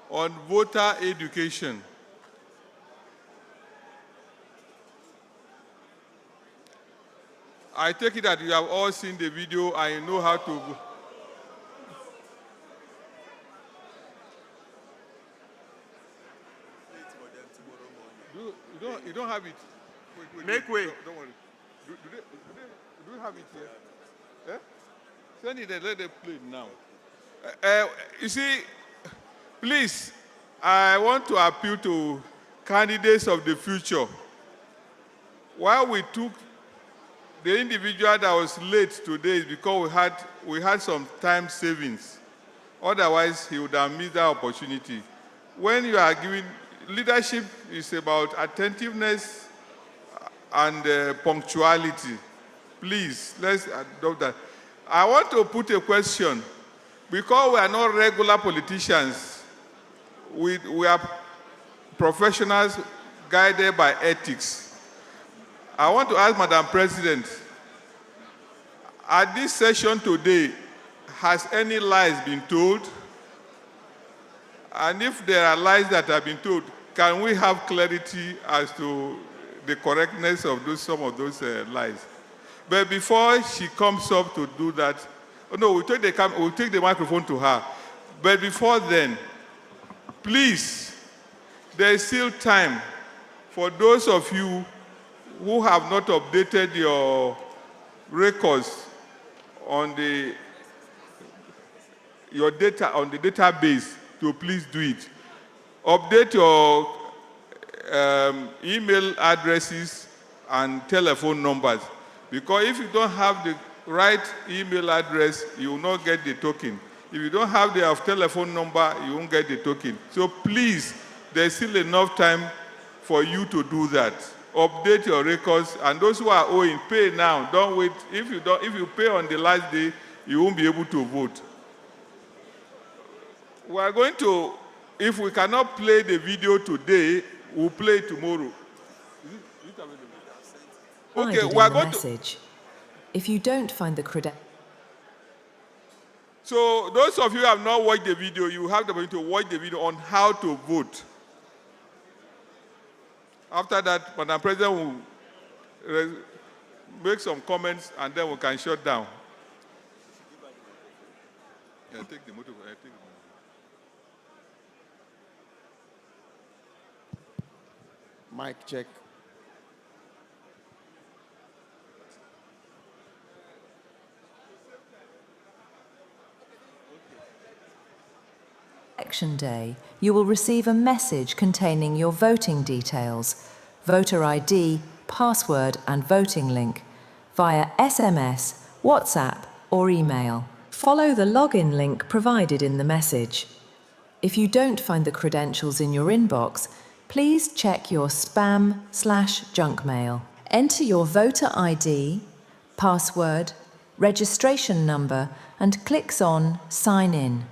on voter education. I take it that you have all seen the video and you know how to go. You don't have it. Wait,
Make way.
Don't worry. Do you have it here? Eh? Send it and let them play it now. You see, please, I want to appeal to candidates of the future. While we took the individual that was late today is because we had some time savings. Otherwise, he would have missed that opportunity. When you are giving leadership, is about attentiveness and punctuality. Please, let's adopt that. I want to put a question. Because we are not regular politicians, we are professionals guided by ethics. I want to ask Madam President, at this session today, has any lies been told? And if there are lies that have been told, can we have clarity as to the correctness of some of those lies? But before she comes up to do that, we'll take the microphone to her. But before then, please, there is still time for those of you who have not updated your records on your data on the database to please do it. Update your email addresses and telephone numbers, because if you don't have the right email address, you will not get the token. If you don't have the telephone number, you won't get the token. So please, there's still enough time for you to do that. Update your records, and those who are owing, pay now. Don't wait. If you pay on the last day, you won't be able to vote. We are going to, if we cannot play the video today, we'll play it tomorrow. Okay, we are going to.
If you don't find the credentials.
So those of you who have not watched the video, you have the opportunity to watch the video on how to vote. After that, Madam President will make some comments and then we can shut down. Yeah, take the motor.
Mic check.
Election day, you will receive a message containing your voting details, voter ID, password and voting link via SMS, WhatsApp or email. Follow the login link provided in the message. If you don't find the credentials in your inbox, please check your spam/junk mail. Enter your voter ID, password, registration number and clicks on Sign In.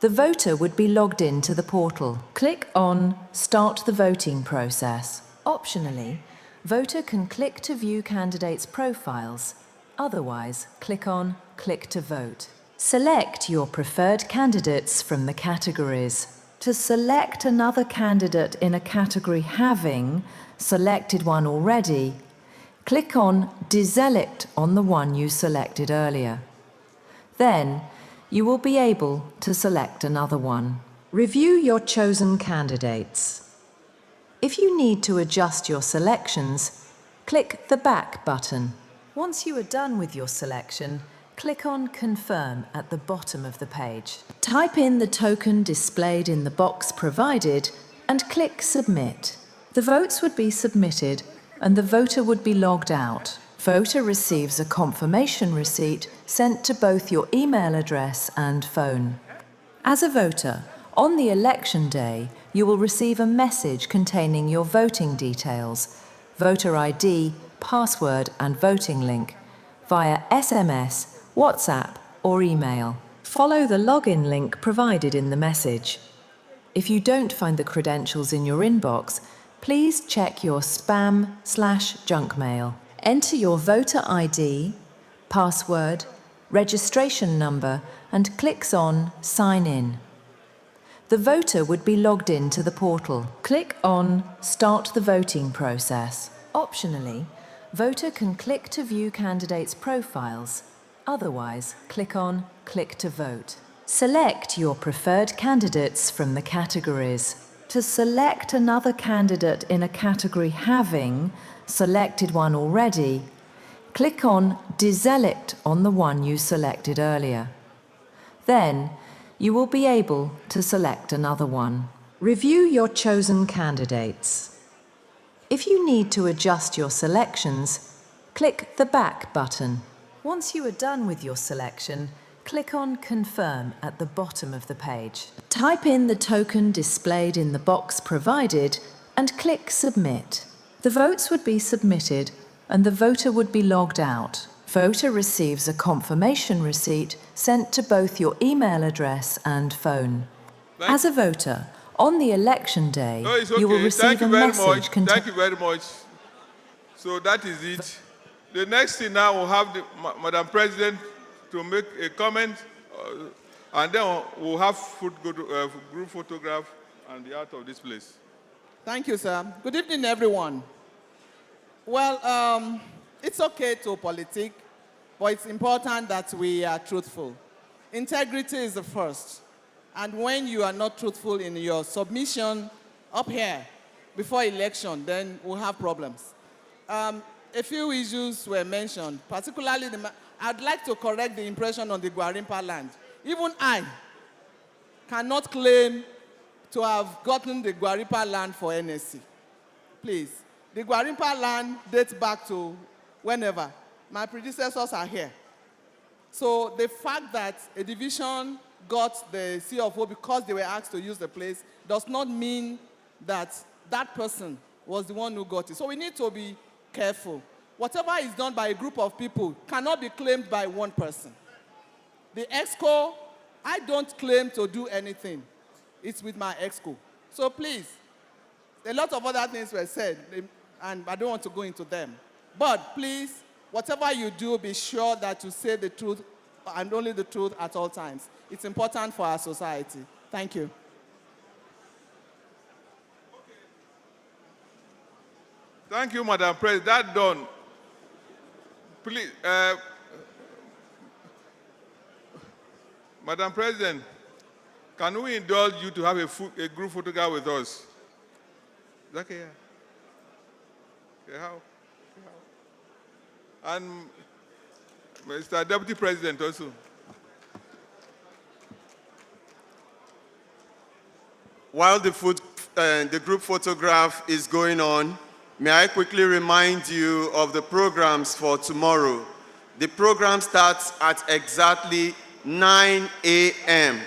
The voter would be logged in to the portal. Click on Start the voting process. Optionally, voter can click to view candidates' profiles. Otherwise, click on Click to vote. Select your preferred candidates from the categories. To select another candidate in a category having selected one already, click on Deselect on the one you selected earlier. Then, you will be able to select another one. Review your chosen candidates. If you need to adjust your selections, click the Back button. Once you are done with your selection, click on Confirm at the bottom of the page. Type in the token displayed in the box provided and click Submit. The votes would be submitted and the voter would be logged out. Voter receives a confirmation receipt sent to both your email address and phone. As a voter, on the election day, you will receive a message containing your voting details, voter ID, password and voting link via SMS, WhatsApp or email. Follow the login link provided in the message. If you don't find the credentials in your inbox, please check your spam/junk mail. Enter your voter ID, password, registration number and clicks on Sign In. The voter would be logged in to the portal. Click on Start the voting process. Optionally, voter can click to view candidates' profiles. Otherwise, click on Click to vote. Select your preferred candidates from the categories. To select another candidate in a category having selected one already, click on Deselect on the one you selected earlier. Then, you will be able to select another one. Review your chosen candidates. If you need to adjust your selections, click the Back button. Once you are done with your selection, click on Confirm at the bottom of the page. Type in the token displayed in the box provided and click Submit. The votes would be submitted and the voter would be logged out. Voter receives a confirmation receipt sent to both your email address and phone. As a voter, On the election day,
No, it's okay.
you will receive
Thank you
a
very
message
much.
containing...
Thank you very much. So that is it. The next thing now, we'll have Madam President to make a comment, and then we'll have group photograph and the out of this place.
Thank you, sir. Good evening, everyone. Well, it's okay to politic, but it's important that we are truthful. Integrity is the first. And when you are not truthful in your submission up here before election, then we'll have problems. A few issues were mentioned, particularly I'd like to correct the impression on the Gwarimpa land. Even I cannot claim to have gotten the Gwarimpa land for NSC. Please. The Gwarimpa land dates back to whenever. My predecessors are here. So the fact that a division got the C of O because they were asked to use the place does not mean that that person was the one who got it. So we need to be careful. Whatever is done by a group of people cannot be claimed by one person. The EXCO, I don't claim to do anything. It's with my EXCO. So please, a lot of other things were said, and I don't want to go into them. But please, whatever you do, be sure that you say the truth and only the truth at all times. It's important for our society. Thank you.
Thank you, Madam President. That done. Please, Madam President, can we indulge you to have a group photograph with us? Is that okay? Yeah, how? And Mr. Deputy President also.
While the group photograph is going on, may I quickly remind you of the programs for tomorrow. The program starts at exactly 9 a.m.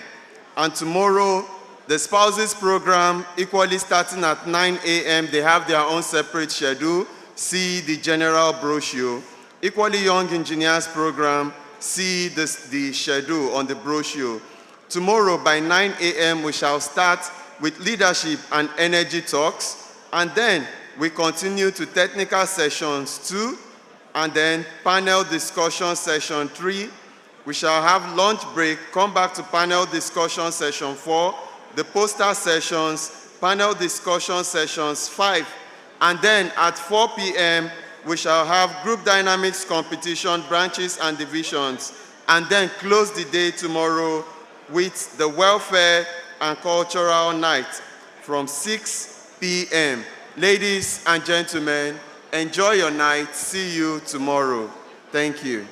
And tomorrow, the spouses program, equally starting at 9 a.m., they have their own separate schedule. See the general brochure. Equally Young Engineers program, see the schedule on the brochure. Tomorrow by 9 a.m. we shall start with leadership and energy talks, and then we continue to technical sessions 2, and then panel discussion session 3. We shall have lunch break, come back to panel discussion session 4, the poster sessions, panel discussion sessions 5, and then at 4 p.m. we shall have group dynamics competition, branches and divisions, and then close the day tomorrow with the welfare and cultural night from 6 p.m. Ladies and gentlemen, enjoy your night. See you tomorrow. Thank you.